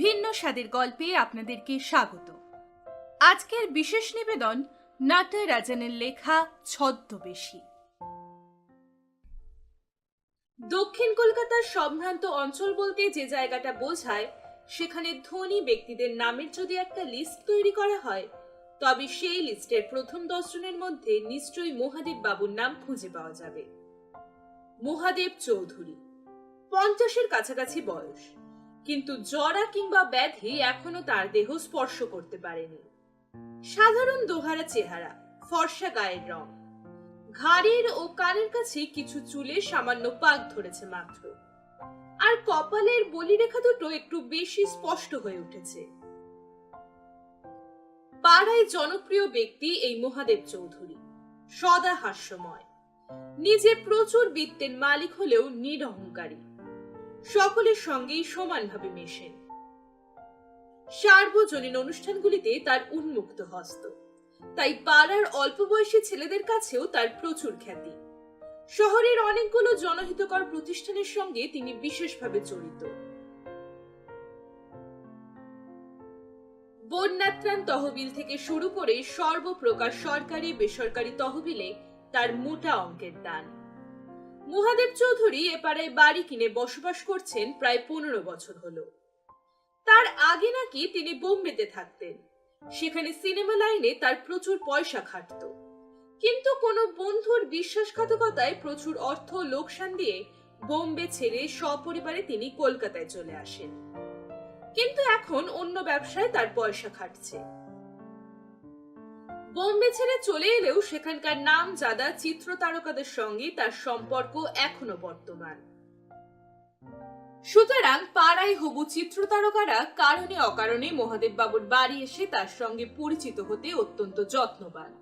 ভিন্ন স্বাদের গল্পে আপনাদেরকে স্বাগত। আজকের বিশেষ নিবেদন নাট্যরাজনের লেখা ছদ্মবেশী। দক্ষিণ কলকাতার সম্ভ্রান্ত অঞ্চল বলতে যে জায়গাটা বোঝায়, সেখানে ধনী ব্যক্তিদের নামের যদি একটা লিস্ট তৈরি করা হয়, তবে সেই লিস্টের প্রথম 10 জনের মধ্যে নিশ্চয়ই মহাদেব বাবুর নাম খুঁজে পাওয়া যাবে। মহাদেব চৌধুরী 50-এর কাছাকাছি বয়স, কিন্তু জরা কিংবা ব্যাধি এখনো তার দেহ স্পর্শ করতে পারেনি। সাধারণ দোহারা চেহারা, ফর্সা গায়ের রং, ঘাড়ের ও কানের কাছে কিছু চুলে সামান্য পাক ধরেছে মাত্র, আর কপালের বলিরেখা দুটো একটু বেশি স্পষ্ট হয়ে উঠেছে। পাড়ায় জনপ্রিয় ব্যক্তি এই মহাদেব চৌধুরী, সদা হাস্যময়, নিজে প্রচুর বিত্তের মালিক হলেও নিরহংকারী, সকলের সঙ্গেই সমানভাবে মেশেন। সার্বজনীন অনুষ্ঠানগুলিতে তার উন্মুক্ত হস্ত, তাই পাড়ার অল্প বয়সী ছেলেদের কাছেও তার প্রচুর খ্যাতি। শহরের অনেকগুলো জনহিতকর প্রতিষ্ঠানের সঙ্গে তিনি বিশেষভাবে জড়িত। বন্যাত্রাণ তহবিল থেকে শুরু করে সর্বপ্রকার সরকারি বেসরকারি তহবিলে তার মোটা অঙ্কের দান। মহাদেব চৌধুরী এ পাড়ায় বাড়ি কিনে বসবাস করছেন প্রায় 15 বছর হলো। তার আগে নাকি তিনি বোম্বেতে থাকতেন, সেখানে সিনেমা লাইনে তার প্রচুর পয়সা খাটতো, কিন্তু কোনো বন্ধুর বিশ্বাসঘাতকতায় প্রচুর অর্থ লোকসান দিয়ে বোম্বে ছেড়ে সপরিবারে তিনি কলকাতায় চলে আসেন। কিন্তু এখন অন্য ব্যবসায় তার পয়সা খাটছে। বোম্বে ছেড়ে চলে এলেও সেখানকার নামজাদা চিত্র তারকাদের সঙ্গে তার সম্পর্ক এখনো বর্তমান। সুতরাং পাড়ায় হবু চিত্র তারকারা কারণে অকারণে মহাদেব বাবুর বাড়ি এসে তার সঙ্গে পরিচিত হতে অত্যন্ত যত্নবান।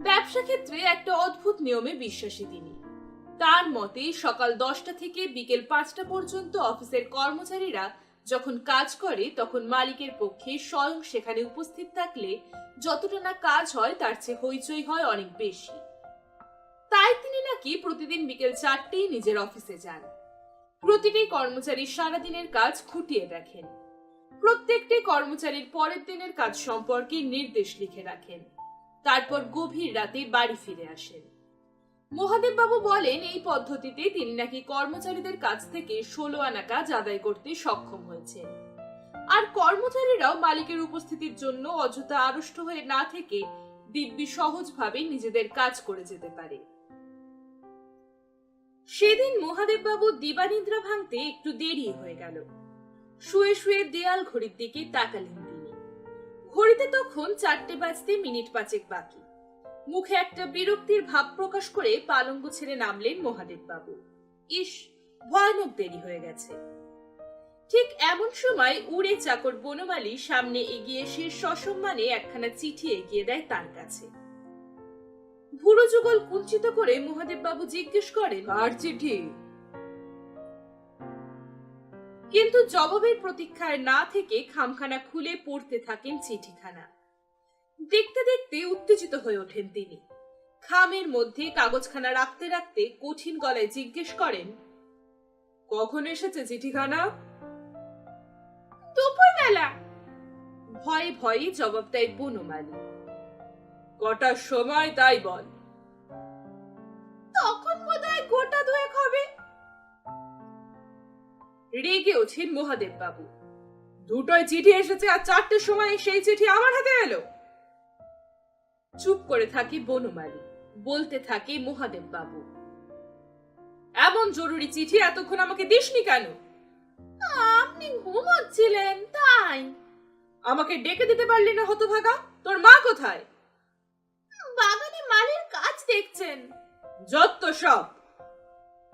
ব্যবসা ক্ষেত্রে একটা অদ্ভুত নিয়মে বিশ্বাসী তিনি। তার মতে সকাল 10টা থেকে বিকেল 5টা পর্যন্ত অফিসের কর্মচারীরা যখন কাজ করে, তখন মালিকের পক্ষে স্বয়ং সেখানে উপস্থিত থাকলে যতটা না কাজ হয় তার চেয়ে হইচই হয় অনেক বেশি। তাই তিনি নাকি প্রতিদিন বিকেল 4টেই নিজের অফিসে যান। প্রতিটি কর্মচারী সারাদিনের কাজ খুঁটিয়ে দেখেন, প্রত্যেকটি কর্মচারীর পরের দিনের কাজ সম্পর্কে নির্দেশ লিখে রাখেন, তারপর গভীর রাতে বাড়ি ফিরে আসেন। মহাদেব বাবু বলেন, এই পদ্ধতিতে তিনি নাকি কর্মচারীদের কাছ থেকে 16 আনা কাজ আদায় করতে সক্ষম হয়েছেন, আর কর্মচারীরাও মালিকের উপস্থিতির জন্য অযথা আড়ষ্ট হয়ে না থেকে দিব্যি সহজভাবে নিজেদের কাজ করে যেতে পারে। সেদিন মহাদেব বাবু দিবানিদ্রা ভাঙতে একটু দেরি হয়ে গেল। শুয়ে শুয়ে দেয়াল ঘড়ির দিকে তাকালেন তিনি। ঘড়িতে তখন 4টে বাজতে মিনিট 5 বাকি। মুখে একটা বিরক্তির ভাব প্রকাশ করে পালঙ্ক ছেড়ে নামলেন মহাদেব বাবু। ইস, ভয়ানক দেরি হয়ে গেছে। ঠিক এমন সময় উড়ে চাকর বনমালী সামনে এগিয়ে এসে সসম্মানে একখানা চিঠি এগিয়ে দেয় তার কাছে। ভুরু যুগল কুঞ্চিত করে মহাদেব বাবু জিজ্ঞেস করেন, কার চিঠি? কিন্তু জবাবের প্রতীক্ষায় না থেকে খামখানা খুলে পড়তে থাকেন চিঠিখানা। দেখতে দেখতে উত্তেজিত হয়ে ওঠেন তিনি। খামের মধ্যে কাগজখানা রাখতে রাখতে কঠিন গলায় জিজ্ঞেস করেন, কখন এসেছে চিঠিখানা? দুপুরবেলা, ভয়ে ভয়ে জবাব দেয় বনমালী। কটার সময় তাই বল? তখন বোধহয় গোটা 2 হবে। রেগে ওঠেন মহাদেব বাবু। 2টোয় চিঠি এসেছে আর 4টের সময় সেই চিঠি আমার হাতে এলো? চুপ করে থাকে বনমালী। বলতে থাকে মহাদেব বাবু, এমন জরুরি চিঠি এতক্ষণ আমাকে দিসনি কেন? আপনি ঘুমোচ্ছিলেন তাই। আমাকে ডেকে দিতে পারলি না হতভাগা? তোর মা কোথায়? বাগানে মালির কাজ দেখছেন। যত সব।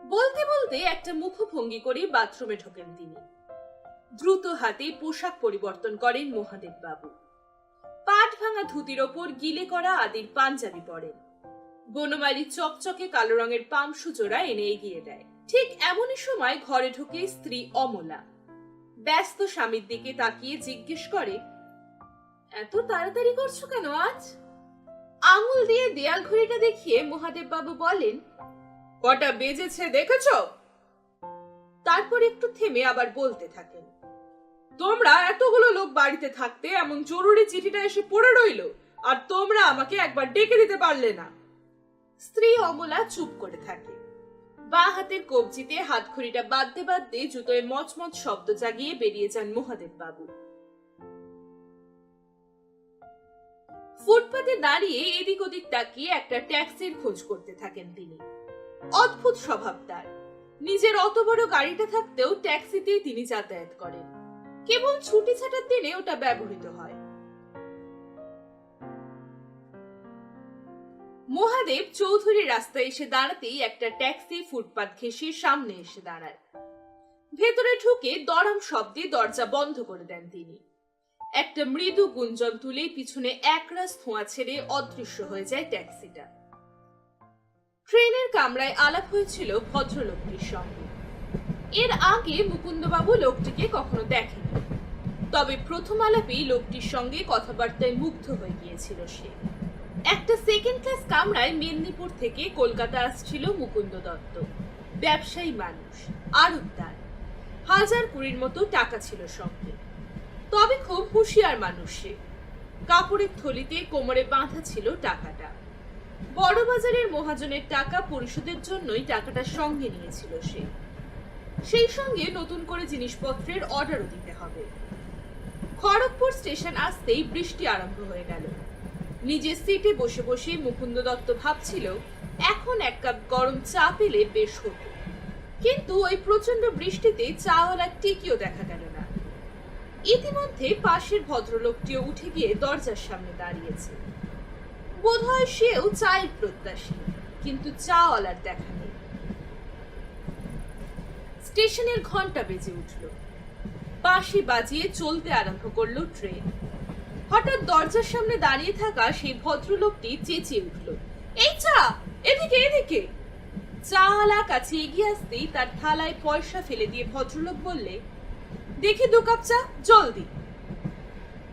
বলতে বলতে একটা মুখভঙ্গি করে বাথরুমে ঢোকেন তিনি। দ্রুত হাতে পোশাক পরিবর্তন করেন মহাদেব বাবু। পাট ভাঙা ধুতির ওপর গিলে করা আদির পাঞ্জাবি পরেন। বনমালী চকচকে কালো রঙের পামসু জোড়া এনে এগিয়ে দেয়। ঠিক এমনই সময় ঘরে ঢুকে স্ত্রী অমলা। ব্যস্ত স্বামীর দিকে তাকিয়ে জিজ্ঞেস করে, এত তাড়াতাড়ি করছো কেন আজ? আঙুল দিয়ে দেয়াল ঘড়িটা দেখিয়ে মহাদেব বাবু বলেন, কটা বেজেছে দেখেছো? তারপর একটু থেমে আবার বলতে থাকেন, তোমরা এতগুলো লোক বাড়িতে থাকতে এমন জরুরি চিঠিটা এসে পড়ে রইলো, আর তোমরা আমাকে একবার ডেকে দিতে পারলে না। স্ত্রী অমলা চুপ করে থাকে। বাঁ হাতের কবজিতে হাতখড়িটা বাঁধতে বাঁধতে জুতোয় মচমচ শব্দ জাগিয়ে বেরিয়ে যান মহাদেব বাবু। ফুটপাতে দাঁড়িয়ে এদিক ওদিক তাকিয়ে একটা ট্যাক্সির খোঁজ করতে থাকেন তিনি। অদ্ভুত স্বভাব তার। নিজের অত বড় গাড়িটা থাকতেও ট্যাক্সিতেই তিনি যাতায়াত করেন। কেবল ছুটি ছাটার দিনে ওটা ব্যবহৃত হয়। মহাদেব চৌধুরী রাস্তায় এসে দাঁড়াতেই একটা ট্যাক্সি ফুটপাত ঘেঁষে সামনে এসে দাঁড়ায়। ভেতরে ঢুকে দড়াম শব্দে দরজা বন্ধ করে দেন তিনি। একটা মৃদু গুঞ্জন তুলে পিছনে একরাশ ধোঁয়া ছেড়ে অদৃশ্য হয়ে যায় ট্যাক্সিটা। ট্রেনের কামরায় আলাপ হয়েছিল ভদ্রলোকটির সঙ্গে। এর আগে মুকুন্দবাবু লোকটিকে কখনো দেখেনি, তবে প্রথম আলাপেই লোকটির সঙ্গে কথাবার্তায় মুগ্ধ হয়ে গিয়েছিল সে। একটা সেকেন্ড ক্লাস কামরায় মেদিনীপুর থেকে কলকাতা আসছিল মুকুন্দ দত্ত। ব্যবসায়ী মানুষ, আড়তদার, 1020 মতো টাকা ছিল সঙ্গে। তবে খুব হুঁশিয়ার মানুষ সে। কাপড়ের থলিতে কোমরে বাঁধা ছিল টাকাটা। বড় বাজারের মহাজনের টাকা পরিশোধের জন্যই টাকাটা সঙ্গে নিয়েছিল সে। সেই সঙ্গে নতুন করে জিনিসপত্রের অর্ডারও দিতে হবে। খড়গপুর স্টেশন আসতেই বৃষ্টি আরম্ভ হয়ে গেল। নিজের সিটে বসে বসে মুকুন্দ দত্ত ভাবছিল এখন এক কাপ গরম চা পেলে বেশ হতো, কিন্তু ওই প্রচন্ড বৃষ্টিতে চাওয়ালা টিকিও দেখা গেল না। ইতিমধ্যে পাশের ভদ্রলোকটিও উঠে গিয়ে দরজার সামনে দাঁড়িয়েছে। বোধহয় সেও চায়ের প্রত্যাশী, কিন্তু চাওয়ালার দেখা নেই। স্টেশনের ঘন্টা বেজে উঠল। বাঁশি বাজিয়ে চলতে আরম্ভ করলো ট্রেন। হঠাৎ দরজার সামনে দাঁড়িয়ে থাকা সেই ভদ্রলোকটি চেঁচিয়ে উঠল, এই চা, এদিকে এদিকে। চাওয়ালা কাছে এগিয়ে আসতেই তার থালায় পয়সা ফেলে দিয়ে ভদ্রলোক বললে, দেখি 2 কাপ চা, জলদি।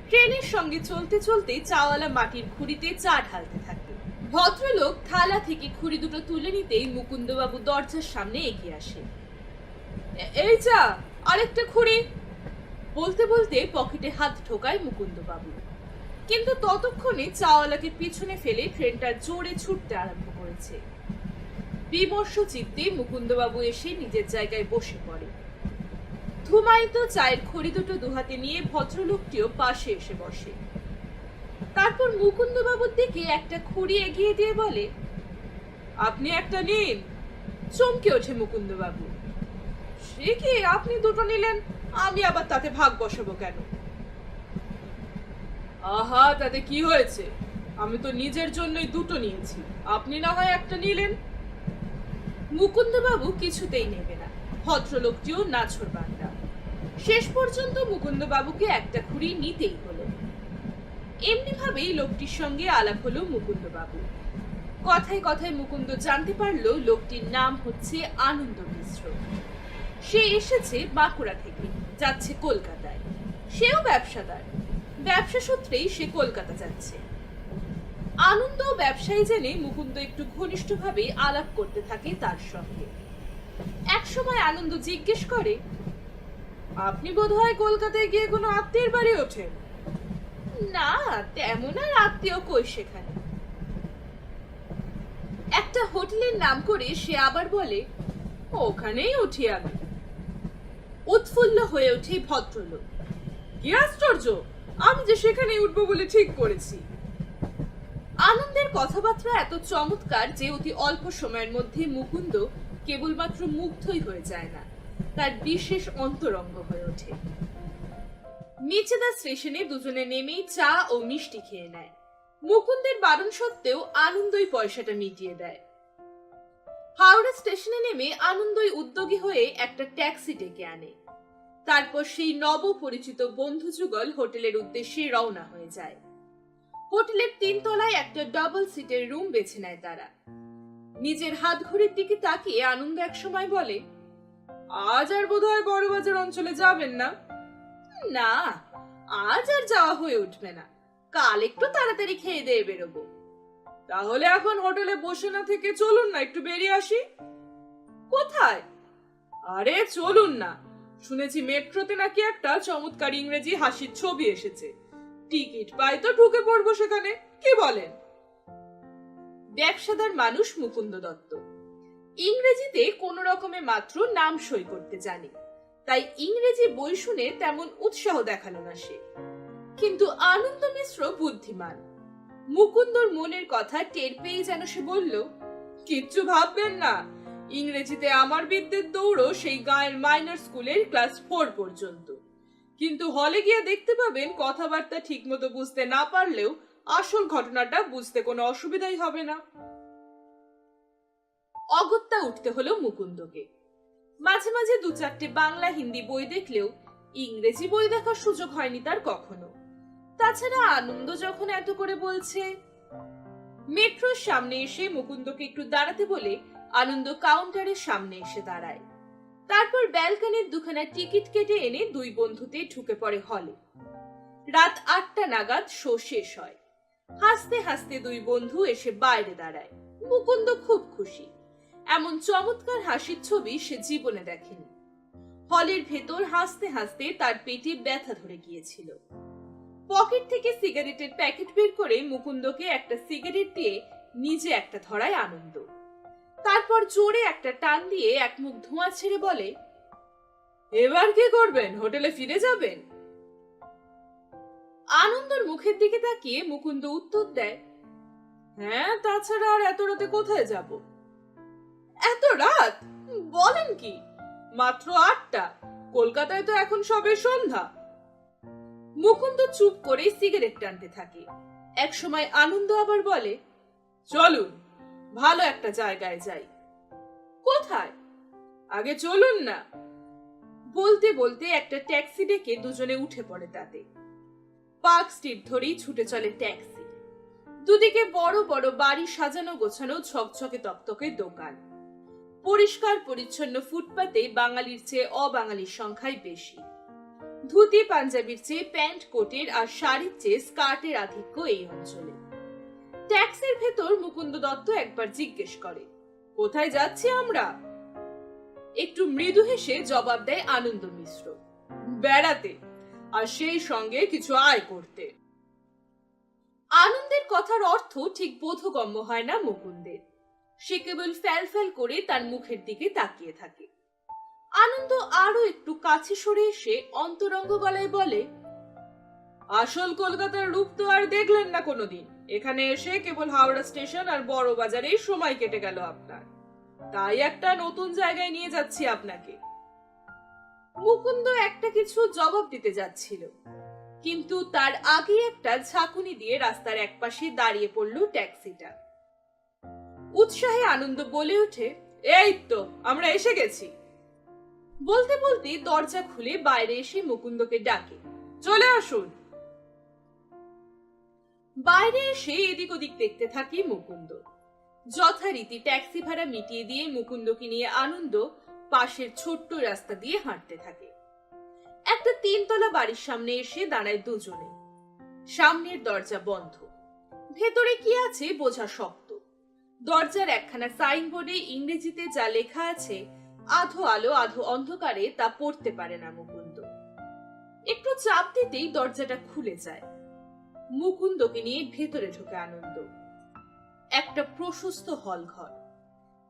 ট্রেনের সঙ্গে চলতে চলতে চাওয়ালা মাটির খুঁড়িতে চা ঢালতে থাকে। ভদ্রলোক থালা থেকে খুঁড়ি দুটো তুলে নিতেই মুকুন্দবাবু দরজার সামনে এগিয়ে আসে। এই চা, আরেকটা খুঁড়ি। বলতে বলতে পকেটে হাত ঢোকায় মুকুন্দবাবু, কিন্তু ততক্ষণে চাওয়ালাকে পিছনে ফেলে ট্রেনটা জোরে ছুটতে আরম্ভ করেছে। বিমর্ষ চিত্তে মুকুন্দবাবু এসে নিজের জায়গায় বসে পড়ে। ধুমায়িত চায়ের খড়ি দুটো দুহাতে নিয়ে ভদ্রলোকটিও পাশে এসে বসে। তারপর মুকুন্দবাবুর দিকে একটা খুঁড়ি এগিয়ে দিয়ে বলে, আপনি একটা নিন। চমকে ওঠে মুকুন্দবাবু, সে কি, আপনি দুটো নিলেন, আমি আবার তাতে ভাগ বসাবো কেন? আহা, তাতে কি হয়েছে? আমি তো নিজের জন্যই দুটো নিয়েছি, আপনি না হয় একটা নিলেন। মুকুন্দবাবু কিছুতেই নেবে না। ভদ্রলোকটিও নাছোড়বান্দা। শেষ পর্যন্ত মুকুন্দবাবুকে একটা খুঁড়ি নিতেই হলো। এমনি ভাবেই লোকটির সঙ্গে আলাপ হলো মুকুন্দবাবু। কথায় কথায় মুকুন্দ জানতে পারলো লোকটির নাম হচ্ছে আনন্দ মিশ্র। সে এসেছে বাঁকুড়া থেকে, যাচ্ছে কলকাতায়। সেও ব্যবসাদার, ব্যবসা সূত্রেই সে কলকাতা যাচ্ছে। আনন্দ ব্যবসায়ী জেনে মুকুন্দ একটু ঘনিষ্ঠভাবে আলাপ করতে থাকে তার সঙ্গে। একসময় আনন্দ জিজ্ঞেস করে, আপনি বোধহয় কলকাতায় গিয়ে কোনো আত্মীয়ের বাড়ি ওঠেন? না, তেমন আর আত্মীয় কই সেখানে। একটা হোটেলের নাম করে সে আবার বলে, ওখানেই উঠি আমি। উৎফুল্ল হয়ে ওঠে ভদ্রলোক, কি আশ্চর্য, আমি যে সেখানে উঠবো বলে ঠিক করেছি। আনন্দের কথাবার্তা এত চমৎকার যে অতি অল্প সময়ের মধ্যে মুকুন্দ কেবলমাত্র মুগ্ধই হয়ে যায় না, তার বিশেষ অন্তরঙ্গ হয়ে ওঠে। মেচেদা স্টেশনে দুজনে নেমেই চা ও মিষ্টি খেয়ে নেয়। মুকুন্দের বারণ সত্ত্বেও আনন্দই পয়সাটা মিটিয়ে দেয়। হাওড়া স্টেশনে নেমে আনন্দই উদ্যোগী হয়ে একটা ট্যাক্সি ডেকে আনে। তারপর সেই নব পরিচিত বন্ধু যুগল হোটেলের উদ্দেশ্যে রওনা হয়ে যায়। হোটেলের 3 তলায় একটা ডাবল সিটের রুম বেছে নেয় তারা। নিজের হাত ঘড়ির দিকে তাকিয়ে আনন্দ একসময় বলে, আজ আর বোধহয় বড়বাজার অঞ্চলে যাবেন না? না, আজ আর যাওয়া হয়ে উঠবে না, কাল একটু তাড়াতাড়ি খেয়ে দিয়ে বেরোবো। তাহলে এখন হোটেলে বসে না থেকে চলুন না একটু বেরিয়ে আসি। কোথায়? আরে চলুন না, শুনেছি মেট্রোতে নাকি একটা চমৎকার ইংরেজি হাসির ছবি এসেছে, টিকিট পাই তো ঢুকে পড়বো সেখানে, কি বলেন? ব্যবসাদার মানুষ মুকুন্দ দত্ত ইংরেজিতে কোন রকমে মাত্র নাম সই করতে জানে, তাই ইংরেজি বই শুনে তেমন উৎসাহ দেখালো না সে। কিন্তু আনন্দ মিশ্র বুদ্ধিমান, মুকুন্দর মনের কথা টের পেয়ে যেন সে বলল, কিচ্ছু ভাববেন না, ইংরেজিতে আমার বিদ্যের দৌড়ও সেই গায়ের মাইনর স্কুলের ক্লাস 4 পর্যন্ত, কিন্তু হলে গিয়ে দেখতে পাবেন কথাবার্তা ঠিক মতো বুঝতে না পারলেও আসল ঘটনাটা বুঝতে কোনো অসুবিধাই হবে না। অগত্যা উঠতে হলো মুকুন্দকে। মাঝে মাঝে 2-4টে বাংলা হিন্দি বই দেখলেও ইংরেজি বই দেখার সুযোগ হয়নি তার কখনো। তাছাড়া আনন্দ যখন এত করে বলছে। মেট্রোর সামনে এসে মুকুন্দকে একটু দাঁড়াতে বলে আনন্দ কাউন্টারের সামনে এসে দাঁড়ায়। তারপর ব্যালকনির দুখানা টিকিট কেটে এনে দুই বন্ধুতে ঢুকে পড়ে হলে। রাত 8টা নাগাদ শো শেষ হয়। হাসতে হাসতে দুই বন্ধু এসে বাইরে দাঁড়ায়। মুকুন্দ খুব খুশি, এমন চমৎকার হাসির ছবি সে জীবনে দেখেনি। হলের ভেতর হাসতে হাসতে তার পেটে ব্যথা ধরে গিয়েছিল। পকেট থেকে সিগারেটের প্যাকেট বের করে মুকুন্দকে একটা সিগারেট দিয়ে নিজে একটা ধরায় আনন্দ। তারপর জোরে একটা টান দিয়ে এক মুখ ধোঁয়া ছেড়ে বলে, এবার কি করবেন? হোটেলে ফিরে যাবেন? আনন্দর মুখের দিকে তাকিয়ে মুকুন্দ উত্তর দেয়, হ্যাঁ, তাছাড়া আর এত রাতে কোথায় যাব? এত রাত? বলেন কি? মাত্র 8টা, কলকাতায় তো এখন সবে সন্ধ্যা। মুকুন্দ চুপ করে সিগারেট টানতে থাকে। এক সময় আনন্দ আবার বলে, চলুন, ভালো একটা জায়গায় যাই। কোথায়? আগে চলুন না। বলতে বলতে একটা ট্যাক্সি ডেকে দুজনে উঠে পড়ে তাতে। পার্ক স্ট্রিট ধরেই ছুটে চলে ট্যাক্সি। দুদিকে বড় বড় বাড়ি, সাজানো গোছানো ঝকঝকে তকতকে দোকান। পরিষ্কার পরিচ্ছন্ন ফুটপাতে বাঙালির চেয়ে অবাঙালির সংখ্যাই বেশি। ধুতি পাঞ্জাবির চেয়ে প্যান্ট কোটের আর শাড়ির চেয়ে স্কার্টের আধিক্য এই অঞ্চলে। ট্যাক্সির ভেতর মুকুন্দ দত্ত একবার জিজ্ঞেস করে, কোথায় যাচ্ছি আমরা? একটু মৃদু হেসে জবাব দেয় আনন্দ মিশ্র, বেড়াতে, আর সেই সঙ্গে কিছু আয় করতে। আনন্দের কথার অর্থ ঠিক বোধগম্য হয় না মুকুন্দের। সে কেবল ফ্যাল ফ্যাল করে তার মুখের দিকে তাকিয়ে থাকে। আনন্দ আরো একটু কাছে সরে এসে অন্তরঙ্গ গলায় বলে, আসল কলকাতার রূপ তো আর দেখলেন না কোনোদিন। এখানে এসে কেবল হাওড়া স্টেশন আর বড় বাজারেই সময় কেটে গেল আপনার, তাই একটা নতুন জায়গায় নিয়ে যাচ্ছি আপনাকে। মুকুন্দ একটা কিছু জবাব দিতে যাচ্ছিল, কিন্তু তার আগে একটা ঝাঁকুনি দিয়ে রাস্তার একপাশে দাঁড়িয়ে পড়ল ট্যাক্সিটা। উৎসাহে আনন্দ বলে ওঠে, এই তো আমরা এসে গেছি। বলতে বলতে দরজা খুলে বাইরে এসে মুকুন্দকে ডাকে, চলে আসুন। বাইরে এসে এদিক ওদিক দেখতে থাকে মুকুন্দ। যথারীতি ট্যাক্সি ভাড়া মিটিয়ে দিয়ে মুকুন্দকে নিয়ে আনন্দ পাশের ছোট্ট রাস্তা দিয়ে হাঁটতে থাকে। একটা 3তলা বাড়ির সামনে এসে দাঁড়ায় দুজনে। সামনের দরজা বন্ধ, ভেতরে কি আছে বোঝা শক্ত। দরজার একখানা সাইনবোর্ডে ইংরেজিতে যা লেখা আছে, আধো আলো আধো অন্ধকারে তা পড়তে পারে না মুকুন্দ। একটু চাপ দিতেই দরজাটা খুলে যায়। মুকুন্দকে নিয়ে ভেতরে ঢোকে আনন্দ। একটা প্রশস্ত হল ঘর,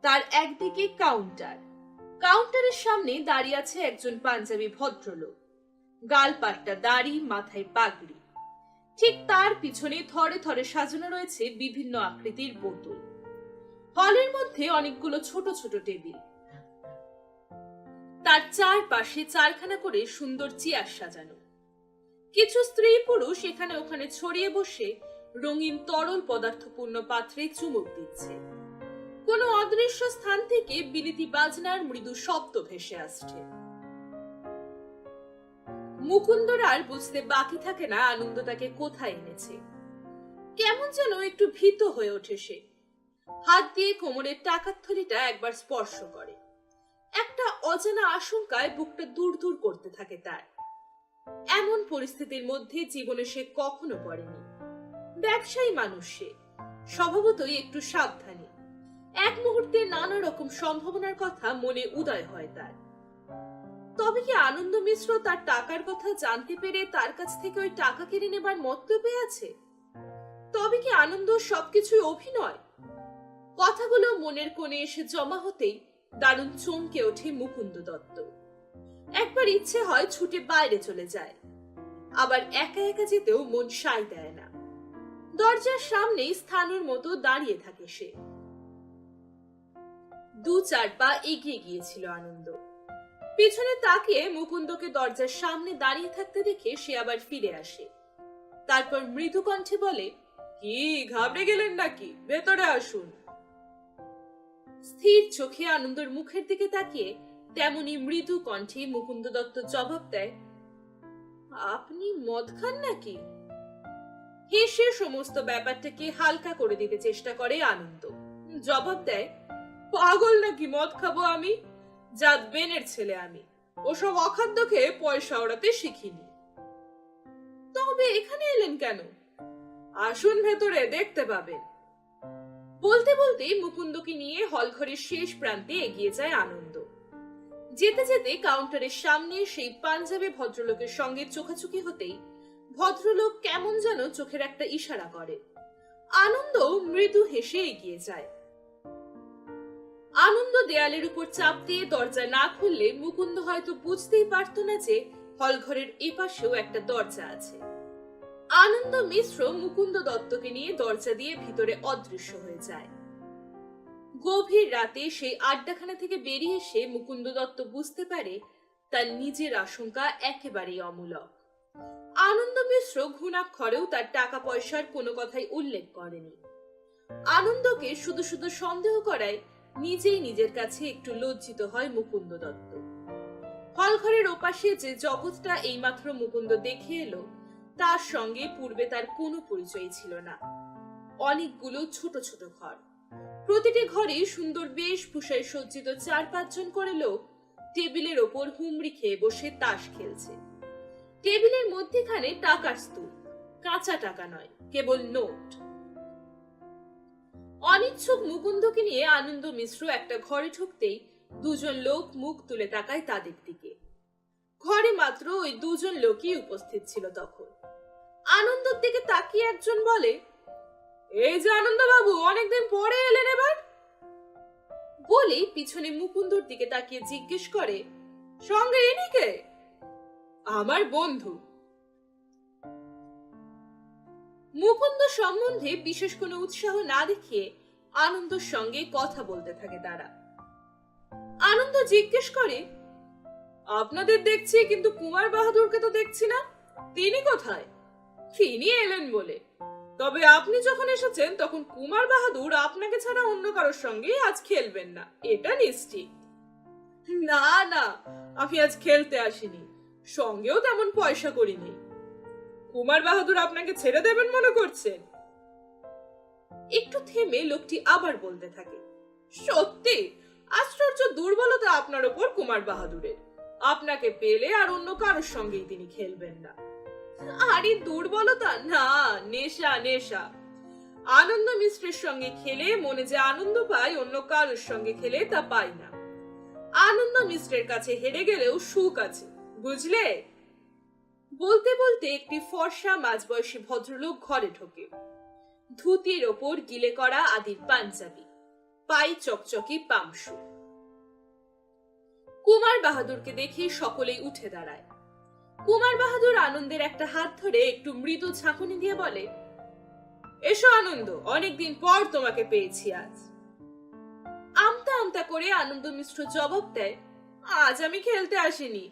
তার একদিকে কাউন্টার। কাউন্টারের সামনে দাঁড়িয়ে আছে একজন পাঞ্জাবি ভদ্রলোক, গাল পাট্টা দাড়ি, মাথায় পাগড়ি। ঠিক তার পিছনে থরে থরে সাজানো রয়েছে বিভিন্ন আকৃতির বোতল। হলের মধ্যে অনেকগুলো ছোট ছোট টেবিল, তার চারপাশে 4খানা করে সুন্দর চেয়ার সাজানো। কিছু স্ত্রী পুরুষ এখানে ওখানে ছড়িয়ে বসে রঙিন তরল পদার্থপূর্ণ পাত্রে চুমুক দিচ্ছে। কোনো অদৃশ্য স্থান থেকে বিলিতি বাজনার মৃদু শব্দ ভেসে আসছে। মুকুন্দর আর বুঝতে বাকি থাকে না আনন্দ তাকে কোথায় এনেছে। কেমন যেন একটু ভীত হয়ে ওঠে সে। হাত দিয়ে কোমরের টাকার থলিটা একবার স্পর্শ করে। একটা অজানা আশঙ্কায় বুকটা দূর দূর করতে থাকে তার। এমন পরিস্থিতির মধ্যে জীবনে সে কখনো পড়েনি। ব্যবসায়ী মানুষ সে, স্বভাবতই একটু সাবধানী। এক মুহূর্তে নানা রকম সম্ভাবনার কথা মনে উদয় হয় তার। তবে কি আনন্দ মিশ্র তার টাকার কথা জানতে পেরে তার কাছ থেকে ওই টাকা কেড়ে নেবার মতলবে আছে? তবে কি আনন্দ সবকিছুই অভিনয়? কথাগুলো মনের কোণে এসে জমা হতেই দারুণ চমকে ওঠে মুকুন্দ দত্ত। একবার ইচ্ছে হয় ছুটে বাইরে চলে যায়, আবার একা একা যেতেও মন সায় দেয় না। দরজার সামনেই স্থানুর মতো দাঁড়িয়ে থাকে সে। 2-4 পা এগিয়ে গিয়েছিল আনন্দ। পিছনে তাকিয়ে মুকুন্দকে দরজার সামনে দাঁড়িয়ে থাকতে দেখে সে আবার ফিরে আসে। তারপর মৃদু কণ্ঠে বলে, কি ঘাবড়ে গেলেন নাকি? ভেতরে আসুন। স্থির চোখে আনন্দর মুখের দিকে তাকিয়ে তেমনি মৃদু কণ্ঠে মুকুন্দ দত্ত জবাব দেয়, আপনি মদ খান নাকি? হেসে সমস্ত ব্যাপারটাকে হালকা করে দিতে চেষ্টা করে আনন্দ। জবাব দেয়, পাগল নাকি মদ খাবো আমি? জাত বেনের ছেলে আমি, ওসব অখাদ্য খেয়ে পয়সা ওড়াতে শিখিনি। তবে এখানে এলেন কেন? আসুন ভেতরে, দেখতে পাবেন। বলতে বলতে মুকুন্দকে নিয়ে হল ঘরের শেষ প্রান্তে এগিয়ে যায় আনন্দ। যেতে যেতে কাউন্টারের সামনে সেই পাঞ্জাবি ভদ্রলোকের সঙ্গে চোখাচোখি হতেই ভদ্রলোক কেমন যেন চোখের একটা ইশারা করে। আনন্দ মৃদু হেসে এগিয়ে যায়। আনন্দ দেয়ালের উপর চাপ দিয়ে দরজা না খুললে মুকুন্দ হয়তো বুঝতেই পারত না যে হলঘরের এপাশেও একটা দরজা আছে। আনন্দ মিশ্র মুকুন্দ দত্তকে নিয়ে দরজা দিয়ে ভিতরে অদৃশ্য হয়ে যায়। গভীর রাতে সেই আড্ডাখানা থেকে বেরিয়ে এসে মুকুন্দ দত্ত বুঝতে পারে তার নিজের আশঙ্কা একেবারেই অমূলক। আনন্দ মিশ্র ঘুণাক্ষরেও তার টাকা পয়সার কোনো কথাই উল্লেখ করেনি। আনন্দকে শুধু শুধু সন্দেহ করায় নিজেই নিজের কাছে একটু লজ্জিত হয় মুকুন্দ দত্ত। হলঘরের ওপাশে যে জগৎটা এইমাত্র মুকুন্দ দেখে এলো তার সঙ্গে পূর্বে তার কোনো পরিচয় ছিল না। অনেকগুলো ছোট ছোট ঘর, প্রতিটি ঘরে সুন্দর বেশভূষায় সজ্জিত 4-5 জন করে লোক টেবিলের ওপর হুমড়ি খেয়ে বসে তাস খেলছে। টেবিলের মধ্যেখানে টাকার স্তূপ, কাঁচা টাকা নয়, কেবল নোট। অনিচ্ছুক মুকুন্দকে নিয়ে আনন্দ মিশ্র একটা ঘরে ঢুকতেই 2 জন লোক মুখ তুলে তাকায় তাদের দিকে। ঘরে মাত্র ওই 2 জন লোকই উপস্থিত ছিল তখন। আনন্দর দিকে তাকিয়ে একজন বলে, এই যে আনন্দ বাবু, অনেকদিন পরে এলেন এবার। বলে পিছনে মুকুন্দর দিকে তাকিয়ে জিজ্ঞেস করে, সঙ্গে ইনি কে? আমার বন্ধু। মুকুন্দ সম্বন্ধে বিশেষ কোনো উৎসাহ না দেখিয়ে আনন্দর সঙ্গে কথা বলতে থাকে তারা। আনন্দ জিজ্ঞেস করে, আপনাদের দেখছি কিন্তু কুমার বাহাদুরকে তো দেখছি না, তিনি কোথায়? তিনি এলেন বলে। তবে আপনি যখন এসেছেন তখন কুমার বাহাদুর আপনাকে ছাড়া অন্য কারোর সঙ্গে আজ খেলবেন না, এটা নিশ্চিত। না না, আমি আজ খেলতে আসিনি, সঙ্গেও তেমন পয়সা করি নেই। কুমার বাহাদুর আপনাকে ছেড়ে দেবেন মনে করছেন? একটু থেমে লোকটি আবার বলতে থাকে, সত্যি আশ্চর্য দুর্বলতা আপনার ওপর কুমার বাহাদুরের। আপনাকে পেলে আর অন্য কারোর সঙ্গেই তিনি খেলবেন না। আরে দুর্বলতা না, নেশা নেশা। আনন্দ মিশ্রের সঙ্গে খেলে মনে যে আনন্দ পায় অন্য কারোর সঙ্গে খেলে তা পাই না। আনন্দ মিশ্রের কাছে হেরে গেলেও সুখ আছে, বুঝলে? বলতে বলতে একটি ফর্সা মাঝবয়সী ভদ্রলোক ঘরে ঢোকে। ধুতির ওপর গিলে করা আদির পাঞ্জাবি, পায়ে চকচকি পামশু। কুমার বাহাদুরকে দেখে সকলেই উঠে দাঁড়ায়। কুমার বাহাদুর আনন্দের একটা হাত ধরে একটু মৃদু ঝাঁকুনি দিয়ে বলে, এসো আনন্দ, অনেকদিন পর তোমাকে পেয়েছি আজ। আমতা আমতা করে আনন্দ মিশ্র জবাব দেয়, আজ আমি খেলতে আসিনি,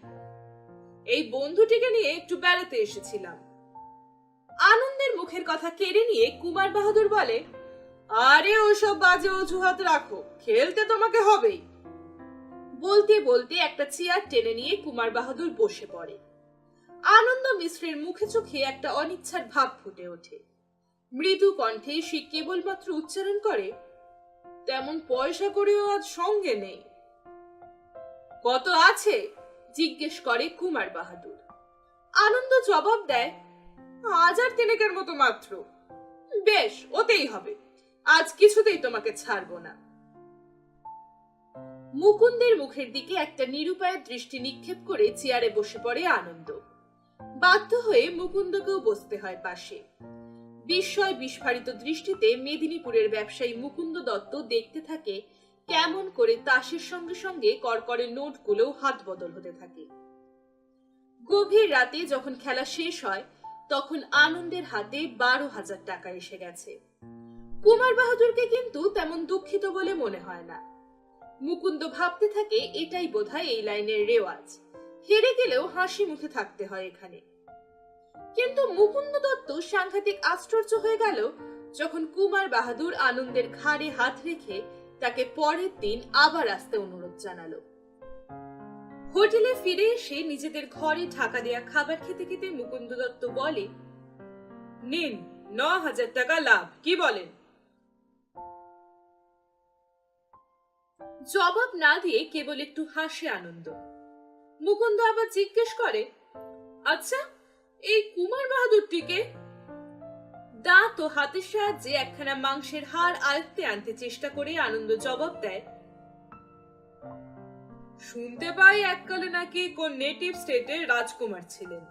এই বন্ধুটিকে নিয়ে একটু বেড়াতে এসেছিলাম। আনন্দের মুখের কথা কেড়ে নিয়ে কুমার বাহাদুর বলে, আরে ওসব বাজে অজুহাত রাখো, খেলতে তোমাকে হবেই। বলতে বলতে একটা চেয়ার টেনে নিয়ে কুমার বাহাদুর বসে পড়ে। আনন্দ মিশ্রের মুখে চোখে একটা অনিচ্ছার ভাব ফুটে ওঠে। মৃদু কণ্ঠে সে কেবলমাত্র উচ্চারণ করে, তেমন পয়সা করেও আজ সঙ্গে নেই। কত আছে? জিজ্ঞেস করে কুমার বাহাদুর। আনন্দ জবাব দেয়, 1000 মতো মাত্র। বেশ, ওতেই হবে, আজ কিছুতেই তোমাকে ছাড়বো না। মুকুন্দের মুখের দিকে একটা নিরুপায় দৃষ্টি নিক্ষেপ করে চেয়ারে বসে পড়ে আনন্দ। বাধ্য হয়ে মুকুন্দকেও বসতে হয় পাশে। বিস্ময় বিস্ফারিত দৃষ্টিতে মেদিনীপুরের ব্যবসায়ী মুকুন্দ দত্ত দেখতে থাকে কেমন করে তাসের সঙ্গে সঙ্গে কড়কড়ে নোটগুলো হাত বদল হতে থাকে। গভীর রাতে যখন খেলা শেষ হয় তখন আনন্দের হাতে 12,000 টাকা এসে গেছে। কুমার বাহাদুরকে কিন্তু তেমন দুঃখিত বলে মনে হয় না। মুকুন্দ ভাবতে থাকে এটাই বোধহয় এই লাইনের রেওয়াজ, হেরে গেলেও হাসি মুখে থাকতে হয় এখানে। কিন্তু মুকুন্দ দত্ত সাংঘাতিক আশ্চর্য হয়ে গেল যখন কুমার বাহাদুর আনন্দের ঘাড়ে হাত রেখে তাকে পরের দিন আবার আসতে অনুরোধ জানালো। হোটেলে ফিরে এসে নিজেদের ঘরে ঢাকা দেয়া খাবার খেতে খেতে মুকুন্দ দত্ত বলে, নিন 9,000 টাকা লাভ, কি বলেন? জবাব না দিয়ে কেবল একটু হাসে আনন্দ। মুকুন্দ আবার জিজ্ঞেস করে, আচ্ছা এই কুমার বাহাদুরটিকে? দাঁত ও হাতের সাহায্যে একখানা মাংসের হাড় আয়ত্তে আনতে চেষ্টা করে আনন্দ জবাব দেয়, শুনতে পাই এককালে নাকি কোন নেটিভ স্টেটের রাজকুমার ছিলেন,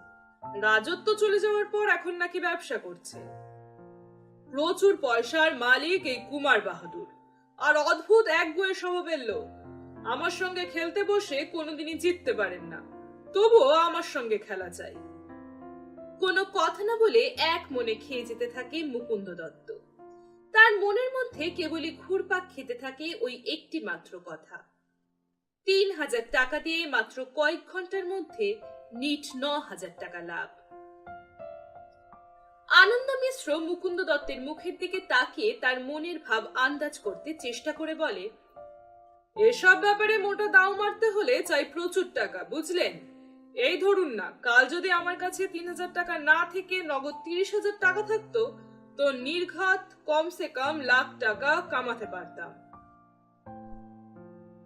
রাজত্ব চলে যাওয়ার পর এখন নাকি ব্যবসা করছে। প্রচুর পয়সার মালিক এই কুমার বাহাদুর, আর অদ্ভুত এক বইয়ের স্বভাবের লোক। আমার সঙ্গে খেলতে বসে কোনোদিনই জিততে পারেন না, তবুও আমার সঙ্গে খেলা চাই। কোনো কথা না বলে এক মনে খেয়ে যেতে থাকে মুকুন্দ দত্ত। তার মনের মধ্যে কেবলই ঘুরপাক খেতে থাকে ওই একটি মাত্র কথা। 3,000 টাকা দিয়ে মাত্র কয়েক ঘন্টার মধ্যে নিট 9,000 টাকা লাভ। আনন্দ মিশ্র মুকুন্দ দত্তের মুখের দিকে তাকিয়ে তার মনের ভাব আন্দাজ করতে চেষ্টা করে বলে, এসব ব্যাপারে মোটা দাও মারতে হলে চাই প্রচুর টাকা, বুঝলেন? এই ধরুন না, কাল যদি আমার কাছে 3,000 টাকা না থেকে নগদ 30,000 টাকা থাকতো তো নির্ঘাত কমসে কম লাখ টাকা কামাতে পারতাম।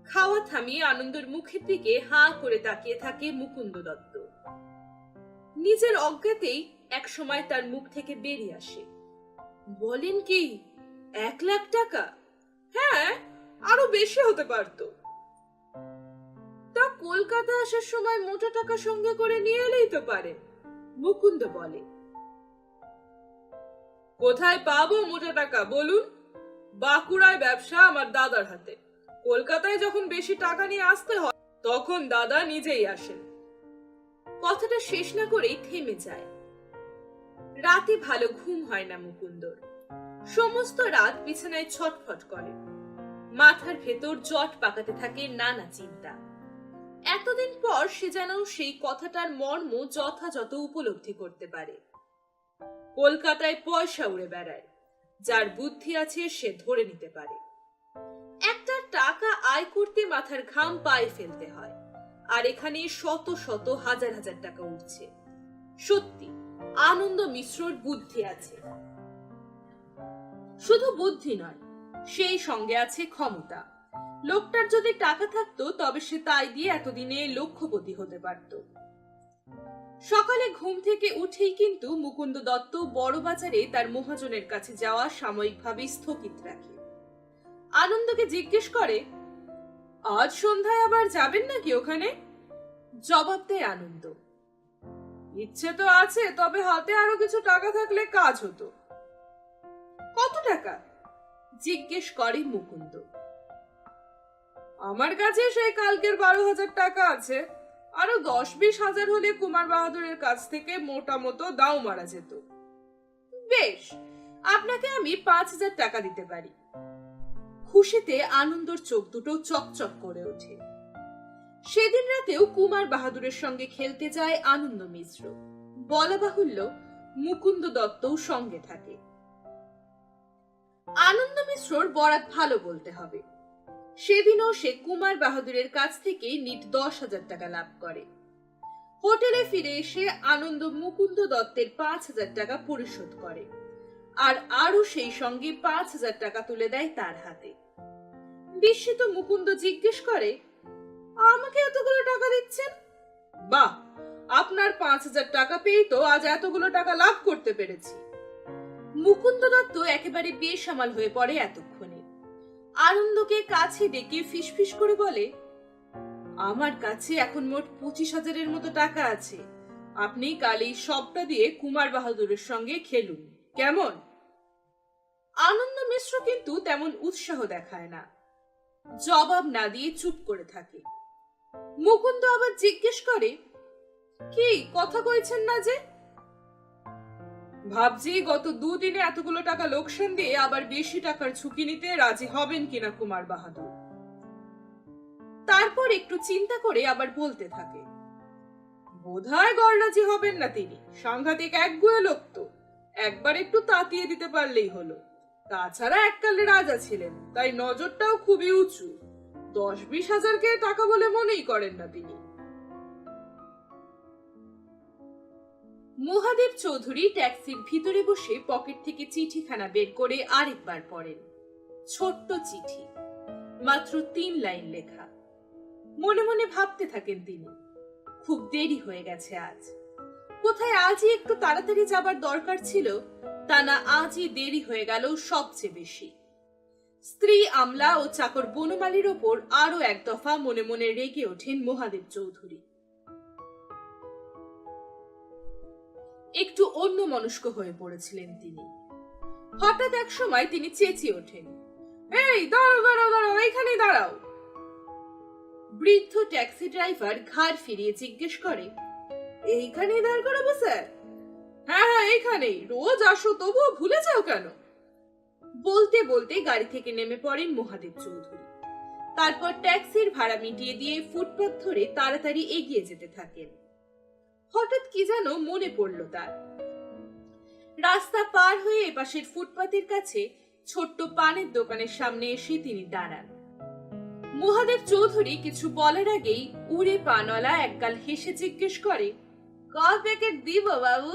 খাওয়া থামিয়ে আনন্দের মুখের দিকে হাঁ করে তাকিয়ে থাকে মুকুন্দ দত্ত। নিজের অজ্ঞাতেই এক সময় তার মুখ থেকে বেরিয়ে আসে, বলেন কি 1 লাখ টাকা? হ্যাঁ, আরো বেশি হতে পারতো। তা কলকাতা আসার সময় মোটা টাকা সঙ্গে করে নিয়ে এলেই তো পারেন, মুকুন্দ বলে। কোথায় পাবো মোটা টাকা বলুন? বাঁকুড়ায় ব্যবসা আমার দাদার হাতে। কলকাতায় যখন বেশি টাকা নিয়ে আসতে হয় তখন দাদা নিজেই আসেন। কথাটা শেষ না করেই থেমে যায়। রাতে ভালো ঘুম হয় না মুকুন্দর। সমস্ত রাত বিছানায় ছটফট করে। মাথার ভেতর জট পাকাতে থাকে নানা চিন্তা। এতদিন পর সে যেন সেই কথাটার মর্ম যথাযথ উপলব্ধি করতে পারে। কলকাতায় পয়সা উড়ে বেড়ায়, যার বুদ্ধি আছে সে ধরে নিতে পারে। একটা টাকা আয় করতে মাথার ঘাম পায়ে ফেলতে হয়, আর এখানে শত শত হাজার হাজার টাকা উঠছে। সত্যি আনন্দ মিশ্রর বুদ্ধি আছে। শুধু বুদ্ধি নয়, সেই সঙ্গে আছে ক্ষমতা। লোকটার যদি টাকা থাকতো তবে সে তাই দিয়ে এতদিনে লক্ষপতি হতে পারত। সকালে ঘুম থেকে উঠেই কিন্তু মুকুন্দ দত্ত বড় বাজারে তার মহাজনের কাছে যাওয়া সাময়িকভাবে স্থগিত রাখে। আনন্দকে জিজ্ঞেস করে, আজ সন্ধ্যায় আবার যাবেন নাকি ওখানে? জবাব দেয় আনন্দ, ইচ্ছে তো আছে, তবে হাতে আরো কিছু টাকা থাকলে কাজ হতো। কত টাকা? জিজ্ঞেস করে মুকুন্দ। আমার কাছে সেই কালকের 12,000 টাকা আছে, আরো 10-20 হাজার হলে কুমার বাহাদুরের কাছ থেকে মোটা মতো দাও মারা যেত। বেশ, আপনাকে আমি 5,000 টাকা দিতে পারি। খুশিতে আনন্দর চোখ দুটো চকচক করে ওঠে। সেদিন রাতেও কুমার বাহাদুরের সঙ্গে খেলতে যায় আনন্দ মিশ্র। বলা বাহুল্য, মুকুন্দ দত্তও সঙ্গে থাকে। আনন্দ মিশ্রর বরাত ভালো বলতে হবে। সেদিনও সে কুমার বাহাদুরের কাছ থেকে নিট 10,000 টাকা লাভ করে। হোটেলে ফিরে এসে আনন্দ মুকুন্দ দত্তের 5,000 টাকা পরিশোধ করে, আর আরো সেই সঙ্গে 5,000 টাকা তুলে দেয় তার হাতে। বিস্মিত মুকুন্দ জিজ্ঞেস করে, আমাকে এতগুলো টাকা দিচ্ছেন? বাহ, আপনার 5,000 টাকা পেয়েই তো আজ এতগুলো টাকা লাভ করতে পেরেছি। মুকুন্দ দত্ত একেবারে বেসামাল হয়ে পড়ে এতক্ষণে। আনন্দকে কাছে ডেকে ফিসফিস করে বলে, আমার কাছে এখন মোট 25,000-এর মতো টাকা আছে। আপনি কাল এই সবটা দিয়ে কুমার বাহাদুরের সঙ্গে খেলুন, কেমন? আনন্দ মিশ্র কিন্তু তেমন উৎসাহ দেখায় না, জবাব না দিয়ে চুপ করে থাকে। মুকুন্দ আবার জিজ্ঞেস করে, কি কথা কইছেন না যে? ভাবছি গত দুদিনে এতগুলো টাকা লোকসান দিয়ে আবার বেশি টাকার ঝুঁকি নিতে রাজি হবেন কিনা কুমার বাহাদুর। তারপর একটু চিন্তা করে আবার বলতে থাকে, বোধহয় গড়রাজি হবেন না তিনি। সাংঘাতিক একগুঁয়ে লোক তো, একবার একটু তাতিয়ে দিতে পারলেই হলো। তাছাড়া এককালে রাজা ছিলেন, তাই নজরটাও খুবই উঁচু। 10-20 হাজারকে টাকা বলে মনেই করেন না তিনি। মহাদেব চৌধুরী ট্যাক্সির ভিতরে বসে পকেট থেকে চিঠিখানা বের করে আরেকবার পড়েন। ছোট্ট চিঠি, মাত্র 3 লাইন লেখা। মনে মনে ভাবতে থাকেন তিনি, খুব দেরি হয়ে গেছে আজ। কোথায় আজই একটু তাড়াতাড়ি যাবার দরকার ছিল, তা না আজই দেরি হয়ে গেল সবচেয়ে বেশি। স্ত্রী আমলা ও চাকর বনমালীর ওপর আরো এক দফা মনে মনে রেগে ওঠেন মহাদেব চৌধুরী। একটু অন্যমনস্ক হয়ে পড়েছিলেন তিনি। হঠাৎ এক সময় তিনি চেঁচিয়ে ওঠেন, এই দাঁড়াও দাঁড়াও দাঁড়াও, এইখানেই দাঁড়াও। বৃদ্ধ ট্যাক্সি ড্রাইভার ঘাড় ফিরিয়ে জিজ্ঞেস করে, এইখানেই দাঁড় করাবো স্যার? হ্যাঁ হ্যাঁ এইখানেই, রোজ আসো তবুও ভুলে যাও কেন? বলতে বলতে গাড়ি থেকে নেমে পড়েন মহাদেব চৌধুরী। তারপর ট্যাক্সির ভাড়া মিটিয়ে দিয়ে ফুটপাত ধরে তাড়াতাড়ি এগিয়ে যেতে থাকেন। হঠাৎ কি যেন মনে পড়ল তার। রাস্তা পার হয়ে এপাশের ফুটপাতের কাছে ছোট্ট পানের দোকানের সামনে এসে তিনি দাঁড়ান। মহাদেব চৌধুরী কিছু বলার আগেই উড়ে পানওয়ালা একগাল হেসে জিজ্ঞেস করে, ক প্যাকেট দিব বাবু?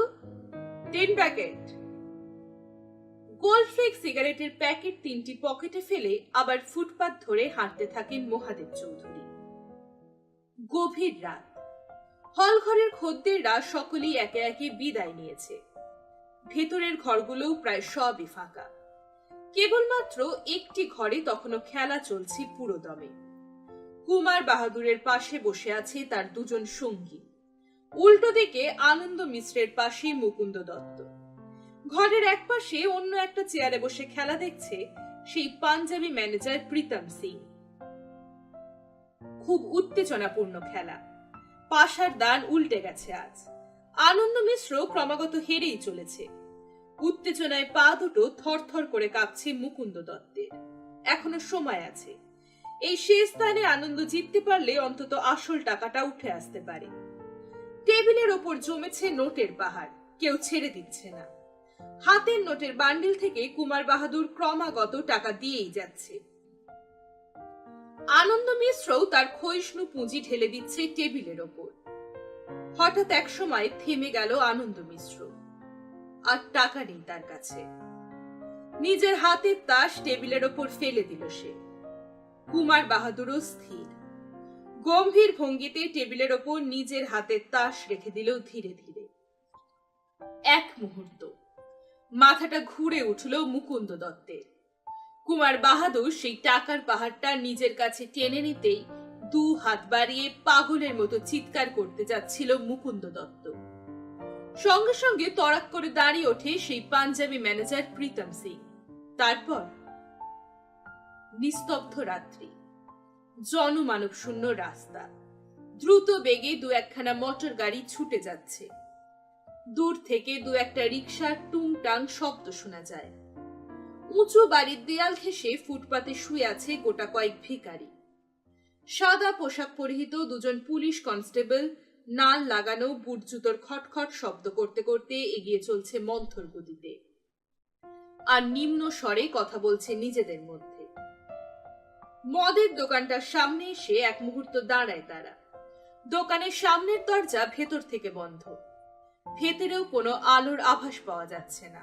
3 প্যাকেট। গোল্ডফ্লেক সিগারেটের প্যাকেট 3টি পকেটে ফেলে আবার ফুটপাত ধরে হাঁটতে থাকেন মহাদেব চৌধুরী। গভীর রাত। হল ঘরের খদ্দেররা সকলেই একে একে বিদায় নিয়েছে। ভেতরের ঘরগুলোও প্রায় সবই ফাঁকা। কেবলমাত্র একটি ঘরে তখনও খেলা চলছে পুরো দমে। কুমার বাহাদুরের পাশে বসে আছে তার 2 জন সঙ্গী। উল্টো দিকে আনন্দ মিশ্রের পাশে মুকুন্দ দত্ত। ঘরের এক পাশে অন্য একটা চেয়ারে বসে খেলা দেখছে সেই পাঞ্জাবি ম্যানেজার প্রীতম সিং। খুব উত্তেজনাপূর্ণ খেলা। পাশার দান উল্টে গেছে আজ। আনন্দ মিশ্র ক্রমাগত হেরেই চলেছে। উত্তেজনায় পা দুটো থরথর করে কাঁপছে মুকুন্দ দত্তের। এখনো সময় আছে। এই শেষ স্থানে আনন্দ জিততে পারলে অন্তত আসল টাকাটা উঠে আসতে পারে। টেবিলের ওপর জমেছে নোটের পাহাড়, কেউ ছেড়ে দিচ্ছে না। হাতের নোটের বান্ডিল থেকে কুমার বাহাদুর ক্রমাগত টাকা দিয়েই যাচ্ছে। আনন্দ মিশ্রও তার ক্ষয়িষ্ণু পুঁজি ঢেলে দিচ্ছে টেবিলের ওপর। হঠাৎ এক সময় থেমে গেল আনন্দ মিশ্র। আর টাকা নেই তার কাছে। নিজের হাতের তাস টেবিলের ওপর ফেলে দিল সে। কুমার বাহাদুরও স্থির। গম্ভীর ভঙ্গিতে টেবিলের ওপর নিজের হাতের তাস রেখে দিল ধীরে ধীরে। এক মুহূর্ত মাথাটা ঘুরে উঠল মুকুন্দ দত্তের। কুমার বাহাদুর সেই টাকার পাহাড়টা নিজের কাছে টেনে নিতেই 2 হাত বাড়িয়ে পাগলের মতো চিৎকার করতে যাচ্ছিল মুকুন্দ দত্ত। সঙ্গে সঙ্গে তড়াক করে দাঁড়িয়ে ওঠে সেই পাঞ্জাবি ম্যানেজার প্রীতম সিং। তারপর নিস্তব্ধ রাত্রি, জনমানব শূন্য রাস্তা। দ্রুত বেগে 2-1খানা মোটর গাড়ি ছুটে যাচ্ছে। দূর থেকে 2-1টা রিকশার টুংটাং শব্দ শোনা যায়। উঁচু বাড়ির দেয়াল ঘেঁষে ফুটপাতে শুয়ে আছে গোটা কয়েক ভিখারি। সাদা পোশাক পরিহিত 2 জন পুলিশ কনস্টেবল নাল লাগানো বুট জুতোর খটখট শব্দ করতে করতে এগিয়ে চলছে মন্থর গতিতে। আর নিম্ন স্বরে কথা বলছে নিজেদের মধ্যে। মদের দোকানটার সামনে এসে এক মুহূর্ত দাঁড়ায় তারা। দোকানের সামনের দরজা ভেতর থেকে বন্ধ। ভেতরেও কোনো আলোর আভাস পাওয়া যাচ্ছে না।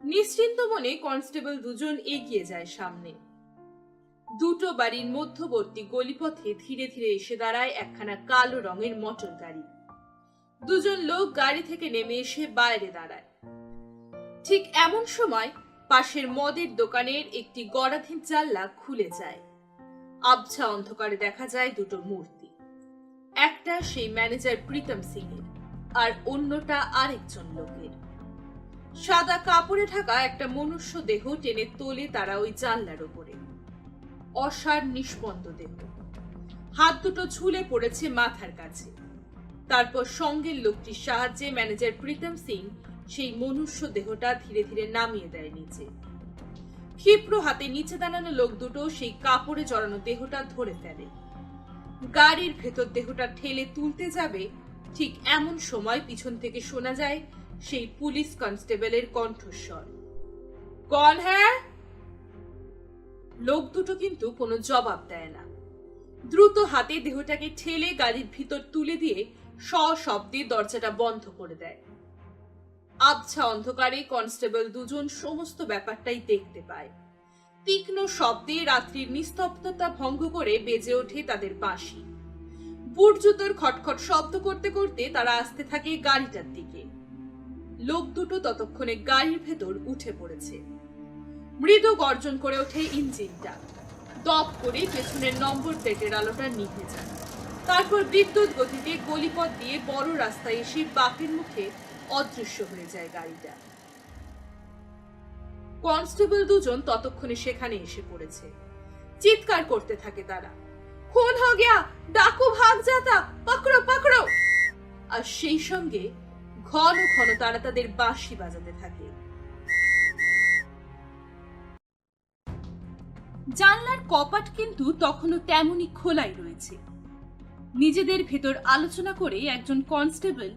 নিশ্চিন্ত মনে কনস্টেবল 2 জন এগিয়ে যায় সামনে। 2টো বাড়ির মধ্যবর্তী গলিপথে ধীরে ধীরে এসে দাঁড়ায় একখানা কালো রঙের মোটর গাড়ি। 2 জন লোক গাড়ি থেকে নেমে এসে বাইরে দাঁড়ায়। ঠিক এমন সময় পাশের মদের দোকানের একটি গড়াধীন জানলা খুলে যায়। আবছা অন্ধকারে দেখা যায় দুটো মূর্তি, একটা সেই ম্যানেজার প্রীতম সিং এর আর অন্যটা আরেকজন লোকের। সাদা কাপড়ে ঢাকা একটা মনুষ্য দেহ টেনে তোলে তারা ওই জানলার উপরে। অসার নিষ্পন্দ দেহ, হাত দুটো ঝুলে পড়েছে মাথার কাছে। তারপর সঙ্গের লোকটির সাহায্যে ম্যানেজার প্রীতম সিং সেই মনুষ্য দেহটা ধীরে ধীরে নামিয়ে দেয় নিচে। ক্ষিপ্র হাতে নিচে দাঁড়ানো লোক দুটো সেই কাপড়ে জড়ানো দেহটা ধরে ফেলে। গাড়ির ভেতর দেহটা ঠেলে তুলতে যাবে, ঠিক এমন সময় পিছন থেকে শোনা যায় সেই পুলিশ কনস্টেবলের কণ্ঠস্বর, কন হ্যাঁ? লোক দুটো কিন্তু কোনো জবাব দেয় না। দ্রুত হাতে দেহটাকে ঠেলে গাড়ির ভিতর তুলে দিয়ে সশব্দে দরজাটা বন্ধ করে দেয়। আবছা অন্ধকারে কনস্টেবল দুজন সমস্ত ব্যাপারটাই দেখতে পায়। তীক্ষ্ণ শব্দে রাত্রির নিস্তব্ধতা ভঙ্গ করে বেজে ওঠে তাদের বাঁশি। বুট জুতোর খটখট শব্দ করতে করতে তারা আসতে থাকে গাড়িটার দিকে। লোক দুটো ততক্ষণে গাড়ির ভেতর উঠে পড়েছে। মৃদু গর্জন করে ওঠে ইঞ্জিনটা। দপ করে পেছনের নম্বর প্লেটের আলোটা নিভে যায়। তারপর বিদ্যুৎ গতিতে গলিপথ দিয়ে বড় রাস্তায় এসে বাঁকের মুখে অদৃশ্য হয়ে যায় গাড়িটা। কনস্টেবল দুজন ততক্ষণে সেখানে এসে পড়েছে। চিৎকার করতে থাকে তারা, খুন হো গয়া, ডাকু ভাগ যাতা, পকড়ো পকড়ো। আর সেই সঙ্গে ঘন ঘন তারা তাদের বাঁশি বাজাতে থাকে। জানলার কপাট কিন্তু তখনও তেমনই খোলাই রয়েছে। নিজেদের ভেতর আলোচনা করে একজন কনস্টেবল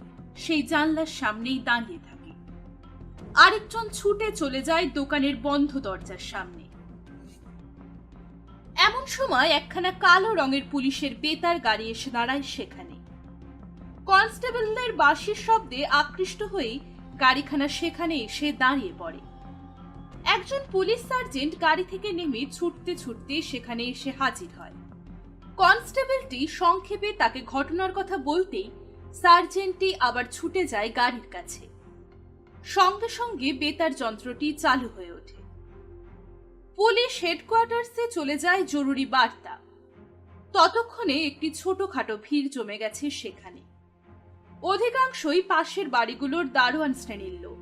সেই জানলার সামনেই দাঁড়িয়ে থাকে, আরেকজন ছুটে চলে যায় দোকানের বন্ধ দরজার সামনে। এমন সময় একখানা কালো রঙের পুলিশের বেতার গাড়ি এসে দাঁড়ায় সেখানে। কনস্টেবলদের বাঁশির শব্দে আকৃষ্ট হয়ে গাড়িখানা সেখানে এসে দাঁড়িয়ে পড়ে। একজন পুলিশ সার্জেন্ট গাড়ি থেকে নেমে ছুটতে ছুটতে সেখানে এসে হাজির হয়। কনস্টেবলটি সংক্ষেপে তাকে ঘটনার কথা বলতেই সার্জেন্টটি আবার ছুটে যায় গাড়ির কাছে। সঙ্গে সঙ্গে বেতার যন্ত্রটি চালু হয়ে ওঠে। পুলিশ হেডকোয়ার্টার্সে চলে যায় জরুরি বার্তা। ততক্ষণে একটি ছোটখাটো ভিড় জমে গেছে সেখানে। অধিকাংশই পাশের বাড়িগুলোর দারোয়ান শ্রেণীর লোক।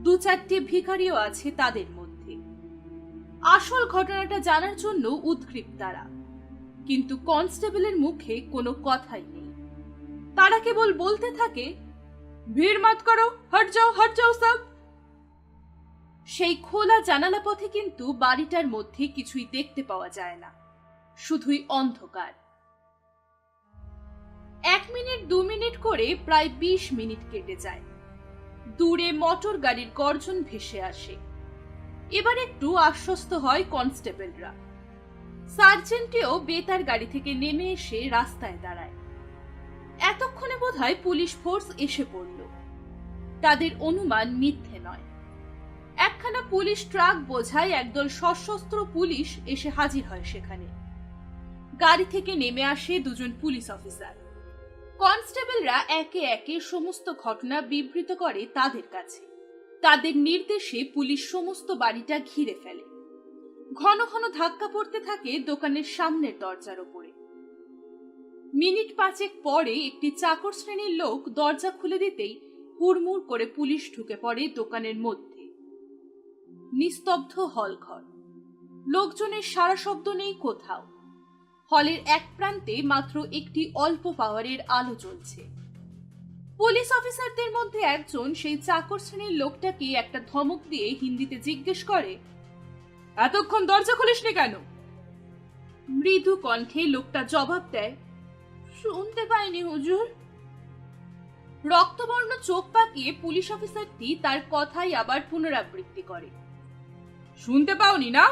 দু চারটে ভিখারিও আছে তাদের মধ্যে। আসল ঘটনাটা জানার জন্য উদ্গ্রীব তারা, কিন্তু কনস্টেবলের মুখে কোনো কথাই নেই। তারা কেবল বলতে থাকে, ভিড় মত করো, হট যাও সব। সেই খোলা জানালা পথে কিন্তু বাড়িটার মধ্যে কিছুই দেখতে পাওয়া যায় না, শুধুই অন্ধকার। 1 মিনিট 2 মিনিট করে প্রায় 20 মিনিট কেটে যায়। দূরে মোটর গাড়ির গর্জন ভেসে আসে। এবার একটু আশ্বস্ত হয় কনস্টেবলরা। সার্জেন্টও বেতার গাড়ি থেকে নেমে এসে রাস্তায় দাঁড়ায়। এতক্ষণে বোধহয় পুলিশ ফোর্স এসে পড়ল। তাদের অনুমান মিথ্যে নয়। একখানা পুলিশ ট্রাক বোঝাই একদল সশস্ত্র পুলিশ এসে হাজির হয় সেখানে। গাড়ি থেকে নেমে আসে দুজন পুলিশ অফিসার। কনস্টেবলরা একে একে সমস্ত ঘটনা বিবৃত করে তাদের কাছে। তাদের নির্দেশে পুলিশ সমস্ত বাড়িটা ঘিরে ফেলে। ঘন ঘন ধাক্কা পড়তে থাকে দোকানের সামনের দরজার উপরে। মিনিট 5 পরে একটি চাকর শ্রেণীর লোক দরজা খুলে দিতেই হুড়মুড় করে পুলিশ ঢুকে পড়ে দোকানের মধ্যে। নিস্তব্ধ হলঘর, লোকজনের সারা শব্দ নেই কোথাও। হলের এক প্রান্তে মাত্র একটি অল্প পাওয়ারের আলো জ্বলছে। পুলিশ অফিসারদের মধ্যে একজন সেই চাকর শ্রেণীর লোকটাকে একটা ধমক দিয়ে হিন্দিতে জিজ্ঞেস করে, এতক্ষণ দরজা খুলিসনি কেন? মৃদু কণ্ঠে লোকটা জবাব দেয়, শুনতে পাইনি হুজুর। রক্তবর্ণ চোখ পাকিয়ে পুলিশ অফিসারটি তার কথাই আবার পুনরাবৃত্তি করে, শুনতে পাওনি না?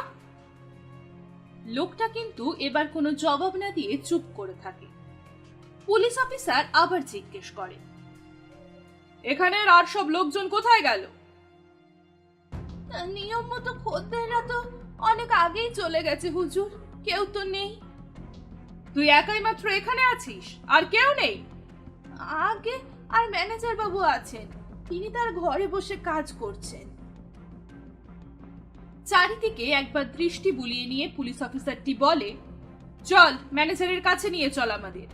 লোকটা কিন্তু এবার কোনো জবাব না দিয়ে চুপ করে থাকে। পুলিশ অফিসার আবার জিজ্ঞেস করে, এখানের আর সব লোকজন কোথায় গেল? নিয়ম মতো খদ্দেররা তো অনেক আগেই চলে গেছে হুজুর, কেউ তো নেই। তুই একাই মাত্র এখানে আছিস, আর কেউ নেই? আগে আর ম্যানেজার বাবু আছেন, তিনি তার ঘরে বসে কাজ করছেন। চারিদিকে একবার দৃষ্টি বুলিয়ে নিয়ে পুলিশ অফিসারটি বলে, চল ম্যানেজারের কাছে নিয়ে চল আমাদের।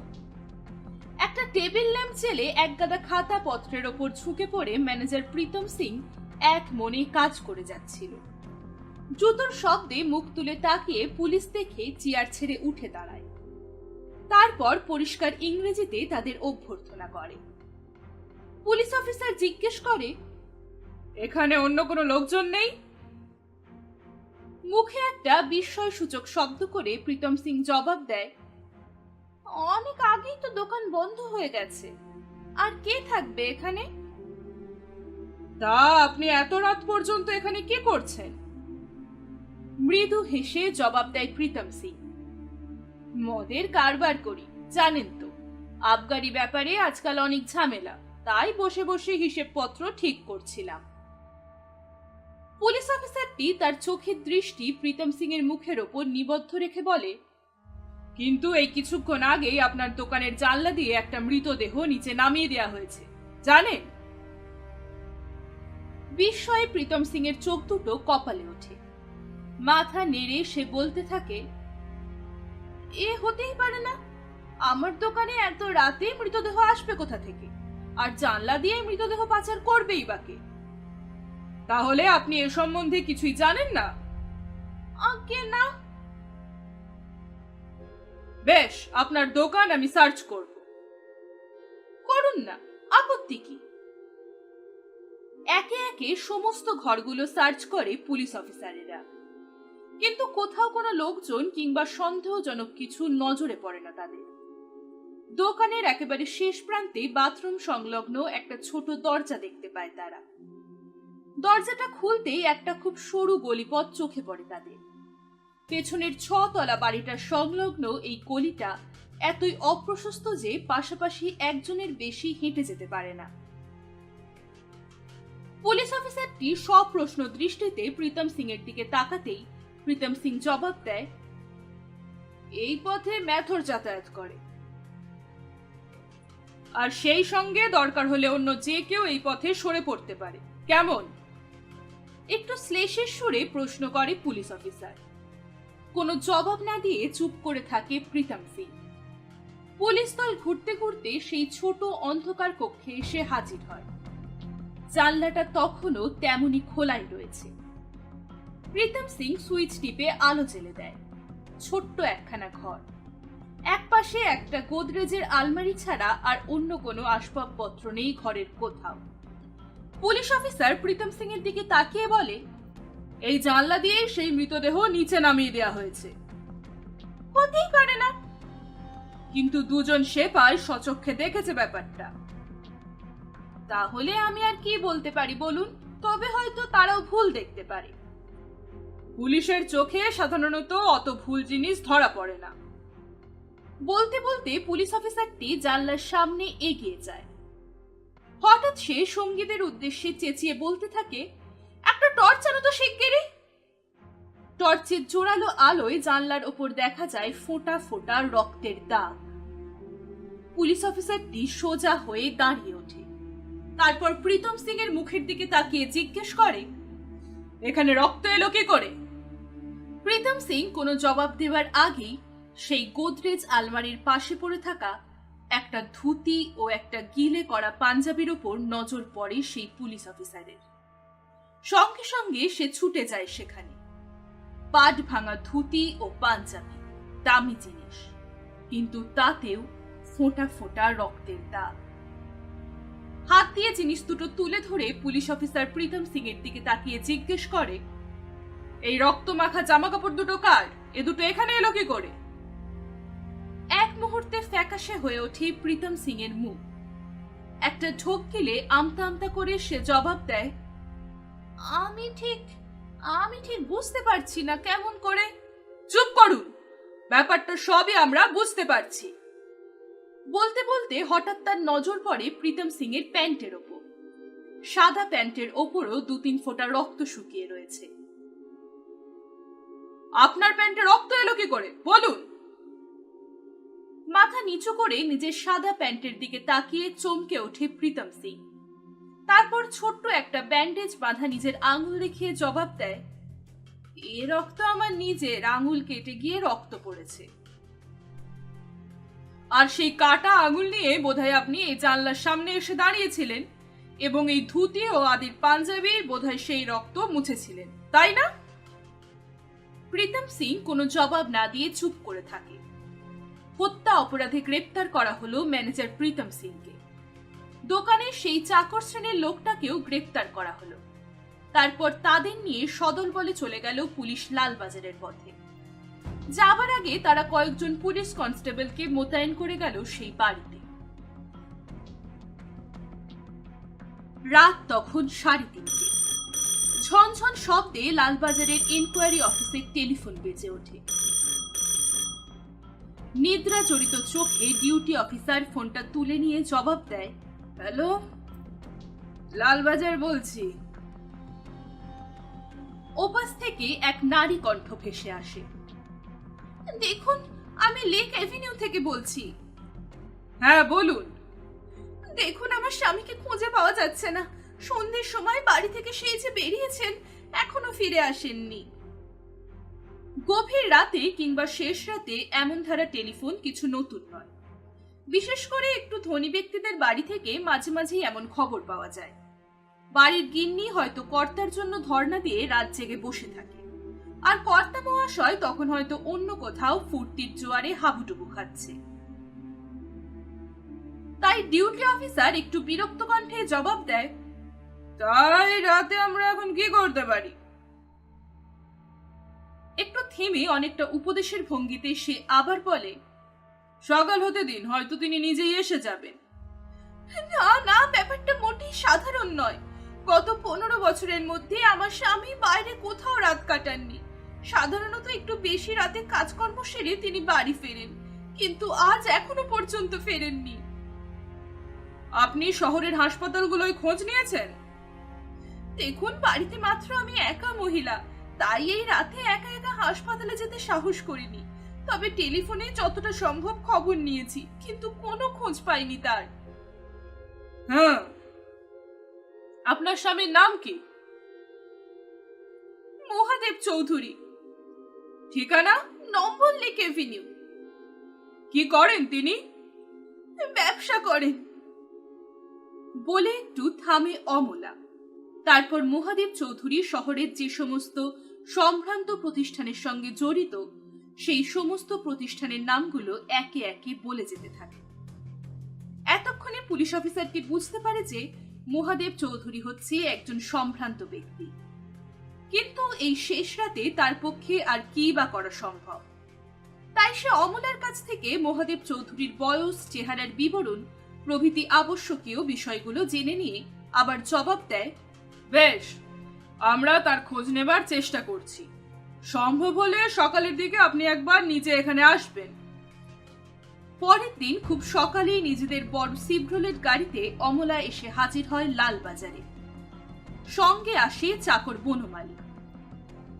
একটা টেবিল ল্যাম্প জেলে একগাদা খাতা পত্রের ওপর ঝুঁকে পড়ে ম্যানেজার প্রীতম সিং এক মনে কাজ করে যাচ্ছিল। জুতোর শব্দে মুখ তুলে তাকিয়ে পুলিশ দেখে চেয়ার ছেড়ে উঠে দাঁড়ায়। তারপর পরিষ্কার ইংরেজিতে তাদের অভ্যর্থনা করে। পুলিশ অফিসার জিজ্ঞেস করে, এখানে অন্য কোনো লোকজন নেই? মুখে একটা বিস্ময়সূচক শব্দ করে প্রীতম সিং জবাব দেয়, অনেক আগেই তো দোকান বন্ধ হয়ে গেছে, আর কে থাকবে এখানে? তা আপনি এত রাত পর্যন্ত এখানে কি করছেন? মৃদু হেসে জবাব দেয় প্রীতম সিং, মদের কারবার করি, জানেন তো, আবগারি ব্যাপারে আজকাল অনেক ঝামেলা, তাই বসে বসে হিসেবপত্র ঠিক করছিলাম। পুলিশ অফিসারটি তার চোখের দৃষ্টি প্রীতম সিং এর মুখের ওপর নিবদ্ধ রেখে বলে, কিন্তু এই কিছুক্ষণ আগেই আপনার দোকানের জানলা দিয়ে একটা মৃতদেহ নিচে নামিয়ে দেওয়া হয়েছে, জানেন? বিস্ময়ে প্রীতম সিং এর চোখ দুটো কপালে ওঠে। মাথা নেড়ে সে বলতে থাকে, এ হতেই পারে না, আমার দোকানে এত রাতে মৃতদেহ আসবে কোথা থেকে, আর জানলা দিয়ে মৃতদেহ পাচার করবেই বা কে? তাহলে আপনি এ সম্বন্ধে কিছুই জানেন না? আজ্ঞে না। বেশ, আপনার দোকান আমি সার্চ করব। করুন না, আপত্তি কি? একে একে সমস্ত ঘরগুলো সার্চ করে পুলিশ অফিসারেরা, কিন্তু কোথাও কোনো লোকজন কিংবা সন্দেহজনক কিছু নজরে পড়ে না তাদের। দোকানের একেবারে শেষ প্রান্তে বাথরুম সংলগ্ন একটা ছোট দরজা দেখতে পায় তারা। দরজাটা খুলতেই একটা খুব সরু গলিপথ চোখে পড়ে তাদের। পেছনের 6 তলা বাড়িটার সংলগ্ন এই গলিটা এতই অপ্রশস্ত যে পাশাপাশি একজনের বেশি হেঁটে যেতে পারে না। পুলিশ অফিসারটি সপ্রশ্ন দৃষ্টিতে প্রীতম সিং এর দিকে তাকাতেই প্রীতম সিং জবাব দেয়, এই পথে ম্যাথর যাতায়াত করে, আর সেই সঙ্গে দরকার হলে অন্য যে কেউ এই পথে সরে পড়তে পারে, কেমন? একটু শ্লেষের সুরে প্রশ্ন করে পুলিশ অফিসার। কোনো জবাব না দিয়ে চুপ করে থাকে প্রীতম সিং। পুলিশ দল ঘুরতে ঘুরতে সেই ছোট অন্ধকার কক্ষে এসে হাজির হয়। জানলাটা তখনও তেমনি খোলাই রয়েছে। প্রীতম সিং সুইচ টিপে আলো জ্বেলে দেয়। ছোট্ট একখানা ঘর, একপাশে একটা গোদরেজের আলমারি ছাড়া আর অন্য কোনো আসবাবপত্র নেই ঘরের কোথাও। পুলিশ অফিসার প্রীতম সিং এর দিকে তাকিয়ে বলে, এই জানলা দিয়ে সেই মৃতদেহ নিচে নামিয়ে দেওয়া হয়েছে। হতেই পারে না, কিন্তু দুজন সেপাই সচক্ষে দেখেছে ব্যাপারটা। তাহলে আমি আর কি বলতে পারি বলুন? তবে হয়তো তারাও ভুল দেখতে পারে। পুলিশের চোখে সাধারণত অত ভুল জিনিস ধরা পড়ে না। বলতে বলতে পুলিশ অফিসারটি জানলার সামনে এগিয়ে যায়। হঠাৎ সে সঙ্গীদের উদ্দেশ্যে চেঁচিয়ে বলতে থাকে, একটা টর্চ আনো তো শিগগিরই। টর্চের জোরালো আলোয় জানলার ওপর দেখা যায় ফোঁটা ফোঁটা রক্তের দাগ। পুলিশ অফিসারটি সোজা হয়ে দাঁড়িয়ে ওঠে। তারপর প্রীতম সিং এর মুখের দিকে তাকিয়ে জিজ্ঞেস করে, এখানে রক্ত এলো কি করে? প্রীতম সিং কোনো জবাব দেওয়ার আগেই সেই গোদরেজ আলমারির পাশে পড়ে থাকা একটা ধুতি ও একটা গিলে করা পাঞ্জাবির ওপর নজর পড়ে সেই পুলিশ অফিসারের। সঙ্গে সঙ্গে সে ছুটে যায় সেখানে। পাট ভাঙা ধুতি ও পাঞ্জাবি, দামি জিনিস, কিন্তু তাতেও ফোঁটা ফোঁটা রক্তের দাগ। হাত দিয়ে জিনিস দুটো তুলে ধরে পুলিশ অফিসার প্রীতম সিং এর দিকে তাকিয়ে জিজ্ঞেস করে, এই রক্ত মাখা জামা কাপড় দুটো কার? এ দুটো এখানে এলো কি করে? এক মুহূর্তে ফ্যাকাশে হয়ে ওঠে প্রীতম সিং এর মুখ। একটা ঢোক গিলে আমতা আমতা করে সে জবাব দেয়, আমি ঠিক বুঝতে পারছি না কেমন করে। চুপ করুন, ব্যাপারটা সবই আমরা বুঝতে পারছি। বলতে বলতে হঠাৎ তার নজর পড়ে প্রীতম সিং এর প্যান্টের ওপর। সাদা প্যান্টের ওপরও 2-3 ফোঁটা রক্ত শুকিয়ে রয়েছে। আপনার প্যান্টে রক্ত এলো কি করে বলুন? মাথা নিচু করে নিজের সাদা প্যান্টের দিকে তাকিয়ে চমকে ওঠে প্রীতম সিং। তারপর ছোট্ট একটা ব্যান্ডেজ বাঁধা নিজের আঙুল দেখিয়ে জবাব দেয়, এ রক্ত আমার নিজের, আঙুল কেটে গিয়ে রক্ত পড়েছে। আর সেই কাটা আঙুল নিয়ে বোধহয় আপনি এই জানলার সামনে এসে দাঁড়িয়েছিলেন এবং এই ধুতি ও আদির পাঞ্জাবি বোধহয় সেই রক্ত মুছেছিলেন, তাই না? প্রীতম সিং কোনো জবাব না দিয়ে চুপ করে থাকে। হত্যা অপরাধে গ্রেপ্তার করা হলো ম্যানেজার প্রীতম সিংকে। দোকানের সেই চাকর শ্রেণীর লোকটাকেও গ্রেপ্তার করা হলো। তারপর তাদের নিয়ে সদল বলে চলে গেল পুলিশ লালবাজারের পথে। যাবার আগে তারা কয়েকজন পুলিশ কনস্টেবলকে মোতায়েন করে গেল সেই বাড়িতে। রাত তখন 3:30। ঝনঝন শব্দে লালবাজারের ইনকোয়ারি অফিসের টেলিফোন বেজে ওঠে। নিদ্রা জড়িত চোখে ডিউটি অফিসার ফোনটা তুলে নিয়ে জবাব দেয়, হ্যালো, লালবাজার বলছি। ওপাশ থেকে এক নারী কণ্ঠ ভেসে আসে, দেখুন, আমি লেক অ্যাভিনিউ থেকে বলছি। হ্যাঁ বলুন। দেখুন, আমার স্বামীকে খুঁজে পাওয়া যাচ্ছে না। সন্ধ্যের সময় বাড়ি থেকে সেই যে বেরিয়েছেন, এখনো ফিরে আসেননি। গভীর রাতে কিংবা শেষ রাতে এমন ধারা টেলিফোন কিছু নতুন নয়। বিশেষ করে একটু ধনী ব্যক্তিদের বাড়ি থেকে মাঝে মাঝেই এমন খবর পাওয়া যায়। বাড়ির গিন্নি হয়তো কর্তার জন্য ধর্ণা দিয়ে রাত জেগে বসে থাকে, আর কর্তা মহাশয় তখন হয়তো অন্য কোথাও ফুর্তির জোয়ারে হাবুডুবু খাচ্ছে। তাই ডিউটি অফিসার একটু বিরক্ত কণ্ঠে জবাব দেয়, তাই রাতে আমরা এখন কি করতে পারি? একটু থেমে অনেকটা উপদেশের ভঙ্গিতে সে আবার বলে, সকাল হতে দিন, হয়তো তিনি নিজেই এসে যাবেন। না না, ব্যাপারটা মোটেই সাধারণ নয়। গত 15 বছরের মধ্যে আমার স্বামী বাইরে কোথাও রাত কাটাননি। সাধারণত একটু বেশি রাতে কাজকর্ম সেরে তিনি বাড়ি ফেরেন, কিন্তু আজ এখনো পর্যন্ত ফেরেননি। আপনি শহরের হাসপাতালগুলোয় খোঁজ নিয়েছেন? দেখুন, বাড়িতে মাত্র আমি একা মহিলা, তাই এই রাতে একা একা হাসপাতালে যেতে সাহস করিনি। তবে টেলিফোনে যতটা সম্ভব খবর নিয়েছি, কিন্তু কোনো খোঁজ পাইনি তার। হ্যাঁ, আপনার স্বামীর নাম কি? মহাদেব চৌধুরী। ঠিকানা? নম্বর লেক এভিনিউ। কি করেন তিনি? ব্যবসা করেন। বলে একটু থামে অমলা। তারপর মহাদেব চৌধুরী শহরের যে সমস্ত সম্ভ্রান্ত প্রতিষ্ঠানের সঙ্গে জড়িত সেই সমস্ত প্রতিষ্ঠানের নামগুলো একে একে বলে যেতে থাকে। এতক্ষণে পুলিশ অফিসারটি বুঝতে পারে যে মহাদেব চৌধুরী হচ্ছে একজন সম্ভ্রান্ত ব্যক্তি, কিন্তু এই শেষ রাতে তার পক্ষে আর কি বা করা সম্ভব। তাই সে অমলার কাছ থেকে মহাদেব চৌধুরীর বয়স, চেহারার বিবরণ প্রভৃতি আবশ্যকীয় বিষয়গুলো জেনে নিয়ে আবার জবাব দেয়, বেশ, আমরা তার খোঁজ নেবার চেষ্টা করছি। সম্ভব হলে সকালের দিকে আপনি একবার নিজে এখানে আসবেন। পরের দিন খুব সকালেই নিজেদের বড় সিভ্রলেট গাড়িতে অমলা এসে হাজির হয় লালবাজারে। সঙ্গে আসে চাকর বনমালী।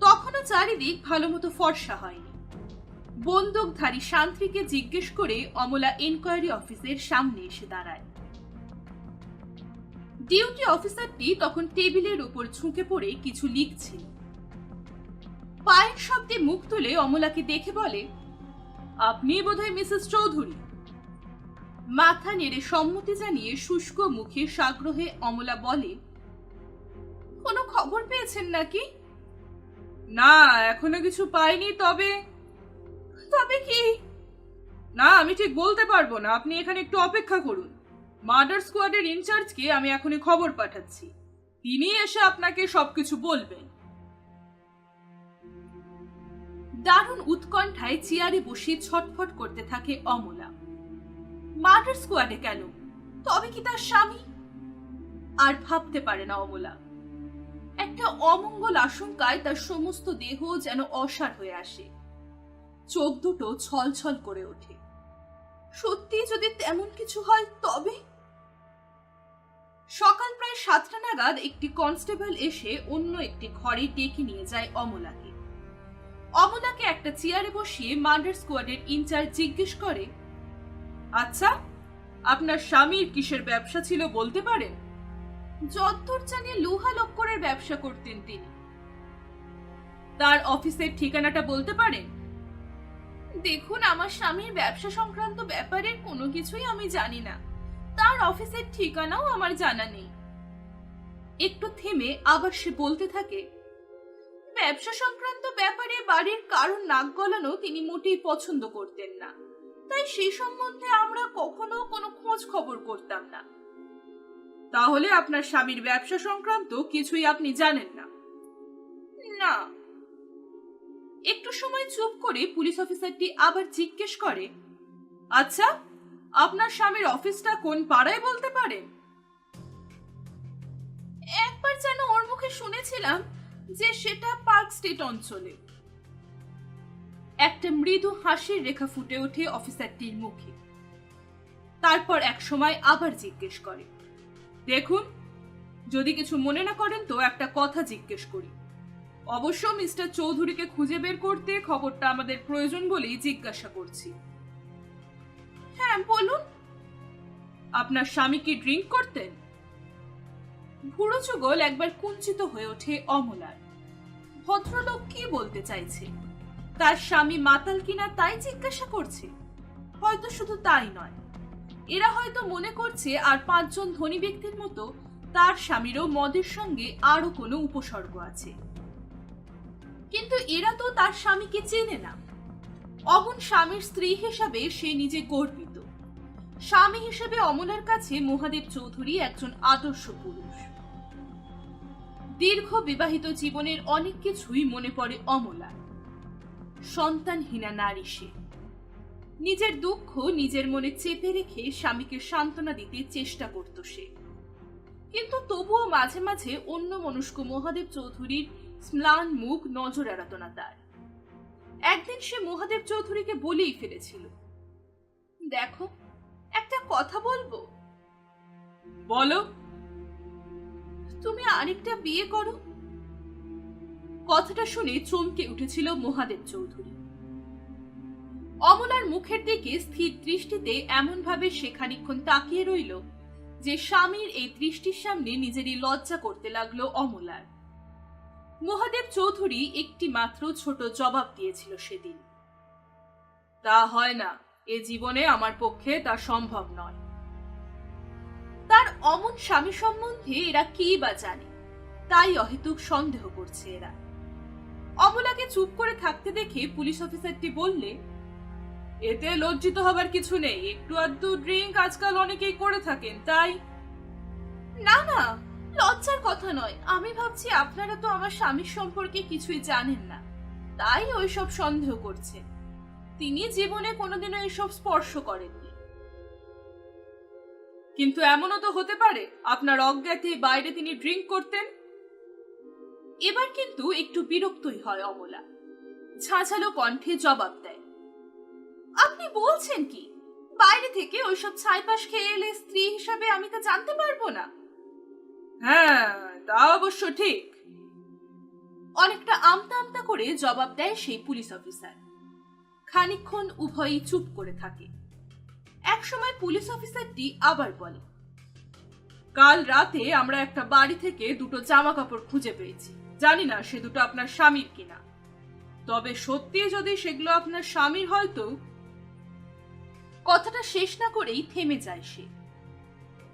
তখনও চারিদিক ভালো মতো ফর্সা হয়নি। বন্দুকধারী শান্ত্রীকে জিজ্ঞেস করে অমলা এনকোয়ারি অফিসের সামনে এসে দাঁড়ায়। ডিউটি অফিসারটি তখন টেবিলের উপর ঝুঁকে পড়ে কিছু লিখছিল। পায়ের শব্দে মুখ তুলে অমলাকে দেখে বলে, আপনি বোধহয় মিসেস চৌধুরী। মাথা নেড়ে সম্মতি জানিয়ে শুষ্ক মুখে সাগ্রহে অমলা বলে, কোনো খবর পেয়েছেন নাকি? না, এখনো কিছু পাইনি। তবে কি? না, আমি ঠিক বলতে পারবো না। আপনি এখানে একটু অপেক্ষা করুন। মার্ডার স্কোয়াডের ইনচার্জকে আমি এখনই খবর পাঠাচ্ছি, তিনি এসে আপনাকে সবকিছু বলবেন। দারুণ উৎকণ্ঠায় চেয়ারে বসে ছটফট করতে থাকে অমলা। মার্ডার স্কোয়াডে কেন? তবে কি তার স্বামী? আর ভাবতে পারে না অমলা। একটা অমঙ্গল আশঙ্কায় তার সমস্ত দেহ যেন অসাড় হয়ে আসে। চোখ দুটো ছলছল করে ওঠে। সত্যি যদি তেমন কিছু হয় তবে? সকাল প্রায় 7টা নাগাদ একটি কনস্টেবল এসে অন্য একটি ঘরে ডেকে নিয়ে যায় অমলাকে। অমলাকে একটা চেয়ারে বসিয়ে মার্ডার স্কোয়াডের ইনচার্জ জিজ্ঞেস করে, আচ্ছা, আপনার স্বামীর কিসের ব্যবসা ছিল বলতে পারেন? যতদূর জানি লোহা লক্করের ব্যবসা করতেন তিনি। তার অফিসের ঠিকানাটা বলতে পারেন? দেখুন, আমার স্বামীর ব্যবসা সংক্রান্ত ব্যাপারের কোনো কিছুই আমি জানি না। তার অফিসের ঠিকানাও আমার জানা নেই। একটু থেমে আবার সে বলতে থাকে, ব্যবসা সংক্রান্ত ব্যাপারে বাড়ির কারণ নাক গলানো তিনি মোটেই পছন্দ করতেন না, তাই সেই সম্বন্ধে আমরা কখনো কোনো খোঁজ খবর করতাম না। তাহলে আপনার স্বামীর ব্যবসা সংক্রান্ত কিছুই আপনি জানেন না? না। একটু সময় চুপ করে পুলিশ অফিসারটি আবার জিজ্ঞেস করে, আচ্ছা, আপনার স্বামীর অফিসটা কোন পাড়ায় বলতে পারেন? একবার যেন ওর মুখে শুনেছিলাম যে সেটা পার্ক স্ট্রিট অঞ্চলে। একটা মৃদু হাসির রেখা ফুটে ওঠে অফিসারটির মুখে। তারপর এক সময় আবার জিজ্ঞেস করে, দেখুন, যদি কিছু মনে না করেন তো একটা কথা জিজ্ঞেস করি। অবশ্য মিস্টার চৌধুরীকে খুঁজে বের করতে খবরটা আমাদের প্রয়োজন বলেই জিজ্ঞাসা করছি। হ্যাঁ, বলুন। আপনার স্বামী কি ড্রিঙ্ক করতেন? ভুরু যুগল একবার কুঞ্চিত হয়ে ওঠে অমলার। ভদ্রলোক কি বলতে চাইছে? তার স্বামী মাতাল কিনা তাই জিজ্ঞাসা করছে? হয়তো শুধু তাই নয়, এরা হয়তো মনে করছে আর 5 জন ধনী ব্যক্তির মতো তার স্বামীরও মদের সঙ্গে আরো কোনো উপসর্গ আছে। কিন্তু এরা তো তার স্বামীকে চেনে না। অমন স্বামীর স্ত্রী হিসাবে সে নিজে গর্বিত। স্বামী হিসেবে অমলার কাছে মহাদেব চৌধুরী একজন আদর্শ পুরুষ। দীর্ঘ বিবাহিত জীবনের অনেক কিছুই মনে পড়ে অমলার। সন্তানহীনা নারী সে। নিজের দুঃখ নিজের মনে চেপে রেখে স্বামীকে সান্ত্বনা দিতে চেষ্টা করত সে। কিন্তু তবুও মাঝে মাঝে অন্য মনস্ক মহাদেব চৌধুরীর ম্লান মুখ নজর এড়াত না তার। একদিন সে মহাদেব চৌধুরীকে বলেই ফেলেছিল, দেখো, একটা কথা বলবো। বলো। তুমি আরেকটা বিয়ে করো। কথাটা শুনে চমকে উঠেছিল মহাদেব চৌধুরী। অমলার মুখের দিকে স্থির দৃষ্টিতে এমন ভাবে সে খানিকক্ষণ তাকিয়ে রইল যে স্বামীর এই দৃষ্টির সামনে নিজেরই লজ্জা করতে লাগলো অমলার। মহাদেব চৌধুরী একটি মাত্র ছোট জবাব দিয়েছিল সেদিন, তা হয় না, এ জীবনে আমার পক্ষে তা সম্ভব নয়। তার অমন স্বামী সম্বন্ধে এরা কি বা জানে, তাই অহেতুক সন্দেহ করছে এরা। অমলাকে চুপ করে থাকতে দেখে পুলিশ অফিসারটি বললে, এতে লজ্জিত হবার কিছু নেই, একটু আধটু ড্রিঙ্ক আজকাল অনেকেই করে থাকেন, তাই। না না, লজ্জার কথা নয়, আমি ভাবছি আপনারা তো আমার স্বামীর সম্পর্কে কিছুই জানেন না, তাই ওইসব সন্দেহ করছেন। তিনি জীবনে কোনোদিনও এসব স্পর্শ করেননি। কিন্তু এমনও তো হতে পারে আপনার অজ্ঞাতে বাইরে তিনি ড্রিঙ্ক করতেন। এবার কিন্তু একটু বিরক্তই হয় অমলা। ঝাঁঝালো কণ্ঠে জবাব দেয়, আপনি বলছেন কি? বাইরে থেকে ওইসব ছাইপাশ খেয়ে এলে স্ত্রী হিসাবে আমি তা জানতে পারবো না? হ্যাঁ, তা অবশ্য ঠিক। অনেকটা আমতা আমতা করে জবাব দেয় সেই পুলিশ অফিসার। খানিকক্ষণ উভয়ই চুপ করে থাকে। একসময় পুলিশ অফিসারটি আবার বলে, কাল রাতে আমরা একটা বাড়ি থেকে 2টো জামা কাপড় খুঁজে পেয়েছি। জানি না সে দুটো আপনার স্বামীর কিনা, তবে সত্যি যদি সেগুলো আপনার স্বামীর হয়তো। কথাটা শেষ না করেই থেমে যায় সে।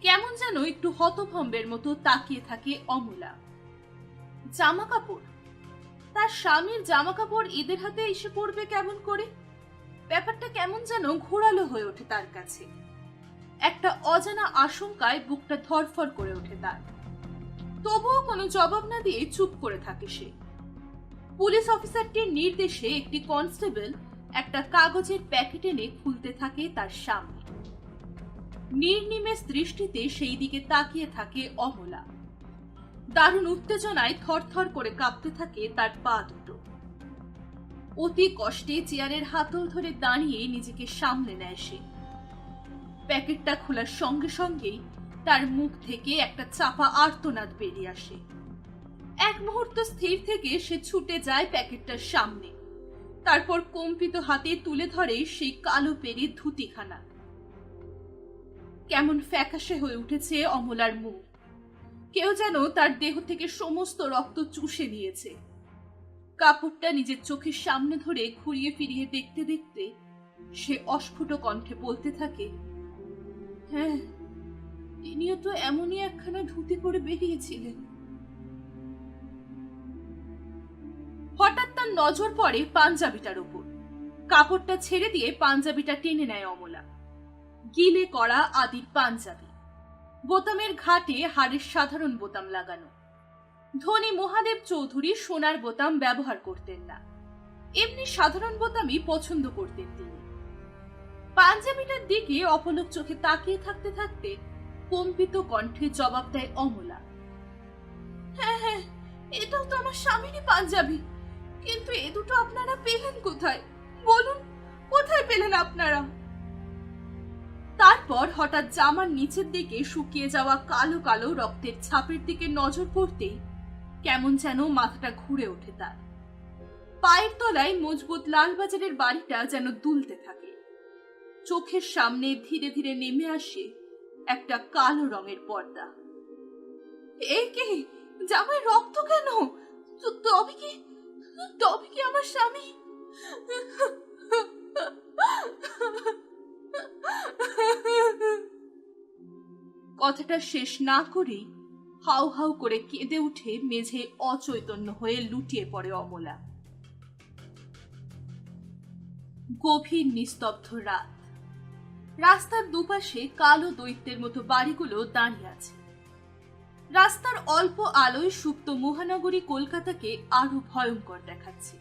কেমন যেন একটু হতভম্বের মতো তাকিয়ে থাকে অমলা। জামা কাপড়? তার স্বামীর জামা কাপড় এদের হাতে এসে পড়বে কেমন করে? ব্যাপারটা কেমন যেন ঘোরালো হয়ে ওঠে তার কাছে। একটা অজানা আশঙ্কায় বুকটা ধরফর করে ওঠে তার। তবুও কোনো জবাব না দিয়ে চুপ করে থাকে সে। পুলিশ অফিসারটির নির্দেশে একটি কনস্টেবল একটা কাগজের প্যাকেট এনে খুলতে থাকে তার সামনে। নির্নিমেষ দৃষ্টিতে সেই দিকে তাকিয়ে থাকে অমলা। দারুণ উত্তেজনায় থরথর করে কাঁপতে থাকে তার পা দুটো। অতি কষ্টে চেয়ারের হাতল ধরে দাঁড়িয়ে নিজেকে সামলে নেয় সে। প্যাকেটটা খোলার সঙ্গে সঙ্গেই তার মুখ থেকে একটা চাপা আর্তনাদ বেরিয়ে আসে। এক মুহূর্ত স্থির থেকে সে ছুটে যায় প্যাকেটটার সামনে। তারপর কম্পিত হাতে তুলে ধরে সেই কালো পেরি ধুতিখানা। কেমন ফ্যাকাশে হয়ে উঠেছে অমলার মুখ। কেউ যেন তার দেহ থেকে সমস্ত রক্ত চুষে নিয়েছে। কাপড়টা নিজের চোখের সামনে ধরে ঘুরিয়ে ফিরিয়ে দেখতে দেখতে সে অস্ফুট কণ্ঠে বলতে থাকে, হ্যাঁ, তিনিও তো এমনই একখানা ধুতি পরে বেরিয়েছিলেন। হঠাৎ তার নজর পড়ে পাঞ্জাবিটার উপর। কাপড়টা ছেড়ে দিয়ে পাঞ্জাবিটা টেনে নেয় অমলা। গিলে করা আদির পাঞ্জাবি, বোতামের ঘাটে হাড়ের সাধারণ বোতাম লাগানো। ধনী মহাদেব চৌধুরী সোনার বোতাম ব্যবহার করতেন না, এমনি সাধারণ বোতামই পছন্দ করতেন তিনি। পাঞ্জাবিটার দিকে অপলক চোখে তাকিয়ে থাকতে থাকতে কম্পিত কণ্ঠে জবাব দেয় অমলা, হ্যাঁ হ্যাঁ, এটাও তো আমার স্বামীরই পাঞ্জাবি, কিন্তু এ দুটো আপনারা পেলেন কোথায়? বলুন, কোথায় পেলেন আপনারা? তারপর হঠাৎ জামার নিচের দিকে শুকিয়ে যাওয়া কালো কালো রক্তের ছাপের দিকে নজর পড়তেই কেমন যেন মাথাটা ঘুরে ওঠে তার। পায়ের তলায় মজবুত লালবাজারের বাড়িটা যেন দুলতে থাকে। চোখের সামনে ধীরে ধীরে নেমে আসে একটা কালো রঙের পর্দা। এ কি? জামায় রক্ত কেন? তবে কি আমার স্বামী? কথাটা শেষ না করেই হাউ হাউ করে কেঁদে উঠে মেঝে অচৈতন্য হয়ে লুটিয়ে পড়ে অমলা। গভীর নিস্তব্ধ রাত। রাস্তার দুপাশে কালো দৈত্যের মতো বাড়িগুলো দাঁড়িয়ে আছে। রাস্তার অল্প আলোয় সুপ্ত মহানগরী কলকাতাকে আরো ভয়ঙ্কর দেখাচ্ছে।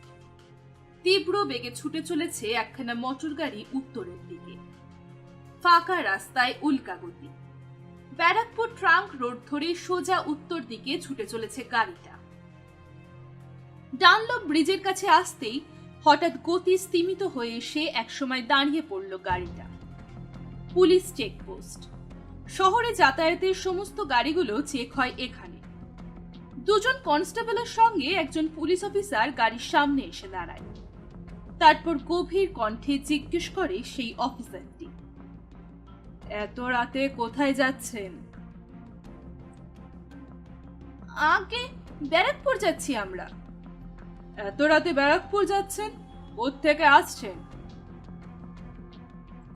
তীব্র বেগে ছুটে চলেছে একখানা মোটর গাড়ি উত্তরের দিকে। ফাঁকা রাস্তায় উল্কাগতি। ব্যারাকপুর ট্রাঙ্ক রোড ধরে সোজা উত্তর দিকে ছুটে চলেছে গাড়িটা। ডানলপ ব্রিজের কাছে আসতেই হঠাৎ গতি স্তিমিত হয়ে এসে একসময় দাঁড়িয়ে পড়ল গাড়িটা। Police checkpost. শহরে যাতায়াতের সমস্ত গাড়িগুলো চেক হয় এখানে। দুজন কনস্টেবলের সঙ্গে একজন পুলিশ অফিসার গাড়ির সামনে এসে দাঁড়ায়। তারপর গভীর কণ্ঠে জিজ্ঞেস করে সেই অফিসারটি, এত রাতে কোথায় যাচ্ছেন? আগে ব্যারাকপুর যাচ্ছি আমরা। এত রাতে ব্যারাকপুর যাচ্ছেন? কোত্থেকে আসছেন?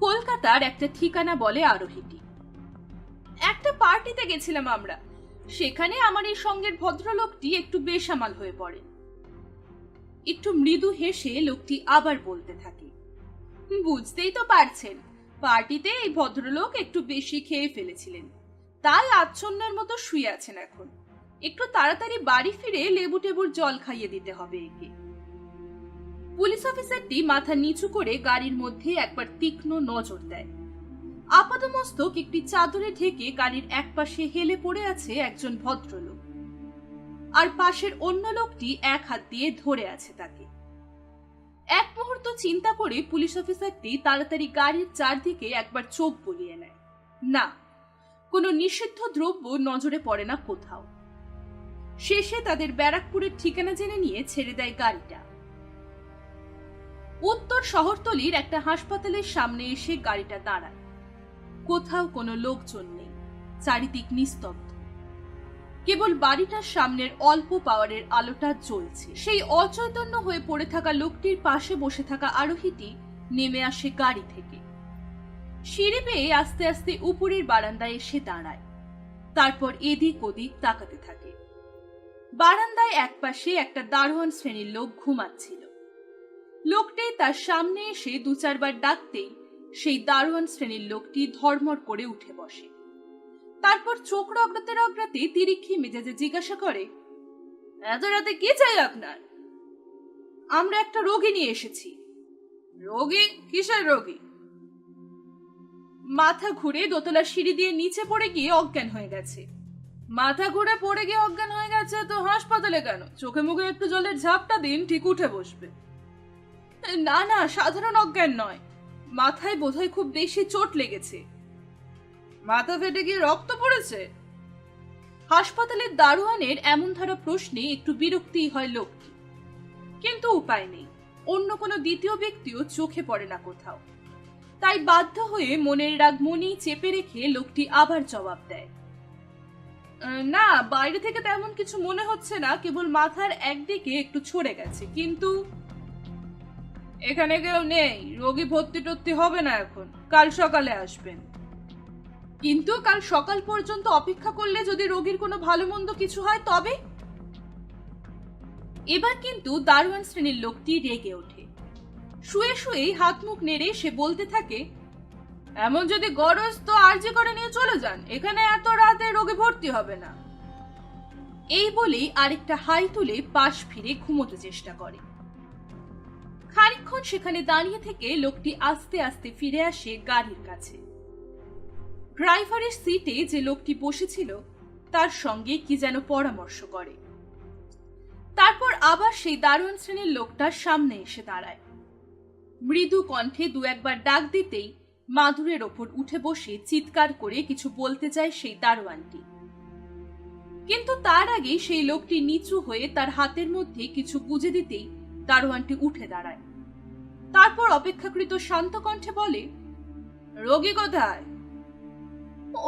কলকাতার একটা ঠিকানা বলে আরোহীটি। একটা পার্টিতে গেছিলাম আমরা, সেখানে আমার এই সঙ্গের ভদ্রলোকটি একটু বেসামাল হয়ে পড়ে। একটু মৃদু হেসে লোকটি আবার বলতে থাকে, বুঝতেই তো পারছেন, পার্টিতে এই ভদ্রলোক একটু বেশি খেয়ে ফেলেছিলেন, তাই আচ্ছন্নের মতো শুয়ে আছেন এখন। একটু তাড়াতাড়ি বাড়ি ফিরে লেবু টেবুর জল খাইয়ে দিতে হবে একে। পুলিশ অফিসারটি মাথা নিচু করে গাড়ির মধ্যে একবার তীক্ষ্ণ নজর দেয়। আপাতমস্তক একটি চাদরে ঢেকে গাড়ির একপাশে হেলে পড়ে আছে একজন ভদ্রলোক, আর পাশের অন্য লোকটি এক হাত দিয়ে ধরে আছে তাকে। এক মুহূর্ত চিন্তা করে পুলিশ অফিসারটি তাড়াতাড়ি গাড়ির চারদিকে একবার চোখ বুলিয়ে নেয়। না, কোনো নিষিদ্ধ দ্রব্য নজরে পড়ে না কোথাও। শেষে তাদের ব্যারাকপুরের ঠিকানা জেনে নিয়ে ছেড়ে দেয় গাড়িটা। উত্তর শহরতলির একটা হাসপাতালের সামনে এসে গাড়িটা দাঁড়ায়। কোথাও কোনো লোকজন নেই, চারিদিক নিস্তব্ধ। কেবল বাড়িটার সামনের অল্প পাওয়ারের আলোটা জ্বলছে। সেই অচৈতন্য হয়ে পড়ে থাকা লোকটির পাশে বসে থাকা আরোহীটি নেমে আসে গাড়ি থেকে। সিঁড়ি বেয়ে আস্তে আস্তে উপরের বারান্দায় এসে দাঁড়ায়। তারপর এদিক ওদিক তাকাতে থাকে। বারান্দায় একপাশে একটা দারোয়ান শ্রেণীর লোক ঘুমাচ্ছিল। লোকটি তার সামনে এসে দু চারবার ডাকতেই সেই দারোয়ান শ্রেণীর লোকটি ধর্মর করে উঠে বসে। তারপর চোখ রগড়াতে রগড়াতে তিরিক্ষি মেজাজে জিজ্ঞাসা করে, এত রাতে কি চাই আপনার? আমরা একটা রোগী নিয়ে এসেছি। রোগী? কিসের রোগী? মাথা ঘুরে দোতলা সিঁড়ি দিয়ে নিচে পড়ে গিয়ে অজ্ঞান হয়ে গেছে। মাথা ঘুরে পড়ে গিয়ে অজ্ঞান হয়ে গেছে তো হাসপাতালে কেন? চোখে মুখে একটু জলের ঝাপটা দিন, ঠিক উঠে বসবে। না না, সাধারণ অজ্ঞান নয়, মাথায় বোধহয় খুব বেশি চোট লেগেছে। মাথা ফেটে গিয়ে রক্ত পড়েছে? হাসপাতালের দারোয়ানের এমন ধারা প্রশ্নে একটু বিরক্তি হয় লোকটি, কিন্তু উপায় নেই, অন্য কোনো দ্বিতীয় ব্যক্তিও চোখে পড়ে না কোথাও। তাই বাধ্য হয়ে মনের রাগ মনেই চেপে রেখে লোকটি আবার জবাব দেয়, না, বাইরে থেকে তেমন কিছু মনে হচ্ছে না, কেবল মাথার একদিকে একটু ছড়ে গেছে। কিন্তু এখানে কেউ নেই, রোগী ভর্তি টর্তি হবে না এখন, কাল সকালে আসবেন। কিন্তু কাল সকাল পর্যন্ত অপেক্ষা করলে যদি রোগীর কোনো ভালো মন্দ কিছু হয় তবে? এবার কিন্তু দারোয়ান শ্রেণীর লোকটি রেগে ওঠে। শুয়ে শুয়েই হাত মুখ নেড়ে সে বলতে থাকে, এমন যদি গরজ তো আরজি করে নিয়ে চলে যান, এখানে এত রাতে রোগী ভর্তি হবে না। এই বলেই আরেকটা হাই তুলে পাশ ফিরে ঘুমোতে চেষ্টা করে। খানিকক্ষণ সেখানে দাঁড়িয়ে থেকে লোকটি আস্তে আস্তে ফিরে আসে গাড়ির কাছে। ড্রাইভারের সিটে যে লোকটি বসেছিল তার সঙ্গে কি যেন পরামর্শ করে। তারপর আবার সেই দারোয়ান শ্রেণীর লোকটার সামনে এসে দাঁড়ায়। মৃদু কণ্ঠে দু একবার ডাক দিতেই মাদুরের ওপর উঠে বসে চিৎকার করে কিছু বলতে চায় সেই দারোয়ানটি। কিন্তু তার আগে সেই লোকটি নিচু হয়ে তার হাতের মধ্যে কিছু গুজে দিতেই দারোয়ানটি উঠে দাঁড়ায়। তারপর অপেক্ষাকৃত শান্ত কণ্ঠে বলে, রোগী কোথায়?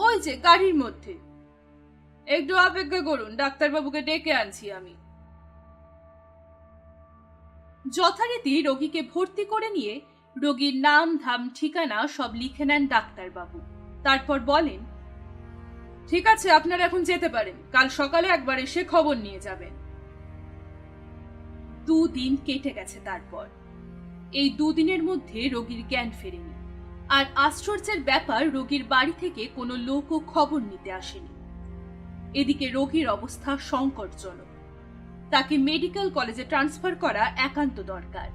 ওই যে গাড়ির মধ্যে। একটু অপেক্ষা করুন, ডাক্তারবাবুকে ডেকে আনছি আমি। যথারীতি রোগীকে ভর্তি করে নিয়ে রোগীর নাম ধাম ঠিকানা সব লিখে নেন ডাক্তারবাবু। তারপর বলেন, ঠিক আছে, আপনারা এখন যেতে পারেন, কাল সকালে একবার এসে খবর নিয়ে যাবেন। 2 দিন কেটে গেছে। তারপর এই 2 দিনের মধ্যে রোগীর জ্ঞান ফেরেনি। আর আশ্চর্যের ব্যাপার, রোগীর বাড়ি থেকে কোনো লোকও খবর নিতে আসেনি। এদিকে রোগীর অবস্থা সংকটজনক, তাকে মেডিকেল কলেজে ট্রান্সফার করা একান্ত দরকার।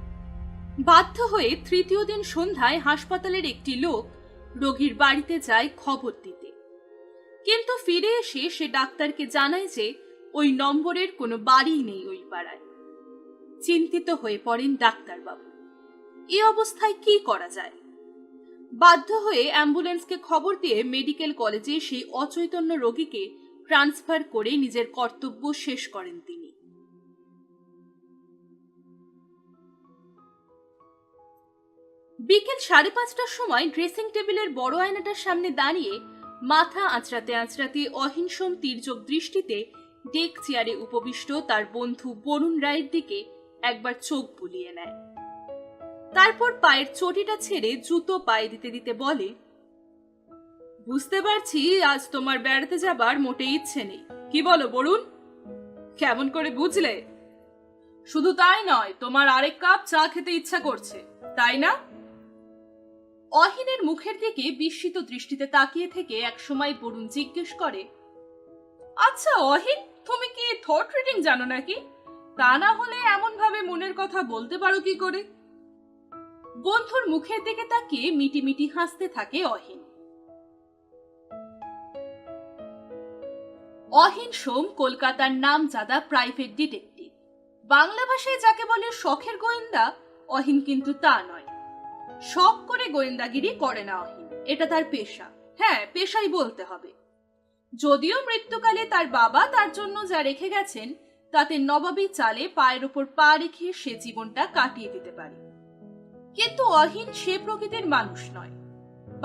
বাধ্য হয়ে 3য় দিন সন্ধ্যায় হাসপাতালের একটি লোক রোগীর বাড়িতে যায় খবর দিতে। কিন্তু ফিরে এসে সে ডাক্তারকে জানায় যে ওই নম্বরের কোনো বাড়ি নেই ওই পাড়ায়। চিন্তিত হয়ে পড়েন ডাক্তারবাবু। এই অবস্থায় কি করা যায়? বাধ্য হয়ে অ্যাম্বুলেন্সকে খবর দিয়ে মেডিকেল কলেজে সেই অচৈতন্য রোগীকে ট্রান্সফার করে নিজের কর্তব্য শেষ করেন তিনি। বিকেল 5:30টার সময় ড্রেসিং টেবিলের বড় আয়নাটার সামনে দাঁড়িয়ে মাথা আঁচড়াতে আঁচড়াতে অহিংসম তির্যক দৃষ্টিতে ডেক চেয়ারে উপবিষ্ট তার বন্ধু বরুণ রায়ের দিকে একবার চোখ বুলিয়ে নেয়। তারপর পায়ের চটিটা ছেড়ে জুতো পায়ে দিতে দিতে বলে, বুঝতে পারছি আজ তোমার বেড়াতে যাবার মোটেই ইচ্ছে নেই। কি বলো বরুণ? কেমন করে বুঝলে? শুধু তাই নয়, তোমার আরেক কাপ চা খেতে ইচ্ছা করছে, তাই না? অহিনের মুখের দিকে বিস্মিত দৃষ্টিতে তাকিয়ে থেকে একসময় বরুণ জিজ্ঞেস করে, আচ্ছা অহিন, তুমি কি থট রিডিং জানো নাকি? তা না হলে এমন ভাবে মনের কথা বলতে পারো কি করে? বন্ধুর মুখের দিকে তাকিয়ে মিটিমিটি হাসতে থাকে অহিন। অহিন সোম কলকাতার নামজাদা প্রাইভেট ডিটেকটিভ। বাংলা ভাষায় যাকে বলে শখের গোয়েন্দা, অহিন কিন্তু তা নয়। শখ করে গোয়েন্দাগিরি করে না অহিন, এটা তার পেশা। হ্যাঁ, পেশাই বলতে হবে। যদিও মৃত্যুকালে তার বাবা তার জন্য যা রেখে গেছেন তাতে নবাবী চালে পায়ের ওপর পা রেখে সে জীবনটা কাটিয়ে দিতে পারে, কিন্তু অহিন সে প্রকৃতির মানুষ নয়।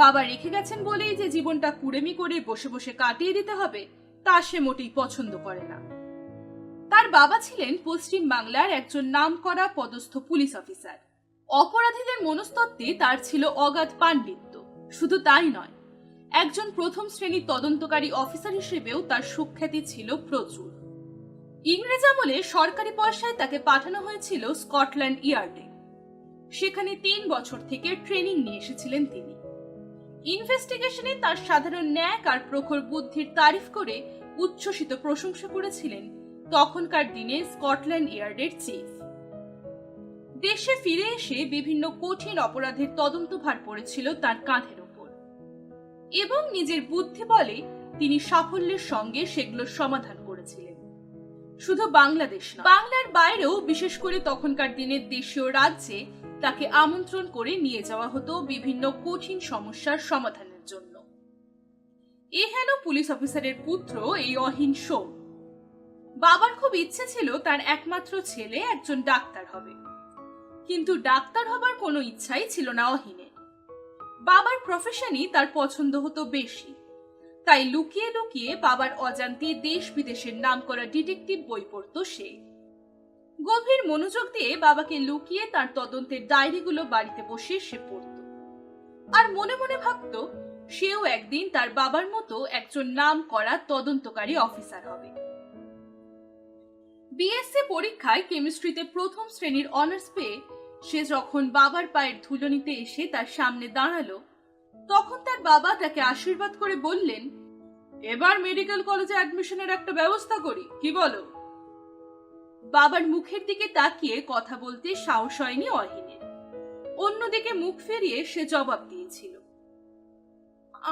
বাবা রেখে গেছেন বলেই যে জীবনটা কুড়েমি করে বসে বসে কাটিয়ে দিতে হবে তা সে মোটেই পছন্দ করে না। তার বাবা ছিলেন পশ্চিম বাংলার একজন নামকরা পদস্থ পুলিশ অফিসার। অপরাধীদের মনস্তত্ত্বে তার ছিল অগাধ পাণ্ডিত্য। শুধু তাই নয়, একজন প্রথম শ্রেণীর তদন্তকারী অফিসার হিসেবেও তার সুখ্যাতি ছিল প্রচুর। ইংরেজ আমলে সরকারি পয়সায় তাকে পাঠানো হয়েছিল স্কটল্যান্ড ইয়ার্ডে। সেখানে 3 বছর থেকে ট্রেনিং নিয়ে এসেছিলেন তিনি। ইনভেস্টিগেশনে তার সাধারণ ন্যাক আর প্রখর বুদ্ধির তারিফ করে উচ্ছ্বসিত প্রশংসা করেছিলেন তখনকার দিনে স্কটল্যান্ড ইয়ার্ডের চিফ। দেশে ফিরে এসে বিভিন্ন কঠিন অপরাধের তদন্তভার পড়েছিল তার কাঁধের ওপর, এবং নিজের বুদ্ধি বলে তিনি সাফল্যের সঙ্গে সেগুলোর সমাধান করেছিলেন। শুধু বাংলাদেশ নয়, বাংলার বাইরেও, বিশেষ করে তখনকার দিনের দেশীয় রাজ্যে তাকে আমন্ত্রণ করে নিয়ে যাওয়া হতো বিভিন্ন কঠিন সমস্যার সমাধানের জন্য। এহেন পুলিশ অফিসারের পুত্র এই অহিন সোম। বাবার খুব ইচ্ছে ছিল তার একমাত্র ছেলে একজন ডাক্তার হবে, কিন্তু ডাক্তার হবার কোনো ইচ্ছাই ছিল না অহিনের। বাবার প্রফেশনই তার পছন্দ হতো বেশি, তাই লুকিয়ে লুকিয়ে বাবার অজান্তে দেশ বিদেশের নামকরা ডিটেকটিভ বই পড়ত সে। গভীর মনোযোগ দিয়ে বাবাকে লুকিয়ে তার তদন্তের ডায়েরিগুলো বাড়িতে বসে সে পড়ত, আর মনে মনে ভাবত সেও একদিন তার বাবার মতো একজন নামকরা তদন্তকারী অফিসার হবে। বিএসসি পরীক্ষায় কেমিস্ট্রিতে প্রথম শ্রেণীর অনার্স পেয়ে সে যখন বাবার পায়ের ধুলো নিতে এসে তার সামনে দাঁড়ালো, তখন তার বাবা তাকে আশীর্বাদ করে বললেন, এবার মেডিকেল কলেজে অ্যাডমিশনের একটা ব্যবস্থা করি, কি বলো? বাবার মুখের দিকে তাকিয়ে কথা বলতে সাহস হয়নি অহিনের। অন্যদিকে মুখ ফিরিয়ে সে জবাব দিয়েছিল,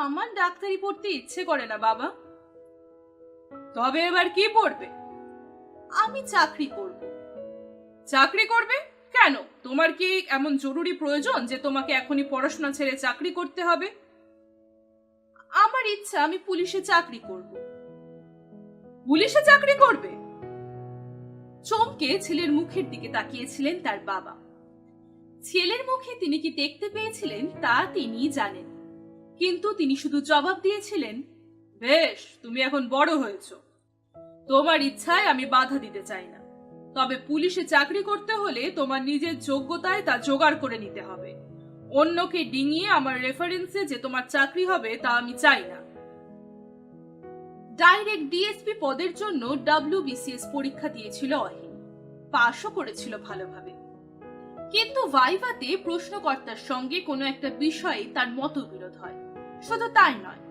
আমার ডাক্তারি পড়তে ইচ্ছে করে না বাবা। তবে এবার কি পড়বে? আমি চাকরি করব। চাকরি করবে? কেন, তোমার কি এমন জরুরি প্রয়োজন যে তোমাকে এখনই পড়াশোনা ছেড়ে চাকরি করতে হবে? আমার ইচ্ছা আমি পুলিশে চাকরি করব। পুলিশে চাকরি করবে? চমকে ছেলের মুখের দিকে তাকিয়েছিলেন তার বাবা। ছেলের মুখে তিনি কি দেখতে পেয়েছিলেন তা তিনি জানেন, কিন্তু তিনি শুধু জবাব দিয়েছিলেন, বেশ, তুমি এখন বড় হয়েছ, তোমার ইচ্ছায় আমি বাধা দিতে চাই না, তবে পুলিশে চাকরি করতে হলে তোমার নিজের যোগ্যতায় তা জোগাড় করে নিতে হবে। অন্যকে ডিঙিয়ে আমার রেফারেন্সে যে তোমার চাকরি হবে তা আমি চাই না। ডাইরেক্ট ডিএসপি পদের জন্য WBCS পরীক্ষা দিয়েছিল অহিন, পাশও করেছিল ভালোভাবে, কিন্তু ভাইভাতে প্রশ্নকর্তার সঙ্গে কোনো একটা বিষয়ে তার মতবিরোধ হয়। শুধু তাই নয়,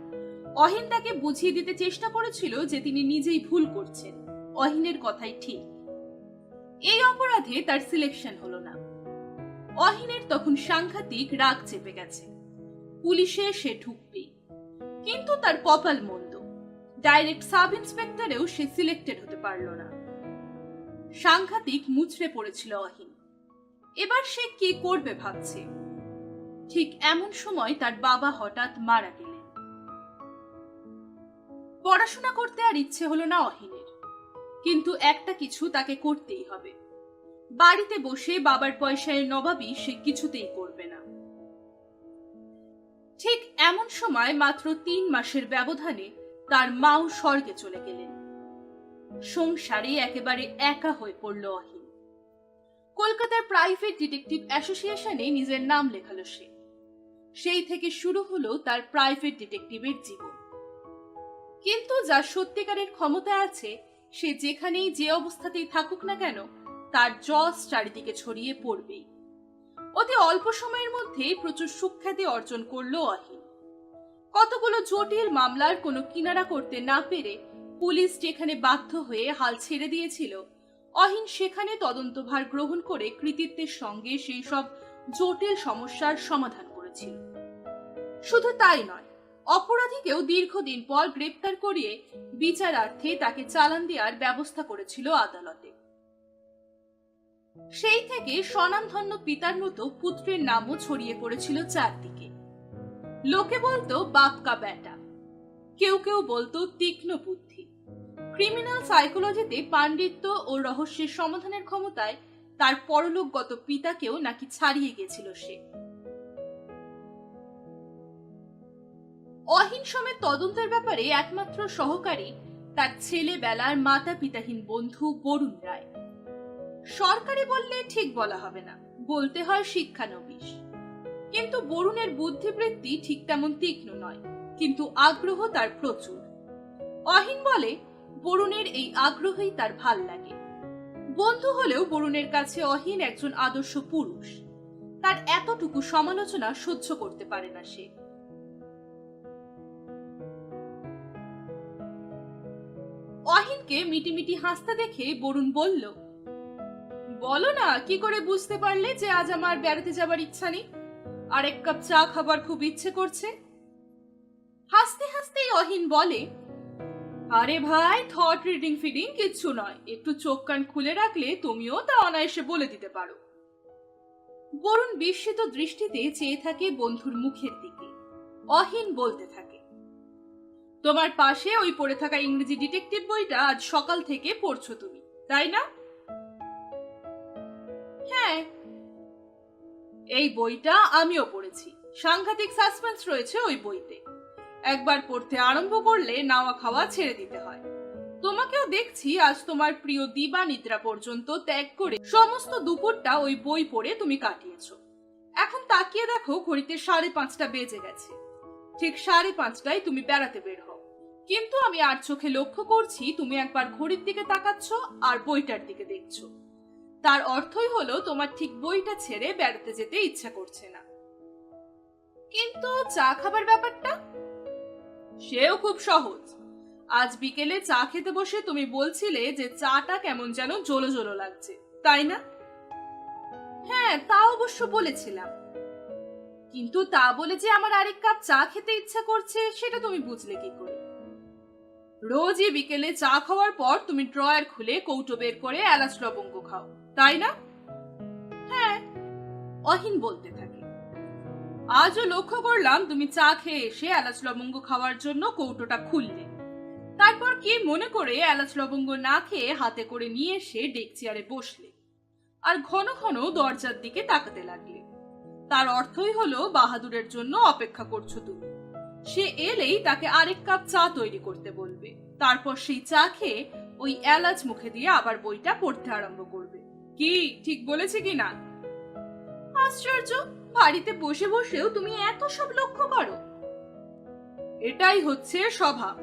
অহিন তাকে বুঝিয়ে দিতে চেষ্টা করেছিল যে তিনি নিজেই ভুল করছেন, অহিনের কথাই ঠিক। এই অপরাধে তার সিলেকশন হলো না। অহিনের তখন সাংঘাতিক রাগ চেপে গেছে, পুলিশে সে ঢুকবেই, কিন্তু তার কপাল মন্দ, ডাইরেক্ট সাব ইন্সপেক্টরেও সে সিলেক্টেড হতে পারল না। সাংঘাতিক মুচড়ে পড়েছিল অহিন। এবার সে কি করবে ভাবছে। ঠিক এমন সময় তার বাবা হঠাৎ মারা গেলেন। পড়াশোনা করতে আর ইচ্ছে হলো না অহিনের, কিন্তু একটা কিছু তাকে করতেই হবে। বাড়িতে বসে বাবার পয়সায় নবাবী সে কিছুতেই করবে না। ঠিক এমন সময় মাত্র 3 মাসের ব্যবধানে তার মাও স্বর্গে চলে গেলেন। সংসারে একেবারে একা হয়ে পড়ল অহিন। কলকাতার প্রাইভেট ডিটেকটিভ অ্যাসোসিয়েশনে নিজের নাম লেখালো সে। সেই থেকে শুরু হলো তার প্রাইভেট ডিটেকটিভের জীবন। কিন্তু যার সত্যিকারের ক্ষমতা আছে, সে যেখানেই যে অবস্থাতেই থাকুক না কেন, তার যশ চারিদিকে ছড়িয়ে পড়বেই। অতি অল্প সময়ের মধ্যে প্রচুর সুখ্যাতি অর্জন করলো অহিন। কতগুলো জটিল মামলার কোনো কিনারা করতে না পেরে পুলিশ যেখানে বাধ্য হয়ে হাল ছেড়ে দিয়েছিল, অহিন সেখানে তদন্তভার গ্রহণ করে কৃতিত্বের সঙ্গে সেই সব জটিল সমস্যার সমাধান করেছিল। শুধু তাই নয়, অপরাধীকেও দীর্ঘদিন পর গ্রেপ্তার করিয়ে বিচারার্থে তাকে চালান দেওয়ার ব্যবস্থা করেছিল আদালতে। সেই থেকে স্বনামধন্য পিতার মতো পুত্রের নামও ছড়িয়ে পড়েছিল চারদিকে। লোকে বলতো বাপ কা বেটা, কেউ কেউ বলতো তীক্ষ্ণ বুদ্ধি। ক্রিমিনাল সাইকোলজিতে পাণ্ডিত্য ও রহস্যের সমাধানের ক্ষমতায় তার পরলোকগত পিতাকেও নাকি ছাড়িয়ে গেছিল সে। অহিন সমেত তদন্তের ব্যাপারে একমাত্র সহকারী তার ছেলেবেলার মাতা পিতাহীন বন্ধু বরুণ রায়। সরকারি বললে ঠিক বলা হবে না, বলতে হয় শিক্ষানবিশ। কিন্তু বরুণের বুদ্ধিবৃত্তি ঠিক তেমন তীক্ষ্ণ নয়, কিন্তু আগ্রহ তার প্রচুর। অহিন বলে বরুণের এই আগ্রহই তার ভাল লাগে। বন্ধু হলেও বরুণের কাছে অহিন একজন আদর্শ পুরুষ। তার এতটুকু সমালোচনা সহ্য করতে পারে না সে। অহিনকে মিটিমিটি হাসতে দেখে বরুণ বলল, বলো না, কি করে বুঝতে পারলে যে আজ আমার বেড়াতে যাবার ইচ্ছা নেই, আর 1 কাপ চা খাবার খুব ইচ্ছে করছে? হাসতে হাসতেই অহিন বলে, আরে ভাই, থট রিডিং ফিডিং কিচ্ছু নয়, একটু চোখ কান খুলে রাখলে তুমিও তা অনায়াসে বলে দিতে পারো। বরুণ বিস্মিত দৃষ্টিতে চেয়ে থাকে বন্ধুর মুখের দিকে। অহিন বলতে থাকে, তোমার পাশে ওই পড়ে থাকা ইংরেজি ডিটেকটিভ বইটা আজ সকাল থেকে পড়ছো তুমি, তাই না? হ্যাঁ। এই বইটা আমিও পড়েছি। সাংঘাতিক সাসপেন্স রয়েছে ওই বইতে। একবার পড়তে আরম্ভ করলে নাওয়া খাওয়া ছেড়ে দিতে হয়। তোমাকেও দেখছি আজ তোমার প্রিয় দিবা নিদ্রা পর্যন্ত ত্যাগ করে সমস্ত দুপুরটা ওই বই পড়ে তুমি কাটিয়েছো। এখন তাকিয়ে দেখো ঘড়িতে 5:30 বেজে গেছে। ঠিক 5:30টায় তুমি বেড়াতে বের হও, কিন্তু আমি আর চোখে লক্ষ্য করছি তুমি একবার ঘড়ির দিকে তাকাচ্ছ আর বইটার দিকে দেখছো। তার অর্থই হলো তোমার ঠিক বইটা ছেড়ে বেড়াতে যেতে ইচ্ছা করছে না। কিন্তু চা খাবার ব্যাপারটা সেও খুব সহজ। আজ বিকেলে চা খেতে বসে তুমি বলছিলে যে চাটা কেমন যেন জলো জলো লাগছে, তাই না? হ্যাঁ, তা অবশ্য বলেছিলাম, কিন্তু তা বলে যে আমার আরেক কাপ চা খেতে ইচ্ছা করছে সেটা তুমি বুঝলে কি করে? রোজই বিকেলে চা খাওয়ার পর তুমি ড্রয়ার খুলে কৌটো বের করে এলাচ লবঙ্গ খাও, তাই না? হ্যাঁ, অহিন বলতে থাকে। আজও লক্ষ্য করলাম তুমি চা খেয়ে এসে এলাচ লবঙ্গ খাওয়ার জন্য কৌটোটা খুললে, তারপর কি মনে করে এলাচ লবঙ্গ না খেয়ে হাতে করে নিয়ে এসে ডেক চেয়ারে বসলে আর ঘন ঘন দরজার দিকে তাকাতে লাগলে। তার অর্থই হলো বাহাদুরের জন্য অপেক্ষা করছো তুমি। সে এলেই তাকে আরেক কাপ চা তৈরি করতে বলবে, তারপর সেই চা খেয়ে ওই এলাচ মুখে দিয়ে আবার বইটা পড়তে আরম্ভ করবে। কি ঠিক বলেছে কি না? আশ্চর্য, বাড়িতে বসে বসেও তুমি এত সব লক্ষ্য করো। এটাই হচ্ছে স্বভাব।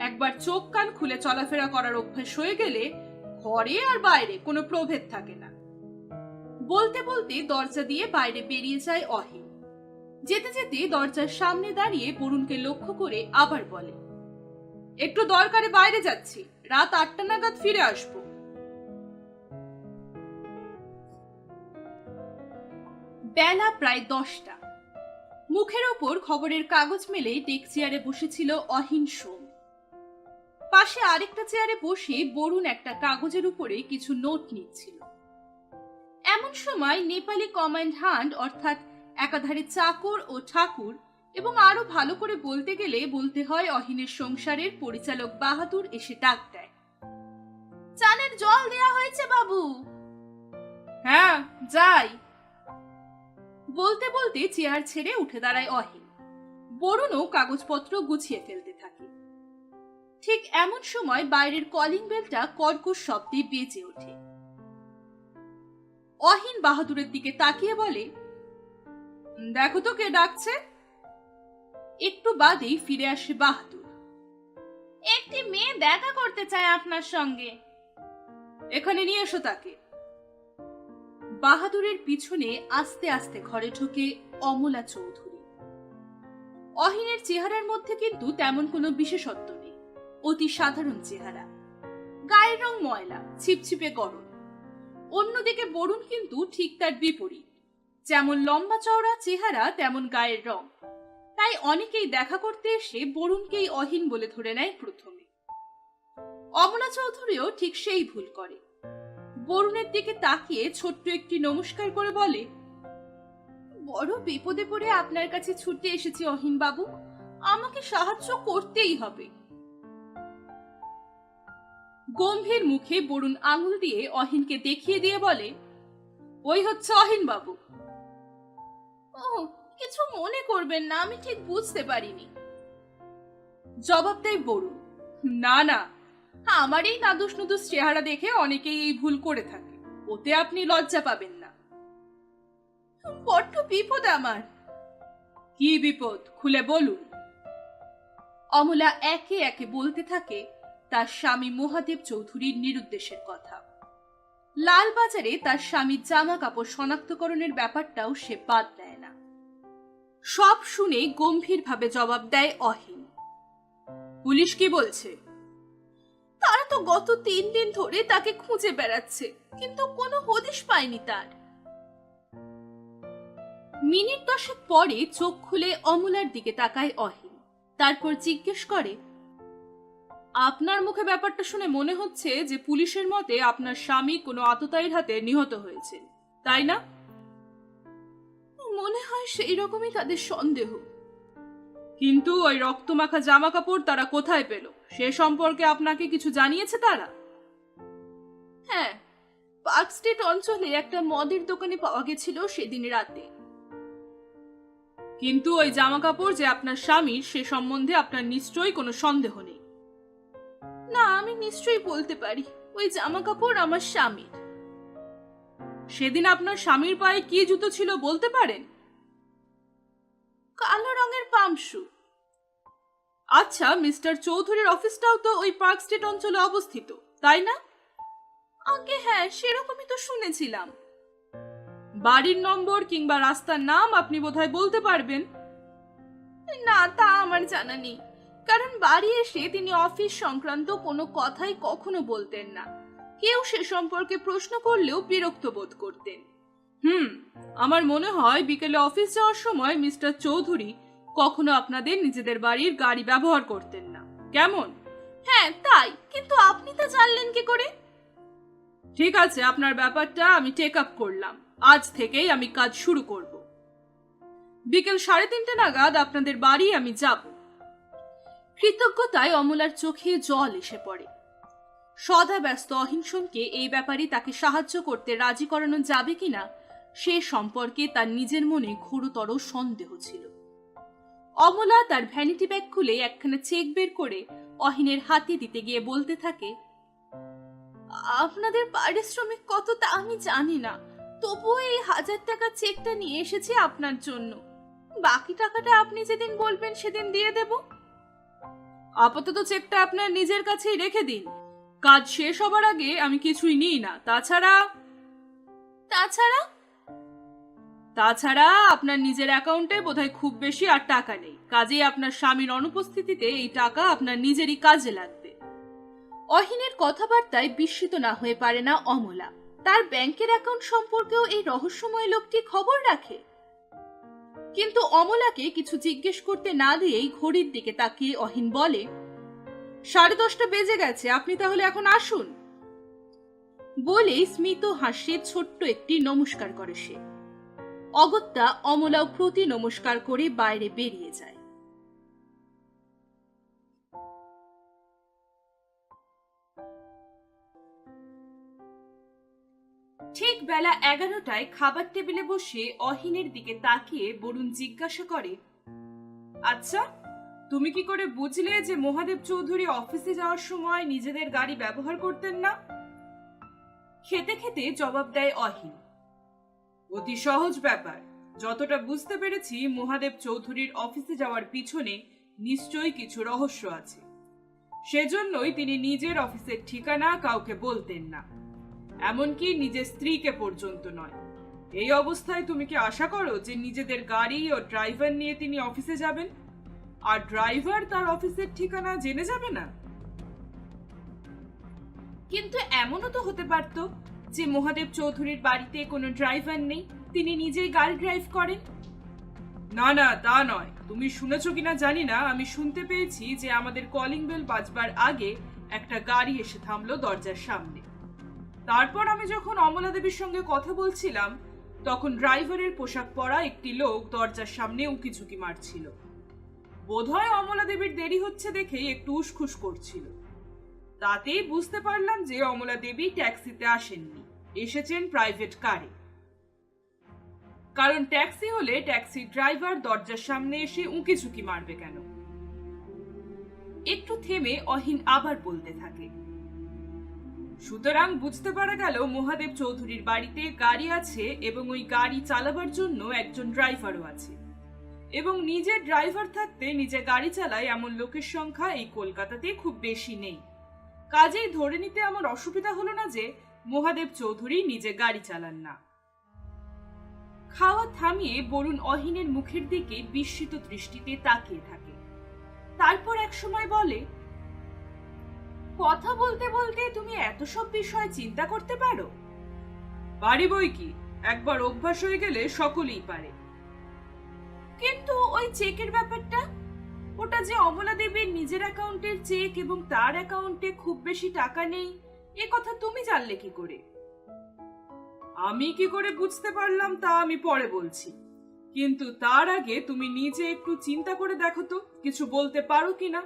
একবার চোখ কান খুলে চলাফেরা করার অভ্যাস হয়ে গেলে ঘরে আর বাইরে কোনো প্রভেদ থাকে না। বলতে বলতে দরজা দিয়ে বাইরে বেরিয়ে যায় অহিন। যেতে যেতে দরজার সামনে দাঁড়িয়ে বরুণকে লক্ষ্য করে আবার বলে, একটু দরকারে বাইরে যাচ্ছি, রাত 8টা নাগাদ ফিরে আসবো। বেলা প্রায় 10টা। মুখের ওপর খবরের কাগজ মেলে ডেক চেয়ারে বসেছিল অহিন সোম। পাশে আরেকটা চেয়ারে বসে বরুণ একটা কাগজের উপরে কিছু নোট নিচ্ছিল। এমন সময় নেপালি কমান্ড হ্যান্ড অর্থাৎ একাধারে চাকর ও ঠাকুর এবং আরো ভালো করে বলতে গেলে বলতে হয় অহিনের সংসারের পরিচালক বাহাদুর এসে ডাক দেয়, চানের জল দেয়া হয়েছে বাবু। হ্যাঁ, যাই। বলতে বলতে চেয়ার ছেড়ে উঠে দাঁড়ায় অহিন। বরুণও কাগজপত্র গুছিয়ে ফেলতে থাকে। ঠিক এমন সময় বাইরের কলিং বেলটা কর্কশ শব্দে বেজে ওঠে। অহিন বাহাদুরের দিকে তাকিয়ে বলে, দেখো তো কে ডাকছে। একটু বাদেই ফিরে আসে বাহাদুর। একটি মেয়ে দেখা করতে চায় আপনার সঙ্গে। এখানে নিয়ে এসো তাকে। বাহাদুরের পিছনে আস্তে আস্তে ঘরে ঢোকে অমলা চৌধুরী। অহিনের চেহারার মধ্যে কিন্তু তেমন কোনো বিশেষত্ব নেই, অতি সাধারণ চেহারা। গায়ের রং ময়লা, ছিপছিপে গরম। অন্যদিকে বরুণ কিন্তু ঠিক তার বিপরীত, যেমন লম্বা চওড়া চেহারা তেমন গায়ের রং। তাই অনেকেই দেখা করতে এসে বরুণকেই অহিন বলে ধরে নেয় প্রথমে। অমলা চৌধুরীও ঠিক সেই ভুল করে। বরুণের দিকে তাকিয়ে ছোট্ট একটি নমস্কার করে বলে, বড় বিপদে পড়ে আপনার কাছে ছুটে এসেছি অহিন বাবু, আমাকে সাহায্য করতেই হবে। গম্ভীর মুখে বরুণ আঙুল দিয়ে অহিনকে দেখিয়ে দিয়ে বলে, ওই হচ্ছে অহিন বাবু। ও, কিছু মনে করবেন না, আমি ঠিক বুঝতে পারিনি। জবাব দেয় বরুণ, না না, আমার এই নাদুস নুদুস চেহারা দেখে অনেকেই এই ভুল করে থাকে, ওতে আপনি লজ্জা পাবেন না। বড্ড বিপদ আমার। কি বিপদ, খুলে বলুন। অমলা একে একে বলতে থাকে তার স্বামী মহাদেব চৌধুরীর নিরুদ্দেশের কথা। লাল বাজারে তার স্বামীর জামা কাপড় শনাক্তকরণের ব্যাপারটাও সে বাদ দেয় না। সব শুনে গম্ভীরভাবে জবাব দেয় অহিন, পুলিশ কি বলছে? তারা তো গত 3 দিন ধরে তাকে খুঁজে বেড়াচ্ছে, কিন্তু কোনো হদিশ পায়নি তার। মিনিট 10 পরে চোখ খুলে অমলার দিকে তাকায় অহিন, তারপর জিজ্ঞেস করে, আপনার মুখে ব্যাপারটা শুনে মনে হচ্ছে যে পুলিশের মতে আপনার স্বামী কোনো আততায়ীর হাতে নিহত হয়েছেন, তাই না? মনে হয় সেই রকমই তাদের সন্দেহ। কিন্তু ওই রক্তমাখা জামা কাপড় তারা কোথায় পেল সে সম্পর্কে আপনাকে কিছু জানিয়েছে তারা? হ্যাঁ, পার্ক স্ট্রিট অঞ্চলে একটা মদের দোকানে পাওয়া গেছিল সেদিন রাতে। কিন্তু ওই জামা কাপড় যে আপনার স্বামীর সে সম্বন্ধে আপনার নিশ্চয়ই কোনো সন্দেহ নেই। না, আমি নিশ্চয়ই বলতে পারি ওই জামা কাপড় আমার স্বামীর। সেদিন আপনার স্বামীর পায়ে কি জুতো ছিল বলতে পারেন? কালো রঙের পাম্প শু। আচ্ছা, মিস্টার চৌধুরীর অফিসটাও তো ওই পার্ক স্ট্রিট অঞ্চলে অবস্থিত, তাই না? আগে হ্যাঁ, সেরকমই তো শুনেছিলাম। বাড়ির নম্বর কিংবা রাস্তার নাম আপনি বোধহয় বলতে পারবেন। না, তা আমার জানা নেই, কারণ বাড়ি এসে তিনি অফিস সংক্রান্ত কোনো কথাই কখনো বলতেন না। কেউ সে সম্পর্কে প্রশ্ন করলেও বিরক্ত বোধ করতেন। আমার মনে হয় বিকেলে অফিস যাওয়ার সময় মিস্টার চৌধুরী কখনো আপনাদের নিজেদের বাড়ির গাড়ি ব্যবহার করতেন না, কেমন? হ্যাঁ তাই, কিন্তু আপনি তা জানলেন কি করে? ঠিক আছে, আপনার ব্যাপারটা আমি টেক আপ করলাম। আজ থেকেই আমি কাজ শুরু করব। বিকেল 3:30 নাগাদ আপনাদের বাড়ি আমি যাব। কৃতজ্ঞতায় অমলার চোখে জল এসে পড়ে। সদা ব্যস্ত অহিংসনকে এই ব্যাপারে তাকে সাহায্য করতে রাজি করানো যাবে কিনা সে সম্পর্কে তার নিজের মনে ঘোরতর সন্দেহ ছিল। অমলা তার ভ্যানিটি ব্যাগ খুলে একখানা চেক বের করে অহিনের হাতে দিতে গিয়ে বলতে থাকে, আপনাদের পারিশ্রমিক কত তা আমি জানি না, তবুও এই 1000 টাকা চেকটা নিয়ে এসেছি আপনার জন্য। বাকি টাকাটা আপনি যেদিন বলবেন সেদিন দিয়ে দেব। আপাতত চেকটা আপনার নিজের কাছেই রেখে দিন। কাজ শেষ হবার আগে আমি কিছুই নিই না। তাছাড়া তাছাড়া আপনার নিজের অ্যাকাউন্টে বোধহয় খুব বেশি আর টাকা নেই, কাজেই আপনার স্বামীর অনুপস্থিতিতে এই টাকা আপনার নিজেরই কাজে লাগবে। অহিনের কথাবার্তায় বিস্মিত না হয়ে পারে না অমলা। তার ব্যাংকের অ্যাকাউন্ট সম্পর্কেও এই রহস্যময় লোকটি খবর রাখে। কিন্তু অমলাকে কিছু জিজ্ঞেস করতে না দিয়েই ঘড়ির দিকে তাকিয়ে অহিন বলে, 10:30 বেজে গেছে, আপনি তাহলে এখন আসুন। বলে স্মিত হাসে ছোট্ট একটি নমস্কার করে সে। অগত্যা অমলাও প্রতি নমস্কার করে বাইরে বেরিয়ে যায়। ঠিক বেলা 11টায় খাবার টেবিলে বসে অহিনের দিকে তাকিয়ে বরুণ জিজ্ঞাসা করে, আচ্ছা, তুমি কি করে বুঝলে যে মহাদেব চৌধুরী অফিসে যাওয়ার সময় নিজেদের গাড়ি ব্যবহার করতেন না? খেতে খেতে জবাব দেয় অহিন, অতি সহজ ব্যাপার। যতটা বুঝতে পেরেছি, মহাদেব চৌধুরীর অফিসে যাওয়ার পিছনে নিশ্চয়ই কিছু রহস্য আছে। সেজন্যই তিনি নিজের অফিসের ঠিকানা কাউকে বলতেন না, এমনকি নিজের স্ত্রীকে পর্যন্ত নয়। এই অবস্থায় তুমি কি আশা করো যে নিজেদের গাড়ি ও ড্রাইভার নিয়ে তিনি অফিসে যাবেন, আর ড্রাইভার তার অফিসের ঠিকানা জেনে যাবে না? কিন্তু এমনও তো হতে পারত যে মহাদেব চৌধুরীর বাড়িতে কোনো ড্রাইভার নেই, তিনি নিজেই গাড়ি ড্রাইভ করেন। না না, তা নয়। তুমি শুনেছো কিনা জানি না, আমি শুনতে পেয়েছি যে আমাদের কলিং বেল বাজবার আগে একটা গাড়ি এসে থামলো দরজার সামনে। তারপর আমি যখন অমলা দেবীর সঙ্গে কথা বলছিলাম, তখন ড্রাইভারের পোশাক পরা একটি লোক দরজার সামনে উকিঝুঁকি মারছিল। বোধহয় অমলা দেবীর দেরি হচ্ছে দেখেই একটু উসখুস করছিল। তাতেই বুঝতে পারলাম যে অমলা দেবী ট্যাক্সিতে আসেননি, এসেছেন প্রাইভেট কারে। কারণ ট্যাক্সি হলে ট্যাক্সি ড্রাইভার দরজার সামনে এসে উঁকিঝুঁকি মারবে কেন? একটু থেমে অহিন আবার বলতে থাকে, সুতরাং বুঝতে পারা গেল মহাদেব চৌধুরীর বাড়িতে গাড়ি আছে এবং ওই গাড়ি চালাবার জন্য একজন ড্রাইভারও আছে, এবং নিজের ড্রাইভার থাকতে নিজে গাড়ি চালায় এমন লোকের সংখ্যা এই কলকাতাতে খুব বেশি নেই। কাজেই ধরে নিতে আমার অসুবিধা হলো না যে মহাদেব চৌধুরী নিজে গাড়ি চালান না। খাওয়া থামিয়ে বরুণ অহিনের মুখের দিকে বিস্মিত দৃষ্টিতে তাকিয়ে থাকে। তারপর এক সময় বলে, কথা বলতে বলতে তুমি এত সব বিষয় চিন্তা করতে পারো? পারি বই কি, একবার অভ্যাস হয়ে গেলে সকলেই পারে। কিন্তু ওই চেকের ব্যাপারটা, ওটা যে অমলা দেবীর নিজের অ্যাকাউন্টের চেক এবং তার অ্যাকাউন্টে খুব বেশি টাকা নেই, এ কথা তুমি জানলে কি করে? আমি কি করে বুঝতে পারলাম তা আমি পরে বলছি, কিন্তু তার আগে তুমি নিজে একটু চিন্তা করে দেখো তো কিছু বলতে পারো কিনা।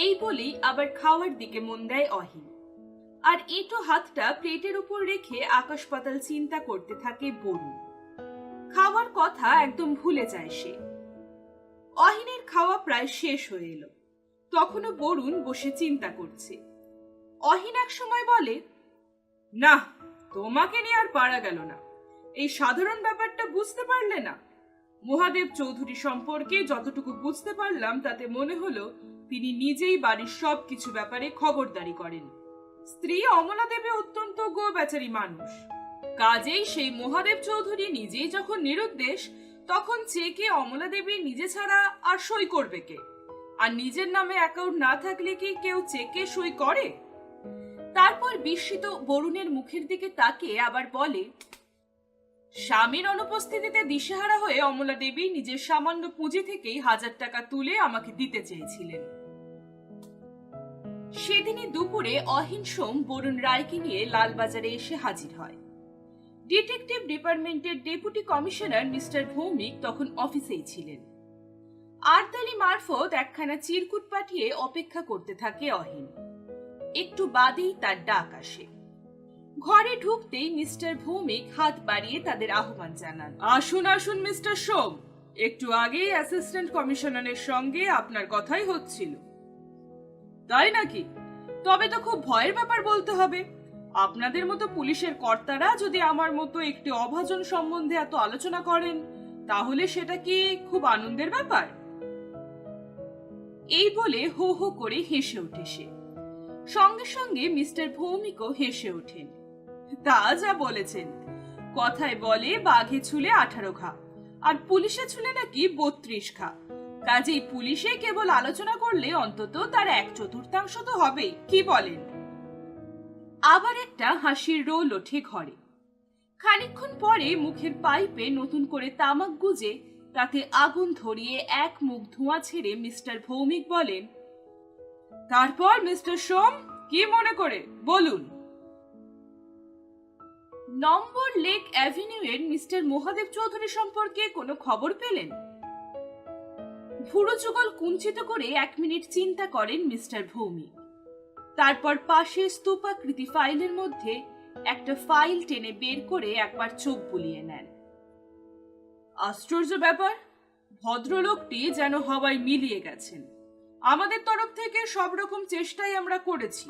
এই বলেই আবার খাওয়ার দিকে মন দেয় অহিন, আর এটো হাতটা প্লেটের উপর রেখে আকাশ পাতাল চিন্তা করতে থাকে বরুণ। খাওয়ার কথা একদম ভুলে যায় সে। অহিনের খাওয়া প্রায় শেষ হয়ে এলো, তখনও বরুণ বসে চিন্তা করছে। অহিন এক সময় বলে, না, তোমাকে নিয়ে আর পারা গেল না। এই সাধারণ ব্যাপারটা বুঝতে পারলে না? মহাদেব চৌধুরী সম্পর্কে যতটুকু বুঝতে পারলাম তাতে মনে হলো তিনি নিজেই বাড়ির সবকিছু ব্যাপারে খবরদারি করেন। স্ত্রী অমলা দেবী অত্যন্ত গোবেচারী মানুষ, কাজেই সেই মহাদেব চৌধুরী নিজেই যখন নিরুদ্দেশ, তখন চেকে অমলা দেবী নিজে ছাড়া আর সই করবে কে? আর নিজের নামে অ্যাকাউন্ট না থাকলে কি কেউ চেকে সই করে? তারপর বিস্মিত বরুণের মুখের দিকে তাকিয়ে আবার বলে, স্বামীর অনুপস্থিতিতে দিশেহারা হয়ে অমলা দেবী নিজের সামান্য পুঁজি থেকেই 1000 টাকা তুলে আমাকে দিতে চেয়েছিলেন। সেদিনই দুপুরে অহিন সোম বরুণ রায়কে নিয়ে লালবাজারে এসে হাজির হয়। ডিটেকটিভ ডিপার্টমেন্টের ডেপুটি কমিশনার মিস্টার ভৌমিক তখন অফিসেই ছিলেন। আরতালি মারফত একখানা চিরকুট পাঠিয়ে অপেক্ষা করতে থাকে অহিন। একটু বাদেই তার ডাক আসে। ঘরে ঢুকতেই মিস্টার ভৌমিক হাত বাড়িয়ে তাদের আহ্বান জানান। আসুন আসুন মিস্টার সোম, একটু আগেই অ্যাসিস্ট্যান্ট কমিশনারের সঙ্গে আপনার কথাই হচ্ছিল। তাই নাকি? তবে তো খুব ভয়ের ব্যাপার বলতে হবে। আপনাদের মতো পুলিশের কর্তারা যদি আমার মতো একটি অভাজন সম্বন্ধে এত আলোচনা করেন, তাহলে সেটা কি খুব আনন্দের ব্যাপার? এই বলে হো হো করে হেসে ওঠে সে। সঙ্গে সঙ্গে মিস্টার ভৌমিকও হেসে ওঠেন। তা যা বলেছেন, কথায় বলে বাঘে ছুলে 18 ঘা, আর পুলিশে ছুলে নাকি 32 ঘা। কাজেই পুলিশে কেবল আলোচনা করলে অন্তত তার 1/4 তো হবেই, কি বলেন? আবার একটা হাসির রোল ওঠে ঘরে। খানিকক্ষণ পরে মুখের পাইপে নতুন করে তামাক গুজে তাতে আগুন ধরিয়ে এক মুখ ধোঁয়া ছেড়ে মিস্টার ভৌমিক বলেন, তারপর মিস্টার সোম, কি মনে করে বলুন? নম্বর লেক অ্যাভিনিউ এর মিস্টার মহাদেব চৌধুরী সম্পর্কে কোনো খবর পেলেন? ভুরু যুগল কুঞ্চিত করে 1 মিনিট চিন্তা করেন মিস্টার ভৌমিক। তারপর পাশে স্তূপাকৃতি ফাইলের মধ্যে একটা ফাইল টেনে বের করে একবার চোখ বুলিয়ে নেন। আশ্চর্য ব্যাপার, ভদ্রলোকটি যেন হাওয়ায় মিলিয়ে গেছেন। আমাদের তরফ থেকে সব রকম চেষ্টাই আমরা করেছি,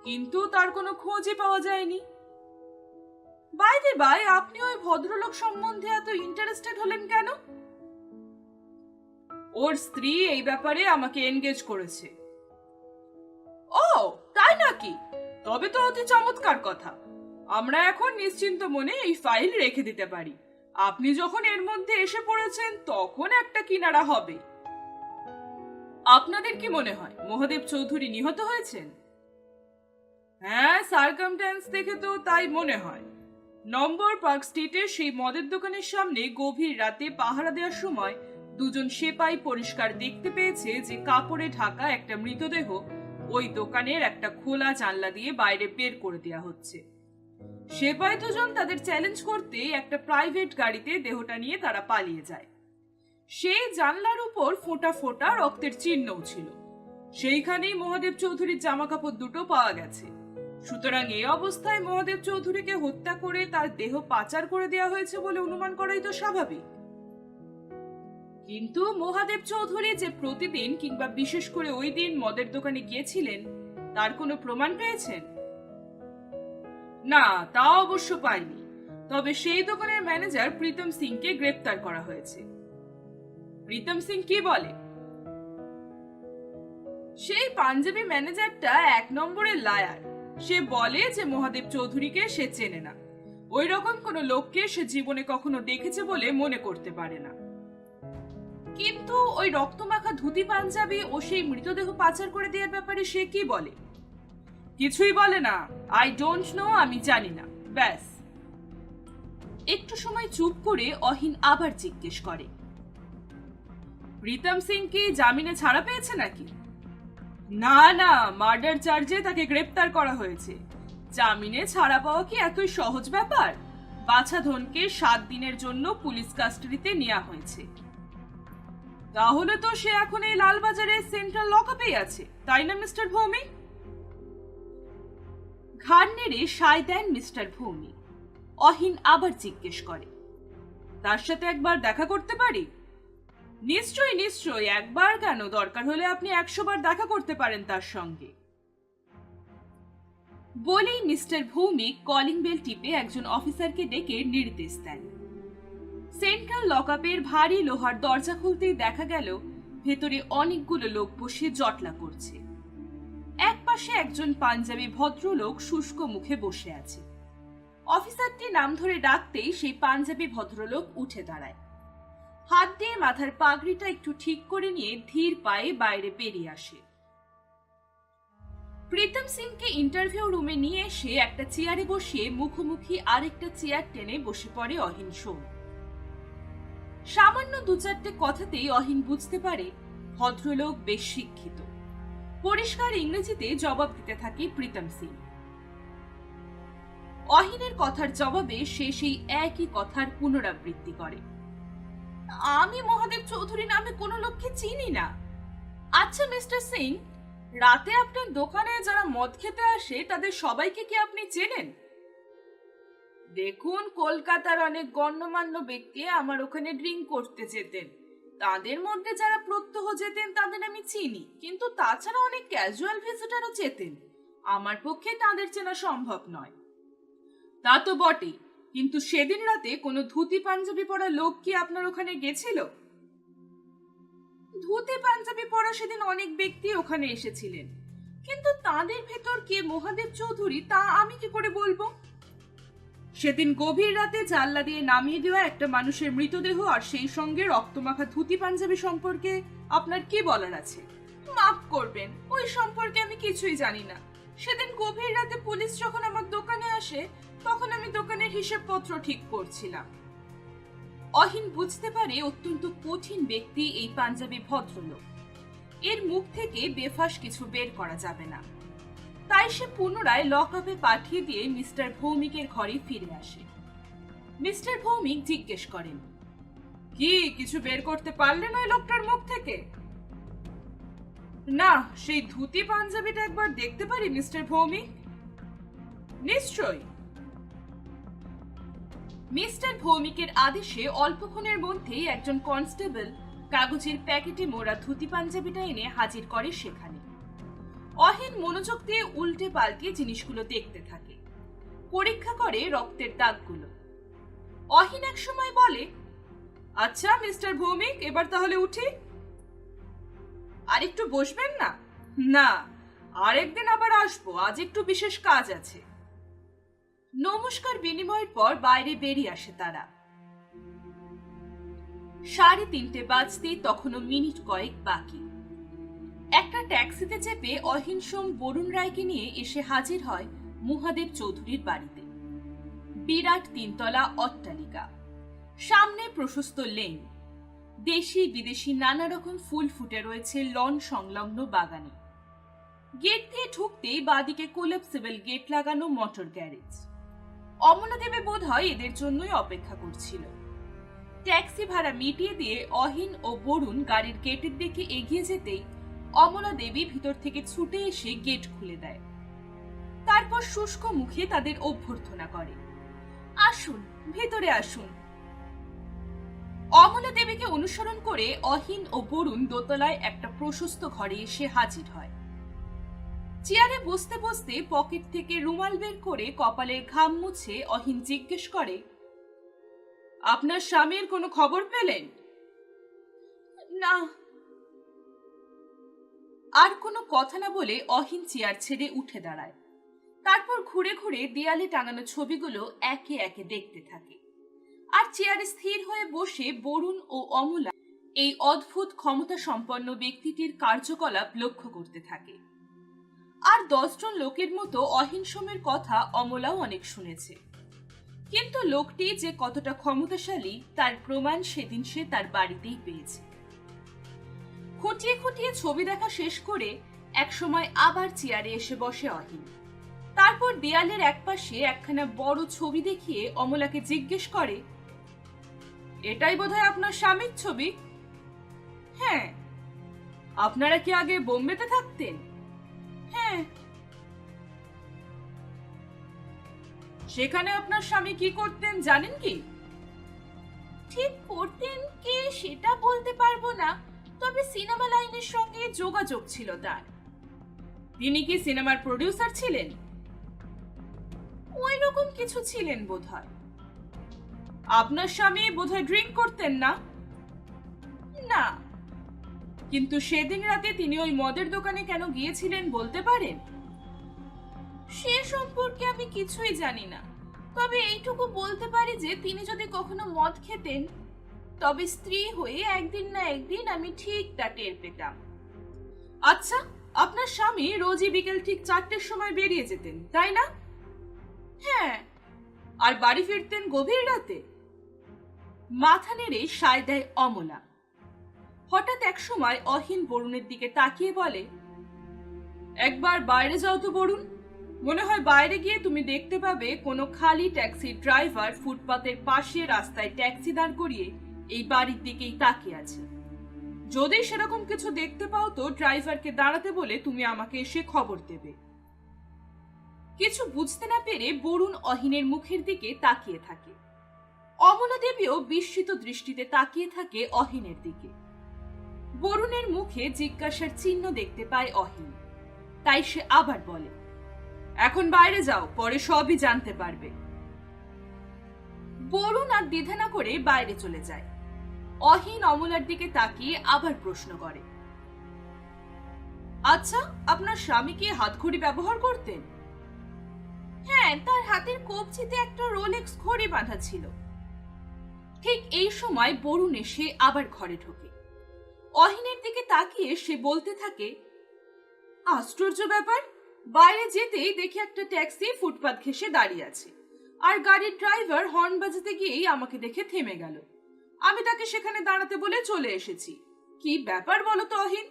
কিন্তু তার কোনো খোঁজই পাওয়া যায়নি। বাই দ্য বাই, আপনি ওই ভদ্রলোক সম্বন্ধে এত ইন্টারেস্টেড হলেন কেন? ওর স্ত্রী এই ব্যাপারে আমাকে এনগেজ করেছে। ও তাই নাকি? তবে তো অতি চমৎকার কথা। আমরা এখন নিশ্চিন্ত মনে এই ফাইল রেখে দিতে পারি। আপনি যখন এর মধ্যে এসে পড়েছেন, তখন একটা কিনারা হবে। আপনাদের কি মনে হয় মহাদেব চৌধুরী নিহত হয়েছেন? হ্যাঁ, সার্কামস্ট্যান্স দেখে তো তাই মনে হয়। নম্বর পার্ক স্ট্রিটের সেই মদের দোকানের সামনে গভীর রাতে পাহারা দেওয়ার সময় দুজন সেপাই পরিষ্কার দেখতে পেয়েছে যে কাপড়ে ঢাকা একটা মৃতদেহ ওই দোকানের একটা খোলা জানলা দিয়ে বাইরে বের করে দেওয়া হচ্ছে। সেপাই দুজন তাদের চ্যালেঞ্জ করতে একটা প্রাইভেট গাড়িতে দেহটা নিয়ে তারা পালিয়ে যায়। সেই জানলার উপর ফোঁটা ফোঁটা রক্তের চিহ্নও ছিল। সেইখানেই মহাদেব চৌধুরীর জামা কাপড় দুটো পাওয়া গেছে। সুতরাং এই অবস্থায় মহাদেব চৌধুরীকে হত্যা করে তার দেহ পাচার করে দেওয়া হয়েছে বলে অনুমান করাই তো স্বাভাবিক। কিন্তু মহাদেব চৌধুরী যে প্রতিদিন কিংবা বিশেষ করে ওই দিন মদের দোকানে গিয়েছিলেন, তার কোনো প্রমাণ পেয়েছেন? না, তা অবশ্য পাইনি। তবে সেই দোকানের ম্যানেজার প্রীতম সিংকে গ্রেপ্তার করা হয়েছে। প্রীতম সিং কি বলে? সেই পাঞ্জাবি ম্যানেজারটা 1 নম্বরের লায়ার। সে বলে যে মহাদেব চৌধুরীকে সে চেনে না, ওই রকম কোনো লোককে সে জীবনে কখনো দেখেছে বলে মনে করতে পারে না। কিন্তু ওই রক্তমাখা ধুতি পাঞ্জাবি ও সেই মৃতদেহ পাচার করে দেওয়ার ব্যাপারে সে কি বলে? কিছুই বলে না। আই ডোন্ট নো, আমি জানি না, ব্যাস। একটু সময় চুপ করে অহিন আবার জিজ্ঞেস করে, প্রীতম সিং কি জামিনে ছাড়া পেয়েছে নাকি? না না, মার্ডার চার্জে তাকে গ্রেপ্তার করা হয়েছে। জামিনে ছাড়া পাওয়া কি এতই সহজ ব্যাপার? বাছাধনকে 7 দিনের জন্য পুলিশ কাস্টাডিতে নেওয়া হয়েছে। তাহলে তো সে এখন এই লালবাজারের সেন্ট্রাল লকআপেই আছে, তাই না মিস্টার ভৌমিক? ঘাড় নেড়ে সায় দেন মিস্টার ভৌমিক। অহিন আবার জিজ্ঞেস করে, তার সাথে একবার দেখা করতে পারি? নিশ্চয়ই নিশ্চয়ই, একবার কেন, দরকার হলে আপনি 100 বার দেখা করতে পারেন তার সঙ্গে। বলেই মিস্টার ভৌমিক কলিং বেল টিপে একজন অফিসারকে ডেকে নির্দেশ দেন। সেন্ট্রাল লকআপের ভারী লোহার দরজা খুলতেই দেখা গেল ভেতরে অনেকগুলো লোক বসে জটলা করছে। একপাশে একজন পাঞ্জাবি ভদ্রলোক শুষ্ক মুখে বসে আছে। অফিসারটি নাম ধরে ডাকতেই সেই পাঞ্জাবি ভদ্রলোক উঠে দাঁড়ায়। হাত দিয়ে মাথার পাগড়িটা একটু ঠিক করে নিয়ে ধীর পায়ে বাইরে বেরিয়ে আসে। প্রীতম সিংকে ইন্টারভিউ রুমে নিয়ে এসে একটা চেয়ারে বসিয়ে মুখোমুখি আরেকটা চেয়ার টেনে বসে পড়ে অহিন সোম। সামান্য 2-4টে কথাতেই অহিন বুঝতে পারে ভদ্রলোক বেশ শিক্ষিত। পরিষ্কার ইংরেজিতে জবাব দিতে থাকে প্রীতম সিং। অহিনের কথার জবাবে সে সেই একই কথার পুনরাবৃত্তি করে। আমি মহাদেব চৌধুরী নামে কোনো লোককে চিনি না। আচ্ছা মিস্টার সিং, রাতে আপনার দোকানে যারা মদ খেতে আসে তাদের সবাইকে কি আপনি চেনেন? দেখুন, কলকাতার অনেক গণ্যমান্য ব্যক্তি আমার ওখানে ড্রিঙ্ক করতে যেতেন। তাদের মধ্যে যারা প্রত্যহ যেতেন তাদের আমি চিনি, কিন্তু তাছাড়া অনেক ক্যাজুয়াল ভিজিটরও যেতেন। আমার পক্ষে তাদের চেনা সম্ভব নয়। তা তো বটেই, কিন্তু সেদিন রাতে কোনো ধুতি পাঞ্জাবি পরা লোক কি আপনার ওখানে গেছিল? ধুতি পাঞ্জাবি পরা সেদিন অনেক ব্যক্তি ওখানে এসেছিলেন, কিন্তু তাদের ভেতর কে মহাদেব চৌধুরী তা আমি কি করে বলবো? সেদিন গভীর রাতে জানলা দিয়ে নামিয়ে দেওয়া একটা মানুষের মৃতদেহ আর সেই সঙ্গে রক্তমাখা ধুতি পাঞ্জাবি সম্পর্কে আপনার কি বলার আছে? মাফ করবেন, ওই সম্পর্কে আমি কিছুই জানি না। সেদিন গভীর রাতে পুলিশ যখন আমার দোকানে আসে তখন আমি দোকানের হিসেবপত্র ঠিক করছিলাম। অহিন বুঝতে পারে অত্যন্ত কঠিন ব্যক্তি এই পাঞ্জাবি ভদ্রলোক। এর মুখ থেকে বেফাস কিছু বের করা যাবে না। তাই সে পুনরায় লকআপে পাঠিয়ে দিয়ে মিস্টার ভৌমিকের ঘরে ফিরে আসে। মিস্টার ভৌমিক জিজ্ঞেস করেন, কি কিছু বের করতে পারলেন ওই লোকটার মুখ থেকে? না, সেই ধুতি পাঞ্জাবিটা একবার দেখতে পারি মিস্টার ভৌমিক? নিশ্চয়ই। মিস্টার ভৌমিকের আদেশে অল্পক্ষণের মধ্যেই একজন কনস্টেবল কাগজের প্যাকেটে মোড়া ধুতি পাঞ্জাবিটা এনে হাজির করে সেখানে। অহিন মনোযোগ দিয়ে উল্টে পাল্টে জিনিসগুলো দেখতে থাকে, পরীক্ষা করে রক্তের দাগগুলো। অহিন এক সময় বলে, আচ্ছা মিস্টার ভৌমিক, এবার তাহলে উঠি। আর একটু বসবেন না? না, আরেকদিন আবার আসবো, আজ একটু বিশেষ কাজ আছে। নমস্কার বিনিময়ের পর বাইরে বেরিয়ে আসে তারা। 3:30 বাজতেই তখনও মিনিট কয়েক বাকি। একটা ট্যাক্সিতে চেপে অহিন সোম বরুণ রায়কে নিয়ে এসে হাজির হয় মহাদেব চৌধুরীর বাড়িতে। বিরাট 3তলা অট্টালিকা, সামনে প্রশস্ত লেন, দেশি বিদেশি নানা রকম ফুল ফুটে রয়েছে লন সংলগ্ন বাগানে। গেট দিয়ে ঢুকতেই বাদিকে কোলাপসেবল গেট লাগানো মোটর গ্যারেজ। অমলা দেবী বোধ হয় এদের জন্যই অপেক্ষা করছিল। ট্যাক্সি ভাড়া মিটিয়ে দিয়ে অহিন ও বরুণ গাড়ির গেটের দিকে এগিয়ে যেতেই অমলা দেবী ভিতর থেকে ছুটে এসে গেট খুলে দেয়। তারপর শুষ্ক মুখে তাদের অভ্যর্থনা করে, আসুন ভেতরে আসুন। অমলা দেবীকে অনুসরণ করে অহিন ও বরুণ দোতলায় একটা প্রশস্ত ঘরে এসে হাজির হয়। চেয়ারে বসতে বসতে পকেট থেকে রুমাল বের করে কপালের ঘাম মুছে অহিন জিজ্ঞেস করে, আপনার স্বামীর কোনো খবর পেলেন? না। আর কোনো কথা না বলে অহিন চেয়ার ছেড়ে উঠে দাঁড়ায়। তারপর ঘুরে ঘুরে দেয়ালে টাঙানো ছবিগুলো একে একে দেখতে থাকে, আর চেয়ারে স্থির হয়ে বসে বরুণ ও অমলা এই অদ্ভুত ক্ষমতা সম্পন্ন ব্যক্তিটির কার্যকলাপ লক্ষ্য করতে থাকে। আর 10 জন লোকের মতো অহিন সোমের কথা অমলাও অনেক শুনেছে, কিন্তু লোকটি যে কতটা ক্ষমতাশালী তার প্রমাণ সেদিন সে তার বাড়িতেই পেয়েছে। খুঁটিয়ে খুঁটিয়ে ছবি দেখা শেষ করে একসময় আবার চেয়ারে এসে বসে অহিন। তারপর দেয়ালের একপাশে একখানা বড় ছবি দেখিয়ে অমলাকে জিজ্ঞেস করে, এটাই বোধহয় আপনার স্বামীর ছবি? হ্যাঁ। আপনারা কি আগে বোম্বেতে থাকতেন? হ্যাঁ। সেখানে আপনার স্বামী কি করতেন জানেন কি? ঠিক করতেন কে সেটা বলতে পারবো না, তবে সিনেমা লাইনের সঙ্গে যোগাযোগ ছিল তার। তিনি কি সিনেমার প্রডিউসার ছিলেন? ওই রকম কিছু ছিলেন বোধহয়। আপনার স্বামী বোধহয় ড্রিঙ্ক করতেন না? না। কিন্তু সেদিন রাতে তিনি ওই মদের দোকানে কেন গিয়েছিলেন বলতে পারেন? সে সম্পর্কে আমি কিছুই জানি না, তবে এইটুকু বলতে পারি যে তিনি যদি কখনো মদ খেতেন তবে স্ত্রী হয়ে একদিন না একদিন আমি ঠিক তা টের পেতাম। আচ্ছা, আপনার স্বামী রোজই বিকেল ঠিক 4টের সময় বেরিয়ে যেতেন, তাই না? হ্যাঁ। আর বাড়ি ফিরতেন গভীর রাতে? মাথা নেড়ে সায় দেয় অমলা। হঠাৎ এক সময় অহিন বরুণের দিকে তাকিয়ে বলে, একবার বাইরে যাও তো বরুণ। মনে হয় বাইরে গিয়ে তুমি দেখতে পাবে কোনো খালি ট্যাক্সি ড্রাইভার ফুটপাতের পাশে রাস্তায় ট্যাক্সি দাঁড় করিয়ে এই বাড়ির দিকেই তাকিয়ে আছে। যদি সেরকম কিছু দেখতে পাও তো ড্রাইভারকে দাঁড়াতে বলে তুমি আমাকে এসে খবর দেবে। কিছু বুঝতে না পেরে বরুণ অহিনের মুখের দিকে তাকিয়ে থাকে। অমলা দেবীও বিস্মিত দৃষ্টিতে তাকিয়ে থাকে অহিনের দিকে। বরুণের মুখে জিজ্ঞাসার চিহ্ন দেখতে পায় অহিন, তাই সে আবার বলে, এখন বাইরে যাও, পরে সবই জানতে পারবে। বরুণ আর দ্বিধা না করে বাইরে চলে যায়। অহিন অমলার দিকে তাকিয়ে আবার প্রশ্ন করে, আচ্ছা, আপনার স্বামী কি হাতঘড়ি ব্যবহার করতেন? হ্যাঁ, তার হাতের কবজিতে একটা রোলেক্স ঘড়ি বাঁধা ছিল। ঠিক এই সময় বরুণ এসে আবার ঘরে ঢোকে। অহিনের দিকে তাকিয়ে সে বলতে থাকে, আশ্চর্য ব্যাপার, বাইরে যেতেই দেখি একটা ট্যাক্সি ফুটপাত ঘেঁষে দাঁড়িয়ে আছে, আর গাড়ির ড্রাইভার হর্ন বাজাতে গিয়েই আমাকে দেখে থেমে গেল। আমি তাকে সেখানে দাঁড়াতে বলে চলে এসেছি। কি ব্যাপার বলো তো অহিন?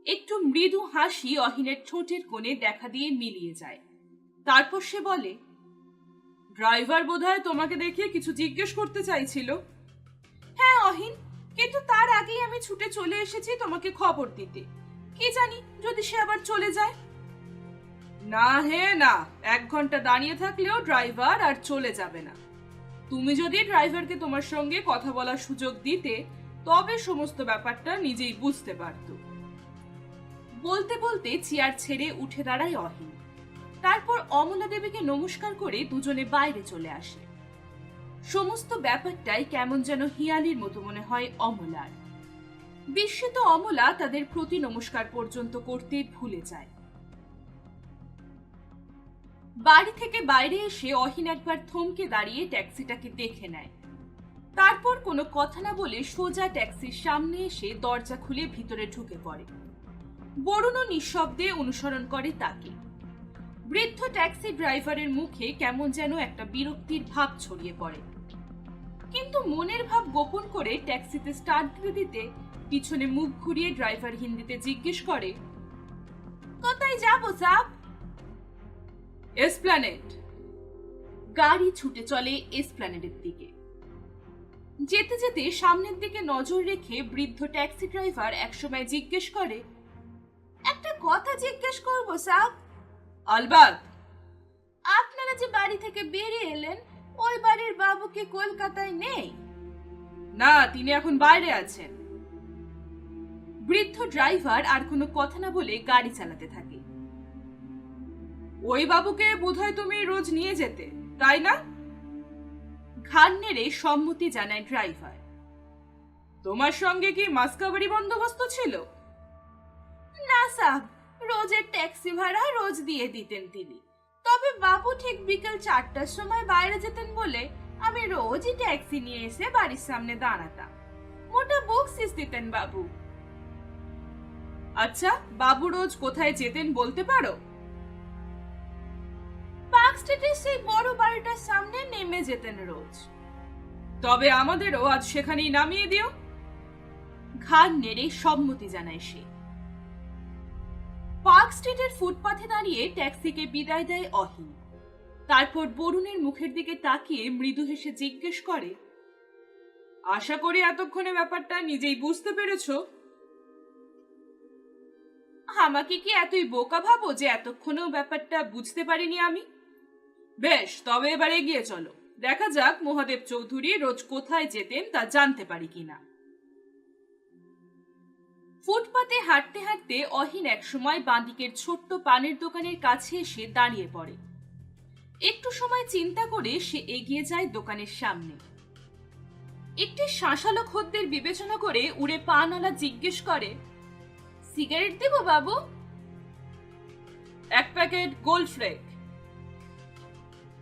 একটু মৃদু হাসি অহিনের ঠোঁটের কোণে দেখা দিয়ে মিলিয়ে যায়। তারপর সে বলে, ড্রাইভার বোধহয় তোমাকে দেখে কিছু জিজ্ঞেস করতে চাইছিল। হ্যাঁ অহিন, কিন্তু তার আগেই আমি ছুটে চলে এসেছি তোমাকে খবর দিতে। কি জানি যদি সে আবার চলে যায়। না হে না, 1 ঘন্টা দাঁড়িয়ে থাকলেও ড্রাইভার আর চলে যাবে না। তুমি যদি ড্রাইভারকে তোমার সঙ্গে কথা বলার সুযোগ দিতে তবে সমস্ত ব্যাপারটা নিজেই বুঝতে পারত। বলতে বলতে চেয়ার ছেড়ে উঠে দাঁড়ায় অহিন। তারপর অমলা দেবীকে নমস্কার করে দুজনে বাইরে চলে আসে। সমস্ত ব্যাপারটাই কেমন যেন হিয়ালির মতো মনে হয় অমলার। বিস্মিত অমলা তাদের প্রতি নমস্কার পর্যন্ত করতে ভুলে যায়। বাড়ি থেকে বাইরে এসে অহিন একবার থমকে দাঁড়িয়ে ট্যাক্সিটাকে দেখে নেয়। তারপর কোনো কথা না বলে সোজা ট্যাক্সির সামনে এসে দরজা খুলে ভিতরে ঢুকে পড়ে। বরুণও নিঃশব্দে অনুসরণ করে তাকে। বৃদ্ধ ট্যাক্সি ড্রাইভারের মুখে কেমন যেন একটা বিরক্তির ভাব ছড়িয়ে পড়ে, কিন্তু মনের ভাব গোপন করে ট্যাক্সিতে স্টার্ট দিতে দিতে পিছনে মুখ ঘুরিয়ে ড্রাইভার হিন্দিতে জিজ্ঞেস করে, কোথায় যাব সাব? এসপ্ল্যানেড। গাড়ি ছুটে চলে এসপ্ল্যানেডের দিকে। যেতে যেতে সামনের দিকে নজর রেখে বৃদ্ধ ট্যাক্সি ড্রাইভার একসময় জিজ্ঞেস করে, একটা কথা জিজ্ঞেস করবো সাব? আলবাত। আপনারা যে বাড়ি থেকে বেরিয়ে এলেন, ওই বাড়ির বাবু কি কলকাতায় নেই? না, তিনি এখন বাইরে আছেন। বৃদ্ধ ড্রাইভার আর কোনো কথা না বলে গাড়ি চালাতে থাকে। ওই বাবুকে বোধহয় তুমি রোজ নিয়ে যেতে, তাই না? ঘাড় নেড়ে সম্মতি জানায় ড্রাইভার। তোমার সঙ্গে কি মাসকাবারি বন্দোবস্ত ছিল? না সাব, রোজের ট্যাক্সি ভাড়া রোজ দিয়ে দিতেন তিনি। তবে বাবু ঠিক বিকেল 4টার সময় বাইরে যেতেন বলে আমি রোজই ট্যাক্সি নিয়ে এসে বাড়ির সামনে দাঁড়াতাম। মোটা বকশিস দিতেন বাবু। আচ্ছা, বাবু রোজ কোথায় যেতেন বলতে পারো? পার্ক স্ট্রিটের সেই বড় বাড়িটার সামনে নেমে যেতেন রোজ। তবে আমাদেরও আজ সেখানেই নামিয়ে দিও। ঘাড় নেড়ে সম্মতি জানায় সে। পার্ক স্ট্রিটের ফুটপাথে দাঁড়িয়ে ট্যাক্সিকে বিদায় দেয় অহিন। তারপর বরুণের মুখের দিকে তাকিয়ে মৃদু হেসে জিজ্ঞেস করে, আশা করি এতক্ষণে ব্যাপারটা নিজেই বুঝতে পেরেছো? আমাকে কি এতই বোকা ভাবো যে এতক্ষণেও ব্যাপারটা বুঝতে পারিনি আমি? বেশ, তবে এবার এগিয়ে চলো, দেখা যাক মহাদেব চৌধুরী রোজ কোথায় যেতেন তা জানতে পারি কিনা। ফুটপাতে হাঁটতে হাঁটতে অহিন একসময় বাঁদিকের ছোট্ট পানের দোকানের কাছে এসে দাঁড়িয়ে পড়ে। একটু সময় চিন্তা করে সে এগিয়ে যায় দোকানের সামনে। একটি শাঁসালো খদ্দের বিবেচনা করে উড়ে পানওয়ালা জিজ্ঞেস করে, সিগারেট দেব বাবু? এক প্যাকেট গোল্ড ফ্লেক।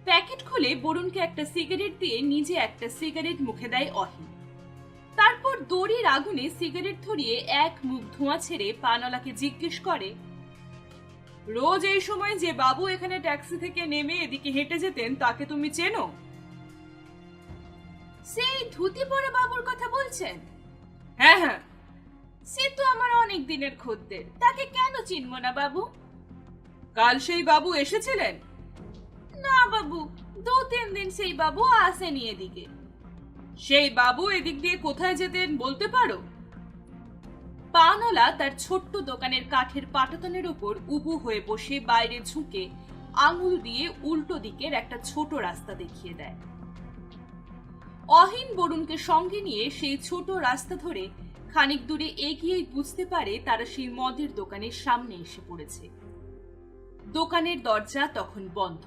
প্যাকেট খুলে বরুণকে একটা সিগারেট দিয়ে নিজে একটা সিগারেট মুখে দেয় অহিন। তারপর দড়ির আগুনে সিগারেট ধরিয়ে এক মুখ ধোঁয়া ছেড়ে পানওয়ালাকে জিজ্ঞেস করে, রোজ এই সময় যে বাবু এখানে ট্যাক্সি থেকে নেমে এদিকে হেঁটে যেতেন তাকে তুমি চেনো? সেই ধুতি পরা বাবুর কথা বলছেন? হ্যাঁ হ্যাঁ। সে তো আমার অনেক দিনের খদ্দের, তাকে কেন চিনব না বাবু? কাল সেই বাবু এসেছিলেন? না বাবু, 2-3 দিন সেই বাবু আসেনি এদিকে। সেই বাবু এদিক দিয়ে কোথায় যেতেন বলতে পারো? পানওয়ালা তার ছোট্ট দোকানের কাঠের পাটাতনের উপর উবু হয়ে বসে বাইরে ঝুঁকে আঙুল দিয়ে উল্টো দিকের একটা ছোট রাস্তা দেখিয়ে দেয়। অহিন বরুণকে সঙ্গে নিয়ে সেই ছোট রাস্তা ধরে খানিক দূরে এগিয়েই বুঝতে পারে তারা সেই মদের দোকানের সামনে এসে পড়েছে। দোকানের দরজা তখন বন্ধ।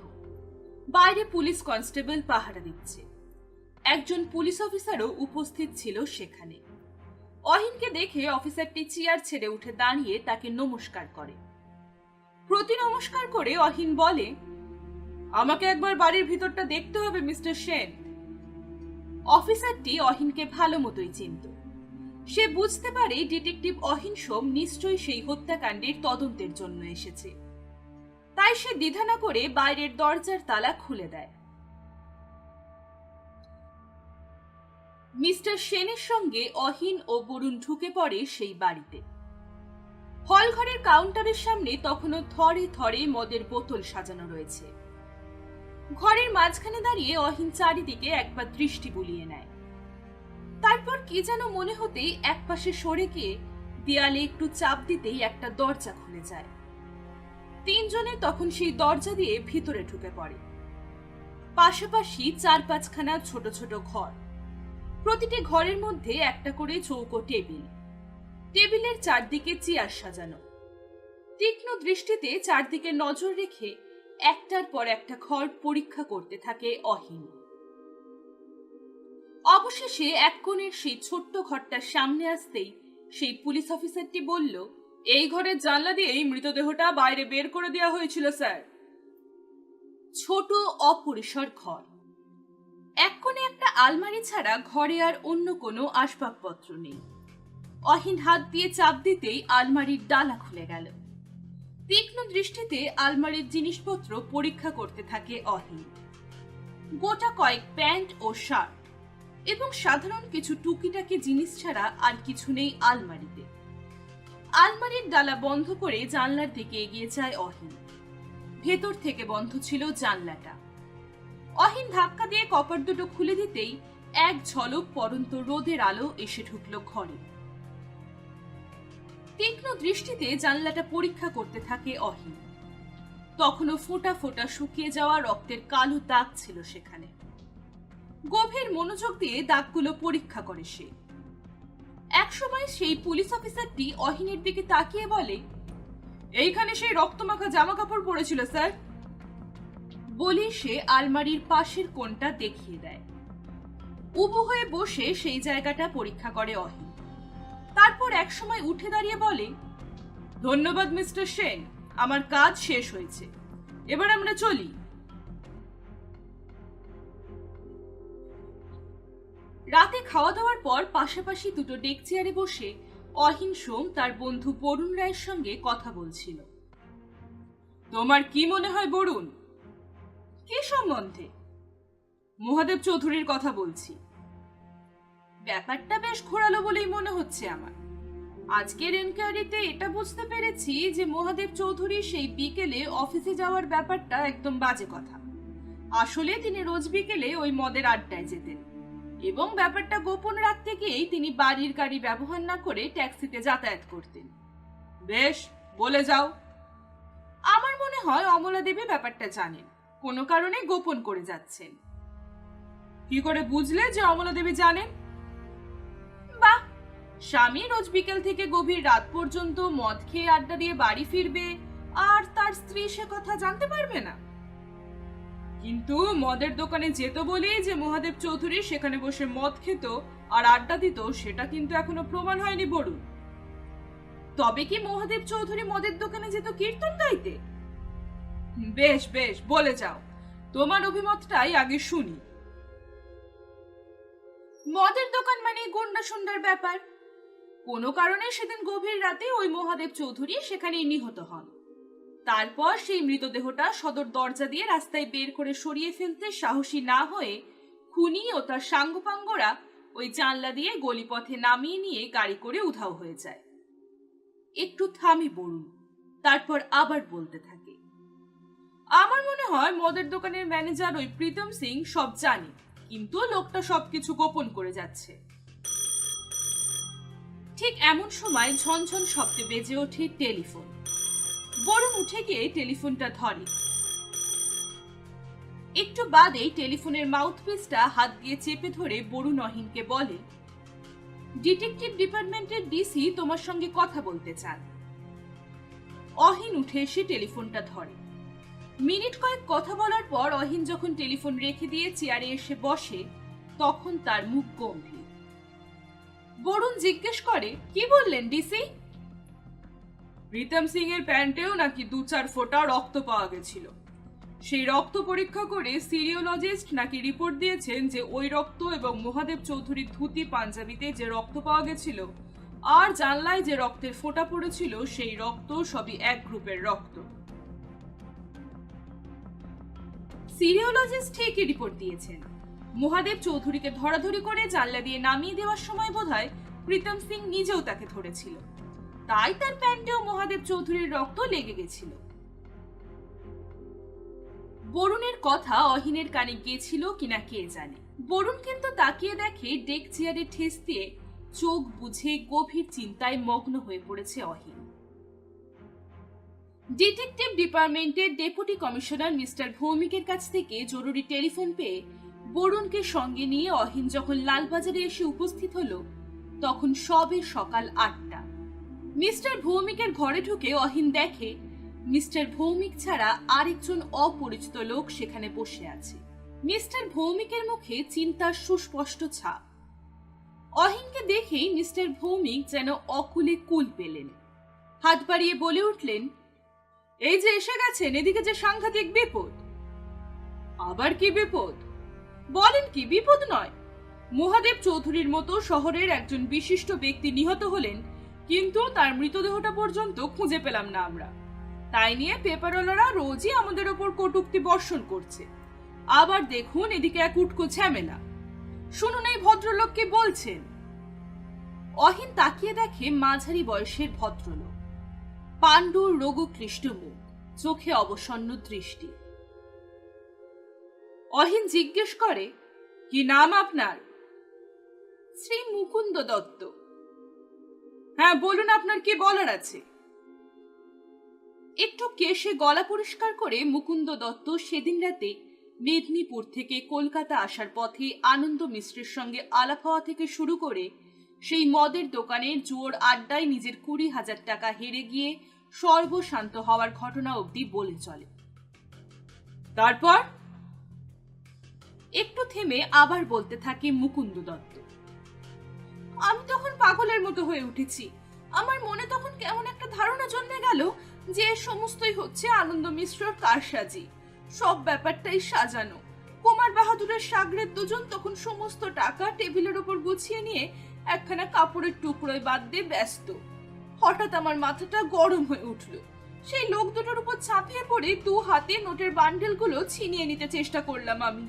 বাইরে পুলিশ কনস্টেবল পাহারা দিচ্ছে। একজন পুলিশ অফিসারও উপস্থিত ছিল সেখানে। অহিনকে দেখে অফিসারটি চেয়ার ছেড়ে উঠে দাঁড়িয়ে তাকে নমস্কার করে। প্রতি নমস্কার করে অহিন বলে, আমাকে একবার বাড়ির ভিতরটা দেখতে হবে মিস্টার সেন। অফিসারটি অহিনকে ভালো মতোই চিনত। সে বুঝতে পারে ডিটেকটিভ অহিন সোম নিশ্চয়ই সেই হত্যাকাণ্ডের তদন্তের জন্য এসেছে। তাই সে দ্বিধা না করে বাইরের দরজার তালা খুলে দেয়। মিস্টার সেনের সঙ্গে অহিন ও বরুণ ঢুকে পড়ে সেই বাড়িতে। হল ঘরের কাউন্টারের সামনে তখনও থরে থরে মদের বোতল সাজানো রয়েছে। ঘরের মাঝখানে দাঁড়িয়ে অহিন চারিদিকে একবার দৃষ্টি বুলিয়ে নেয়। তারপর কি যেন মনে হতেই একপাশে সরে গিয়ে দেয়ালে একটু চাপ দিতেই একটা দরজা খুলে যায়। তিনজনে তখন সেই দরজা দিয়ে ভিতরে ঢুকে পড়ে। পাশাপাশি 4-5খানা ছোট ছোট ঘর। প্রতিটি ঘরের মধ্যে একটা করে চৌকো টেবিল। টেবিলের চারদিকে চেয়ার সাজানো। তীক্ষ্ণ দৃষ্টিতে চারদিকে নজর রেখে একটার পর একটা ঘর পরীক্ষা করতে থাকে অহিন। অবশেষে এক কোণের সেই ছোট্ট ঘরটার সামনে আসতেই সেই পুলিশ অফিসারটি বলল, এই ঘরের জানলা দিয়েই মৃতদেহটা বাইরে বের করে দেওয়া হয়েছিল স্যার। ছোট অপরিসর ঘর। এক কোণে একটা আলমারি ছাড়া ঘরে আর অন্য কোনো আসবাবপত্র নেই। অহিন হাত দিয়ে চাপ দিতেই আলমারির ডালা খুলে গেল। তীক্ষ্ণ দৃষ্টিতে আলমারির জিনিসপত্র পরীক্ষা করতে থাকে অহিন। গোটা কয়েক প্যান্ট ও শার্ট এবং সাধারণ কিছু টুকিটাকি জিনিস ছাড়া আর কিছু নেই আলমারিতে। আলমারির ডালা বন্ধ করে জানলার দিকে এগিয়ে যায় অহিন। ভেতর থেকে বন্ধ ছিল জানলাটা। অহিন ধাক্কা দিয়ে কপাট দুটো খুলে দিতেই এক ঝলক পরন্ত রোদের আলো এসে ঢুকলো ঘরে। তীক্ষ্ণ দৃষ্টিতে জানলাটা পরীক্ষা করতে থাকে অহিন। তখনও ফোঁটা ফোঁটা শুকিয়ে যাওয়া রক্তের কালো দাগ ছিল সেখানে। গভীর মনোযোগ দিয়ে দাগগুলো পরীক্ষা করে সে। একসময় সেই পুলিশ অফিসারটি অহিনের দিকে তাকিয়ে বলে, এইখানে সেই রক্তমাখা জামা কাপড় পরেছিল স্যার। বলে সে আলমারির পাশের কোণটা দেখিয়ে দেয়। উবু হয়ে বসে সেই জায়গাটা পরীক্ষা করে অহিন। তারপর একসময় উঠে দাঁড়িয়ে বলে, ধন্যবাদ মিস্টার সেন, আমার কাজ শেষ হয়েছে, এবার আমরা চলি। রাতে খাওয়া দাওয়ার পর পাশাপাশি দুটো ডেক চেয়ারে বসে অহিন সোম তার বন্ধু বরুণ রায়ের সঙ্গে কথা বলছিল। তোমার কি মনে হয় বরুণ? কি সম্বন্ধে? মহাদেব চৌধুরীর কথা বলছি। ব্যাপারটা বেশ ঘোরালো বলেই মনে হচ্ছে আমার। আজকের এনকোয়ারিতে এটা বুঝতে পেরেছি যে মহাদেব চৌধুরী সেই বিকেলে অফিসে যাওয়ার ব্যাপারটা একদম বাজে কথা। আসলে তিনি রোজ বিকেলে ওই মদের আড্ডায় যেতেন এবং ব্যাপারটা গোপন রাখতে গিয়েই তিনি বাড়ির গাড়ি ব্যবহার না করে ট্যাক্সিতে যাতায়াত করতেন। বেশ, বলে যাও। আমার মনে হয় অমলা দেবী ব্যাপারটা জানেন, কোনো কারণে গোপন করে যাচ্ছেন। কি করে বুঝলে যে অমলা দেবী জানেন? বাহ, স্বামী রোজ বিকেল থেকে গভীর রাত পর্যন্ত মদ খেয়ে আড্ডা দিয়ে বাড়ি ফিরবে আর তার স্ত্রী সে কথা জানতে পারবে না? কিন্তু মদের দোকানে যেত বলেই যে মহাদেব চৌধুরী সেখানে বসে মদ খেত আর আড্ডা দিত, সেটা কিন্তু এখনো প্রমাণ হয়নি বড়ু। তবে কি মহাদেব চৌধুরী মদের দোকানে যেত কীর্তন গাইতে? বেশ বেশ, বলে যাও, তোমার অভিমতটাই আগে শুনি। মদের দোকান মানে গুন্ডা সুন্ডার ব্যাপার। কোনো কারণে সেদিন গভীর রাতে ওই মহাদেব চৌধুরী সেখানেই নিহত হন। তারপর সেই মৃতদেহটা সদর দরজা দিয়ে রাস্তায় বের করে সরিয়ে ফেলতে সাহসী না হয়ে খুনি ও তার সাঙ্গপাঙ্গরা ওই জানলা দিয়ে গলিপথে নামিয়ে নিয়ে গাড়ি করে উধাও হয়ে যায়। একটু থামি বলুন, তারপর আবার বলতে থাকে, আমার মনে হয় মদের দোকানের ম্যানেজার ওই প্রীতম সিং সব জানে, কিন্তু লোকটা সবকিছু গোপন করে যাচ্ছে। ঠিক এমন সময় ঝনঝন শব্দে বেজে ওঠে টেলিফোন। বরুণ উঠে গিয়ে টেলিফোনটা ধরে। একটু বাদেই টেলিফোনের মাউথপিসটা হাত দিয়ে চেপে ধরে বরুণ অহিনকে বলে, ডিটেকটিভ ডিপার্টমেন্টের ডিসি তোমার সঙ্গে কথা বলতে চান। অহিন উঠে এসে টেলিফোনটা ধরে। মিনিট কয়েক কথা বলার পর অহিন যখন টেলিফোন রেখে দিয়ে চেয়ারে এসে বসে, তখন তার মুখ গম্ভীর। বরুণ জিজ্ঞেস করে, কি বললেন ডিসি? প্রীতম সিং এর প্যান্টেও নাকি 2-4 ফোঁটা রক্ত পাওয়া গেছিল। সেই রক্ত পরীক্ষা করে সিরিওলজিস্ট নাকি রিপোর্ট দিয়েছেন যে ওই রক্ত এবং মহাদেব চৌধুরীর ধুতি পাঞ্জাবিতে যে রক্ত পাওয়া গেছিল আর জানলায় যে রক্তের ফোঁটা পড়েছিল সেই রক্ত সবই এক গ্রুপের রক্ত। সিরিওলজিস্ট ঠিকই রিপোর্ট দিয়েছেন। মহাদেব চৌধুরীকে ধরাধরি করে জানলা দিয়ে নামিয়ে দেওয়ার সময় বোধহয় প্রীতম সিং নিজেও তাকে ধরেছিল, তাই তার প্যান্টেও মহাদেব চৌধুরীর রক্ত লেগে গেছিল। বরুণের কথা অহিনের কানে গিয়েছিল কিনা কে জানে। বরুণ কিন্তু তাকিয়ে দেখে ডেক চেয়ারে ঠেস দিয়ে চোখ বুঝে গভীর চিন্তায় মগ্ন হয়ে পড়েছে অহিন। ডিটেকটিভ ডিপার্টমেন্টের ডেপুটি কমিশনার মিস্টার ভৌমিকের কাছ থেকে জরুরি টেলিফোন পেয়ে বরুণকে সঙ্গে নিয়ে অহিন যখন লালবাজারে এসে উপস্থিত হলো, তখন সবে সকাল 8টা। মিস্টার ভৌমিকের ঘরে ঢুকে অহিন দেখে মিস্টার ভৌমিক ছাড়া আরেকজন অপরিচিত লোক সেখানে বসে আছে। মিস্টার ভৌমিকের মুখে চিন্তার সুস্পষ্ট ছাপ। অহিনকে দেখেই মিস্টার ভৌমিক যেন অকুলে কুল পেলেন। হাত বাড়িয়ে বলে উঠলেন, এই যে এসে গেছেন, এদিকে যে সাংঘাতিক বিপদ। আবার কি বিপদ? বলেন কি বিপদ নয়? মহাদেব চৌধুরীর মতো শহরের একজন বিশিষ্ট ব্যক্তি নিহত হলেন, কিন্তু তার মৃতদেহটা পর্যন্ত খুঁজে পেলাম না আমরা। তাই নিয়ে পেপারওয়ালারা রোজই আমাদের ওপর কটূক্তি বর্ষণ করছে। আবার দেখুন এদিকে এক উটকো ঝামেলা। শুনুন এই ভদ্রলোক কি বলছেন। অহিন তাকিয়ে দেখে মাঝারি বয়সের ভদ্রলোক, পাণ্ডুর রোগক্লিষ্ট মুখ, চোখে অবসন্ন দৃষ্টি। অহিন জিজ্ঞেস করে, কি নাম আপনার? শ্রী মুকুন্দ দত্ত। হ্যাঁ বলুন, আপনার কি বলার আছে? একটু কেশে গলা পরিষ্কার করে মুকুন্দ দত্ত সেদিন রাতে মেদিনীপুর থেকে কলকাতা আসার পথে আনন্দ মিশ্রের সঙ্গে আলাপ হওয়া থেকে শুরু করে সেই মদের দোকানের জোর আড্ডায় নিজের 20,000 টাকা হেরে গিয়ে সর্বশান্ত হওয়ার ঘটনা অবধি বলে চলে। তারপর একটু থেমে আবার বলতে থাকে মুকুন্দ দত্ত, আমি তখন পাগলের মতো হয়ে উঠেছি। আমার মনে তখন কেমন একটা ধারণা জন্মে গেল যে সমস্তই হচ্ছে আনন্দ মিশ্রর কারসাজি, সব ব্যাপারটাই সাজানো। কুমার বাহাদুরের সাগরের দুজন তখন সমস্ত টাকা টেবিলের উপর গুছিয়ে নিয়ে একখানা কাপড়ের টুকরোয় বাদ দিয়ে ব্যস্ত। হঠাৎ আমার মাথাটা গরম হয়ে উঠল। সেই লোক দুটোর উপর ঝাঁপিয়ে পড়ে 2 হাতে নোটের বান্ডেলগুলো ছিনিয়ে নিতে চেষ্টা করলাম আমি,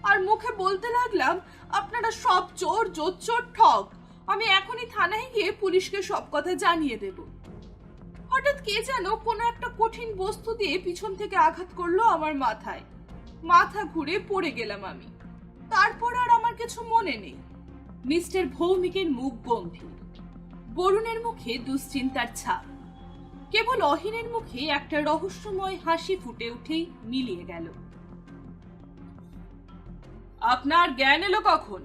আর মুখে বলতে লাগলাম, আপনারা সব চোর, জোচ্চোর, ঠক। আমি এখনই থানায় গিয়ে পুলিশকে সব কথা জানিয়ে দেব। হঠাৎ কে যেন কোনো একটা কঠিন বস্তু দিয়ে পিছন থেকে আঘাত করলো আমার মাথায়। মাথা ঘুরে পড়ে গেলাম আমি। তারপর আর আমার কিছু মনে নেই। মিস্টার ভৌমিকের মুখ গম্ভীর, বরুণের মুখে দুশ্চিন্তার ছাপ। কেবল অহিনের মুখে একটা রহস্যময় হাসি ফুটে উঠেই মিলিয়ে গেল। আপনার জ্ঞান এলো কখন?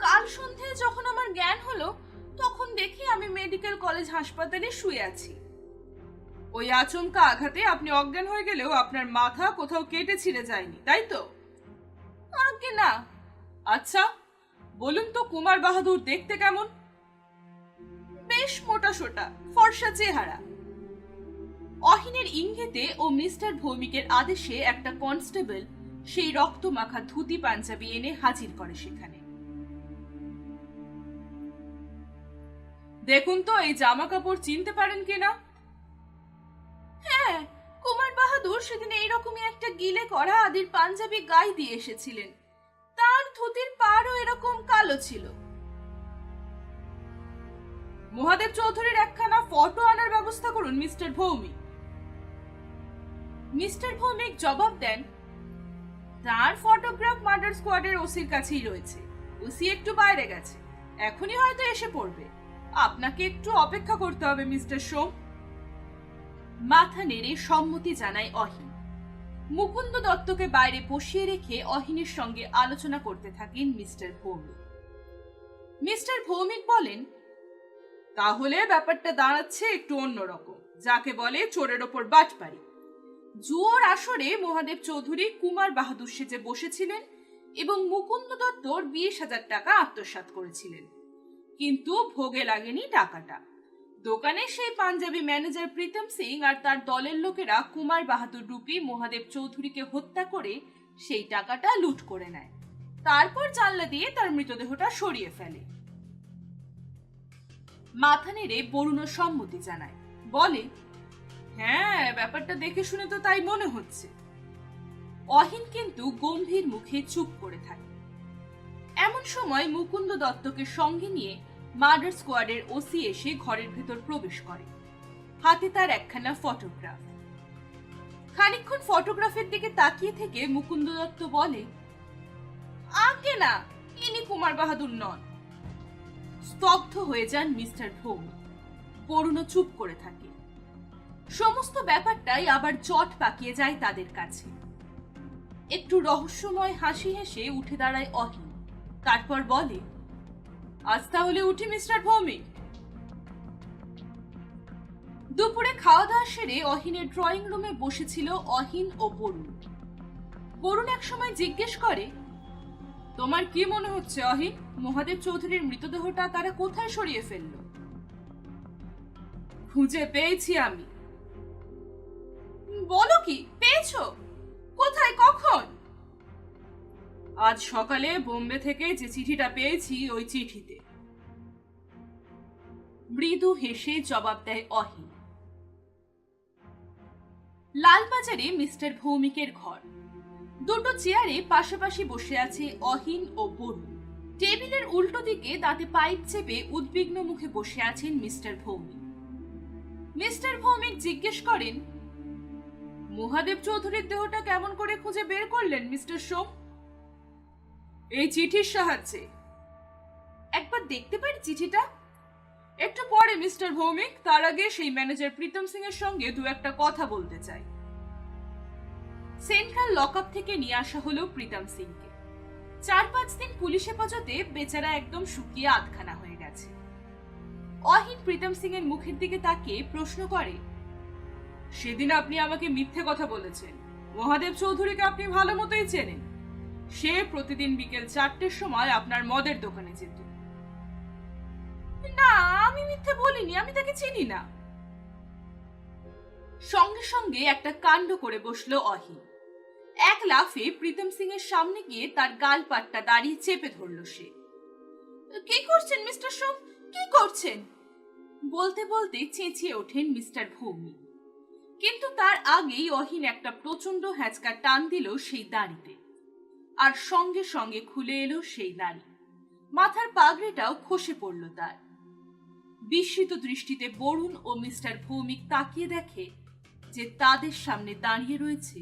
কাল সন্ধ্যায় যখন আমার জ্ঞান হলো তখন দেখি আমি মেডিকেল কলেজ হাসপাতালে শুয়ে আছি। ওই আচমকা আঘাতে আপনি অজ্ঞান হয়ে গেলেও আপনার মাথা কোথাও কেটে ছিঁড়ে যায়নি, তাই তো? আগে না। আচ্ছা, বলুন তো কুমার বাহাদুর দেখতে কেমন? বেশ মোটা সোটা, ফর্সা চেহারা। অহিনের ইঙ্গিতে ও মিস্টার ভৌমিকের আদেশে একটা কনস্টেবল সেই রক্তমাখা ধুতি পাঞ্জাবি এনে হাজির করে সেখানে। দেখুন তো এই জামা কাপড় চিনতে পারেন কিনা? হ্যাঁ, কুমার বাহাদুর সেদিন এইরকমই একটা গিলে করা আদির পাঞ্জাবি গায়ে দিয়ে এসেছিলেন। তার ধুতির পাড়ও এরকম কালো ছিল। মহাদেব চৌধুরীর একখানা ফটো আনার ব্যবস্থা করুন মিস্টার ভৌমিক। মিস্টার ভৌমিক জবাব দেন, তার ফটোগ্রাফ মার্ডার স্কোয়াডের ওসির কাছেই রয়েছে। ওসি একটু বাইরে গেছে, এখনই হয়তো এসে পড়বে। আপনাকে একটু অপেক্ষা করতে হবে মিস্টার সোম। মাথা নেড়ে সম্মতি জানায় অহিন। মুকুন্দ দত্তকে বাইরে বসিয়ে রেখে অহিনের সঙ্গে আলোচনা করতে থাকেন মিস্টার ভৌমিক। মিস্টার ভৌমিক বলেন, তাহলে ব্যাপারটা দাঁড়াচ্ছে একটু অন্যরকম, যাকে বলে চোরের ওপর বাটপাড়ি। জুয়োর আসরে মহাদেব চৌধুরী কুমার বাহাদুর সেজে বসেছিলেন এবং মুকুন্দ দত্তর 20,000 টাকা আত্মসাৎ করেছিলেন, কিন্তু ভোগে লাগেনি টাকাটা। দোকানে সেই পাঞ্জাবি ম্যানেজার প্রীতম সিং আর তার দলের লোকেরা কুমার বাহাদুর রূপী মহাদেব চৌধুরীকে হত্যা করে সেই টাকাটা লুট করে নেয়। তারপর জানলা দিয়ে তার মৃতদেহটা সরিয়ে ফেলে। মাথা নেড়ে বরুণ সম্মতি জানায়, বলে, হ্যাঁ, ব্যাপারটা দেখে শুনে তো তাই মনে হচ্ছে। অহিন কিন্তু গম্ভীর মুখে চুপ করে থাকে। এমন সময় মুকুন্দ দত্তকে সঙ্গে নিয়ে মার্ডার স্কোয়াডের ওসি এসে ঘরের ভেতর প্রবেশ করে। হাতে তার একখানা ফটোগ্রাফ। খানিকক্ষণ ফটোগ্রাফের দিকে তাকিয়ে থেকে মুকুন্দ দত্ত বলে, আগে না, ইনি কুমার বাহাদুর নন। স্তব্ধ হয়ে যান মিস্টার ভৌমিক। বরুণ চুপ করে থাকে। সমস্ত ব্যাপারটাই আবার জট পাকিয়ে যায় তাদের কাছে। একটু রহস্যময় হাসি হেসে উঠে দাঁড়ায় অহিন। তারপর বলে, আজ তাহলে উঠি মিস্টার ভৌমিক। দুপুরে খাওয়া দাওয়া সেরে অহিনের ড্রয়িং রুমে বসেছিল অহিন ও বরুণ। বরুণ এক সময় জিজ্ঞেস করে, তোমার কি মনে হচ্ছে অহিন, মহাদেব চৌধুরীর মৃতদেহটা তারা কোথায় সরিয়ে ফেললো? খুঁজে পেয়েছি আমি। বলো কি, পেয়েছো? কোথায়, কখন? আজ সকালে বোম্বে থেকে যে চিঠিটা পেয়েছি ওই চিঠিতে। মৃদু হেসে জবাব দেয় অহিন। লালবাজারে মিস্টার ভৌমিকের ঘর। দুটো চেয়ারে পাশাপাশি বসে আছে অহিন ও বরুণ। টেবিলের উল্টো দিকে দাঁতে পাইপ চেপে উদ্বিগ্ন মুখে বসে আছেন মিস্টার ভৌমিক। মিস্টার ভৌমিক জিজ্ঞেস করেন, মহাদেব চৌধুরীর দেহটা কেমন করে খুঁজে বের করলেন মিস্টার সোম? এই চিঠির সাহায্যে। একবার দেখতে পারি চিঠিটা? একটু পরে মিস্টার ভৌমিক, তার আগে সেই ম্যানেজার প্রীতম সিং এর সঙ্গে দু একটা কথা বলতে চাই। সেন্ট্রাল লকআপ থেকে নিয়ে আসা হলো প্রীতম সিংকে। 4-5 দিন পুলিশ হেফাজতে বেচারা একদম শুকিয়ে আধখানা হয়ে গেছে। অহিন প্রীতম সিং এর মুখের দিকে তাকিয়ে প্রশ্ন করে, সেদিন আপনি আমাকে মিথ্যে কথা বলেছেন। মহাদেব চৌধুরীকে আপনি ভালো মতোই চেনেন। সে প্রতিদিন বিকেল 4টের সময় আপনার মদের দোকানে যেত। না, আমি মিথ্যে বলিনি, আমি তাকে চিনি না। সঙ্গে সঙ্গে একটা কাণ্ড করে বসলো অহিন। এক লাফে প্রীতম সিং এর সামনে গিয়ে তার গাল পাট্টা দাঁড়িয়ে চেপে ধরলো সে। কি করছেন মিস্টার সোম, কি করছেন? বলতে বলতে চেঁচিয়ে ওঠেন মিস্টার ভৌমিক। কিন্তু তার আগেই অহিন একটা প্রচন্ড হ্যাঁচকা টান দিল সেই দাড়িতে, আর সঙ্গে সঙ্গে খুলে এলো সেই দাড়ি। মাথার পাগড়িটাও খসে পড়ল তার। বিস্মিত দৃষ্টিতে বরুণ ও মিস্টার ভৌমিক তাকিয়ে দেখে যে তাদের সামনে দাঁড়িয়ে রয়েছে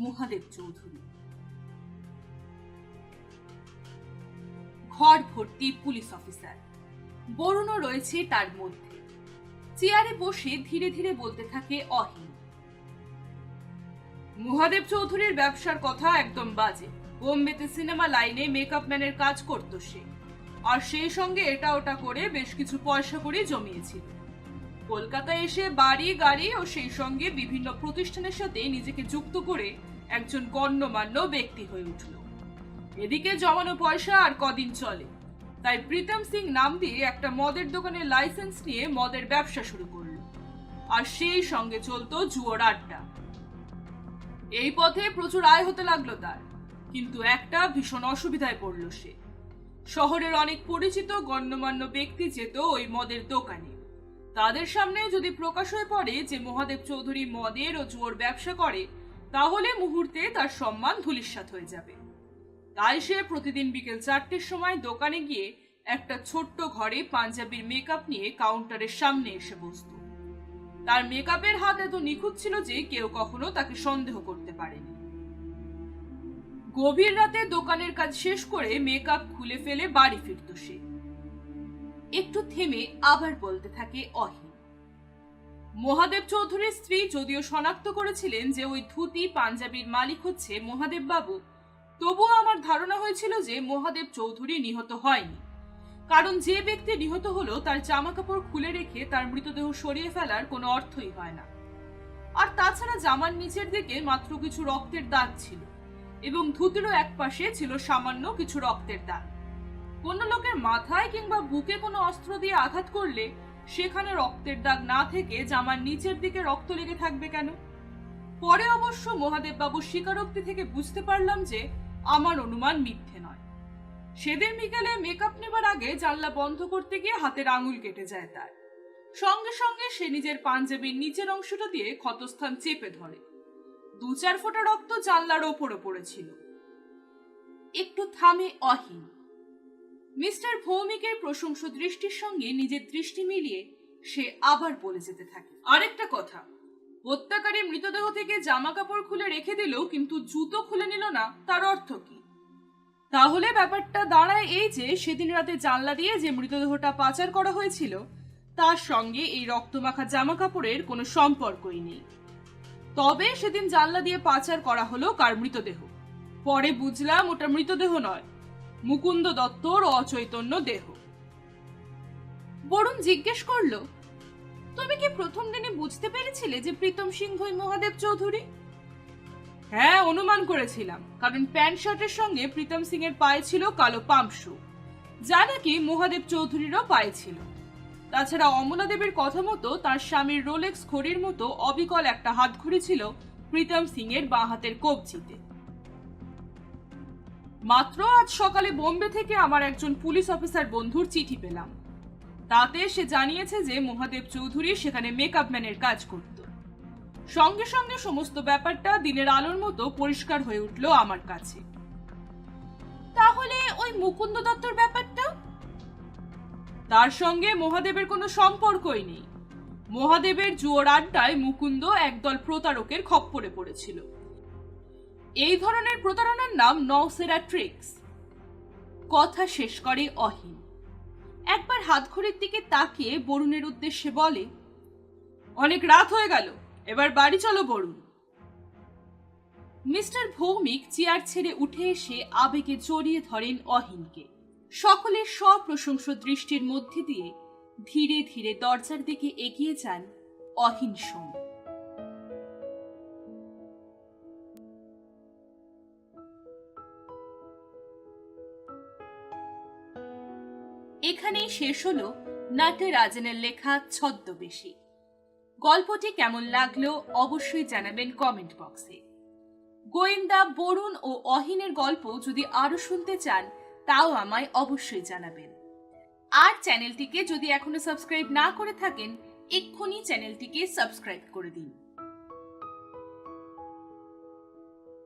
মহাদেব চৌধুরী। ঘর ভর্তি পুলিশ অফিসার, বরুণও রয়েছে তার মধ্যে। চেয়ারে বসে ধীরে ধীরে বলতে থাকে অহিন, মহাদেব চৌধুরীর ব্যবসার কথা একদম বাজে। বোম্বেতে সিনেমা লাইনে মেকআপ ম্যানের কাজ করত সে, আর সেই সঙ্গে এটা ওটা করে বেশ কিছু পয়সা করে জমিয়েছিল। কলকাতায় এসে বাড়ি গাড়ি ও সেই সঙ্গে বিভিন্ন প্রতিষ্ঠানের সাথে নিজেকে যুক্ত করে একজন গণ্যমান্য ব্যক্তি হয়ে উঠল। এদিকে জমানো পয়সা আর কদিন চলে, তাই প্রীতম সিং নাম দিয়ে একটা মদের দোকানের লাইসেন্স নিয়ে মদের ব্যবসা শুরু করলো, আর সেই সঙ্গে চলতো জুয়োর আড্ডা। এই পথে প্রচুর আয় হতে লাগলো তার, কিন্তু একটা ভীষণ অসুবিধায় পড়লো সে। শহরের অনেক পরিচিত গণ্যমান্য ব্যক্তি যেত ওই মদের দোকানে। তাদের সামনে যদি প্রকাশ হয়ে পড়ে যে মহাদেব চৌধুরী মদের ও জুয়োর ব্যবসা করে, তাহলে মুহূর্তে তার সম্মান ধূলিসাৎ হয়ে যাবে। তাই সে প্রতিদিন বিকেল 4টের সময় দোকানে গিয়ে একটা ছোট্ট ঘরে পাঞ্জাবির মেকআপ নিয়ে কাউন্টারের সামনে এসে বসত। তার মেকআপের হাত এত নিখুঁত ছিল যে কেউ কখনো তাকে সন্দেহ করতে পারেনি। গভীর রাতে দোকানের কাজ শেষ করে মেকআপ খুলে ফেলে বাড়ি ফিরত সে। একটু থেমে আবার বলতে থাকে অহিন। মহাদেব চৌধুরীর স্ত্রী যদিও শনাক্ত করেছিলেন যে ওই ধুতি পাঞ্জাবির মালিক হচ্ছে মহাদেব বাবু, তবুও আমার ধারণা হয়েছিল যে মহাদেব চৌধুরী নিহত হয়নি, কারণ যে ব্যক্তি নিহত হলো তার জামা কাপড় খুলে রেখে তার মৃতদেহ সরিয়ে ফেলার কোনো অর্থই হয় না। আর তাছাড়া জামার নিচের দিকে মাত্র কিছু রক্তের দাগ ছিল, এবং ধুতিরও এক পাশে ছিল সামান্য কিছু রক্তের দাগ। কোন লোকের মাথায় কিংবা বুকে কোনো অস্ত্র দিয়ে আঘাত করলে সেখানে রক্তের দাগ না থেকে জামার নিচের দিকে রক্ত লেগে থাকবে কেন? পরে অবশ্য মহাদেব বাবুর স্বীকারোক্তি থেকে বুঝতে পারলাম যে আমার অনুমান মিথ্যে নয়। সেদিন বিকেলে মেকআপ নেবার আগে জানলা বন্ধ করতে গিয়ে হাতের আঙুল কেটে যায় তার। সঙ্গে সঙ্গে সে নিজের পাঞ্জাবির নিচের অংশটা দিয়ে ক্ষতস্থান চেপে ধরে। 2-4 ফোঁটা রক্ত জানলার ওপরে পড়েছিল। একটু থামে অহিন। মিস্টার ভৌমিকের প্রশংস দৃষ্টির সঙ্গে নিজের দৃষ্টি মিলিয়ে সে আবার বলে যেতে থাকে, আরেকটা কথা, হত্যাকারী মৃতদেহ থেকে জামা কাপড় খুলে রেখে দিল কিন্তু জুতো খুলে নিল না, তার অর্থ কি? তাহলে ব্যাপারটা দাঁড়ায় এই যে সেদিন রাতে জানলা দিয়ে যে মৃতদেহটা পাচার করা হয়েছিল তার সঙ্গে এই রক্তমাখা জামা কাপড়ের কোনো সম্পর্কই নেই। তবে সেদিন জানলা দিয়ে পাচার করা হলো কার মৃতদেহ? পরে বুঝলাম ওটা মৃতদেহ নয়, মুকুন্দ দত্তর অচৈতন্য দেহ। বরুণ জিজ্ঞেস করলো, তুমি কি প্রথম দিনে বুঝতে পেরেছিলে যে প্রীতম সিংহই মহাদেব চৌধুরী? হ্যাঁ, অনুমান করেছিলাম, কারণ প্যান্ট শার্টের সঙ্গে প্রীতম সিং এর পায়ে ছিল কালো পাম্প শু, যা নাকি মহাদেব চৌধুরীরও পায়ে ছিল। তাছাড়া অমলা দেবীর কথা মতো তার স্বামীর রোলেক্স ঘড়ির মতো অবিকল একটা হাত ঘড়ি ছিল প্রীতম সিং এর বাঁ হাতের কবজিতে। মাত্র আজ সকালে বোম্বে থেকে আমার একজন পুলিশ অফিসার বন্ধুর চিঠি পেলাম। তাতে সে জানিয়েছে যে মহাদেব চৌধুরী সেখানে মেকআপ ম্যানের কাজ করত। সঙ্গে সঙ্গে সমস্ত ব্যাপারটা দিনের আলোর মতো পরিষ্কার হয়ে উঠল আমার কাছে। তাহলে ওই মুকুন্দ দত্তর ব্যাপারটা? তার সঙ্গে মহাদেবের কোনো সম্পর্কই নেই। মহাদেবের জুয়োর আড্ডায় মুকুন্দ একদল প্রতারকের খপ্পরে পড়েছিল। এই ধরনের প্রতারণার নাম নওসেরা ট্রিক্স। কথা শেষ করে অহিন। একবার হাতঘড়ির দিকে তাকিয়ে বরুণের উদ্দেশ্যে বলে, অনেক রাত হয়ে গেল, এবার বাড়ি চলো বরুণ। মিস্টার ভৌমিক চেয়ার ছেড়ে উঠে এসে আবেগে জড়িয়ে ধরেন অহিনকে। সকলের সপ্রশংস দৃষ্টির মধ্যে দিয়ে ধীরে ধীরে দরজার দিকে এগিয়ে যান অহিন সোম। এখানেই শেষ হলো নাটরাজনের লেখা ছদ্মবেশী। গল্পটি কেমন লাগলো অবশ্যই জানাবেন কমেন্ট বক্সে। গোয়েন্দা বরুণ ও অহিনের গল্প যদি আরো শুনতে চান তাও আমায় অবশ্যই জানাবেন। আর চ্যানেলটিকে যদি এখনো সাবস্ক্রাইব না করে থাকেন এক্ষুনি চ্যানেলটিকে সাবস্ক্রাইব করে দিন।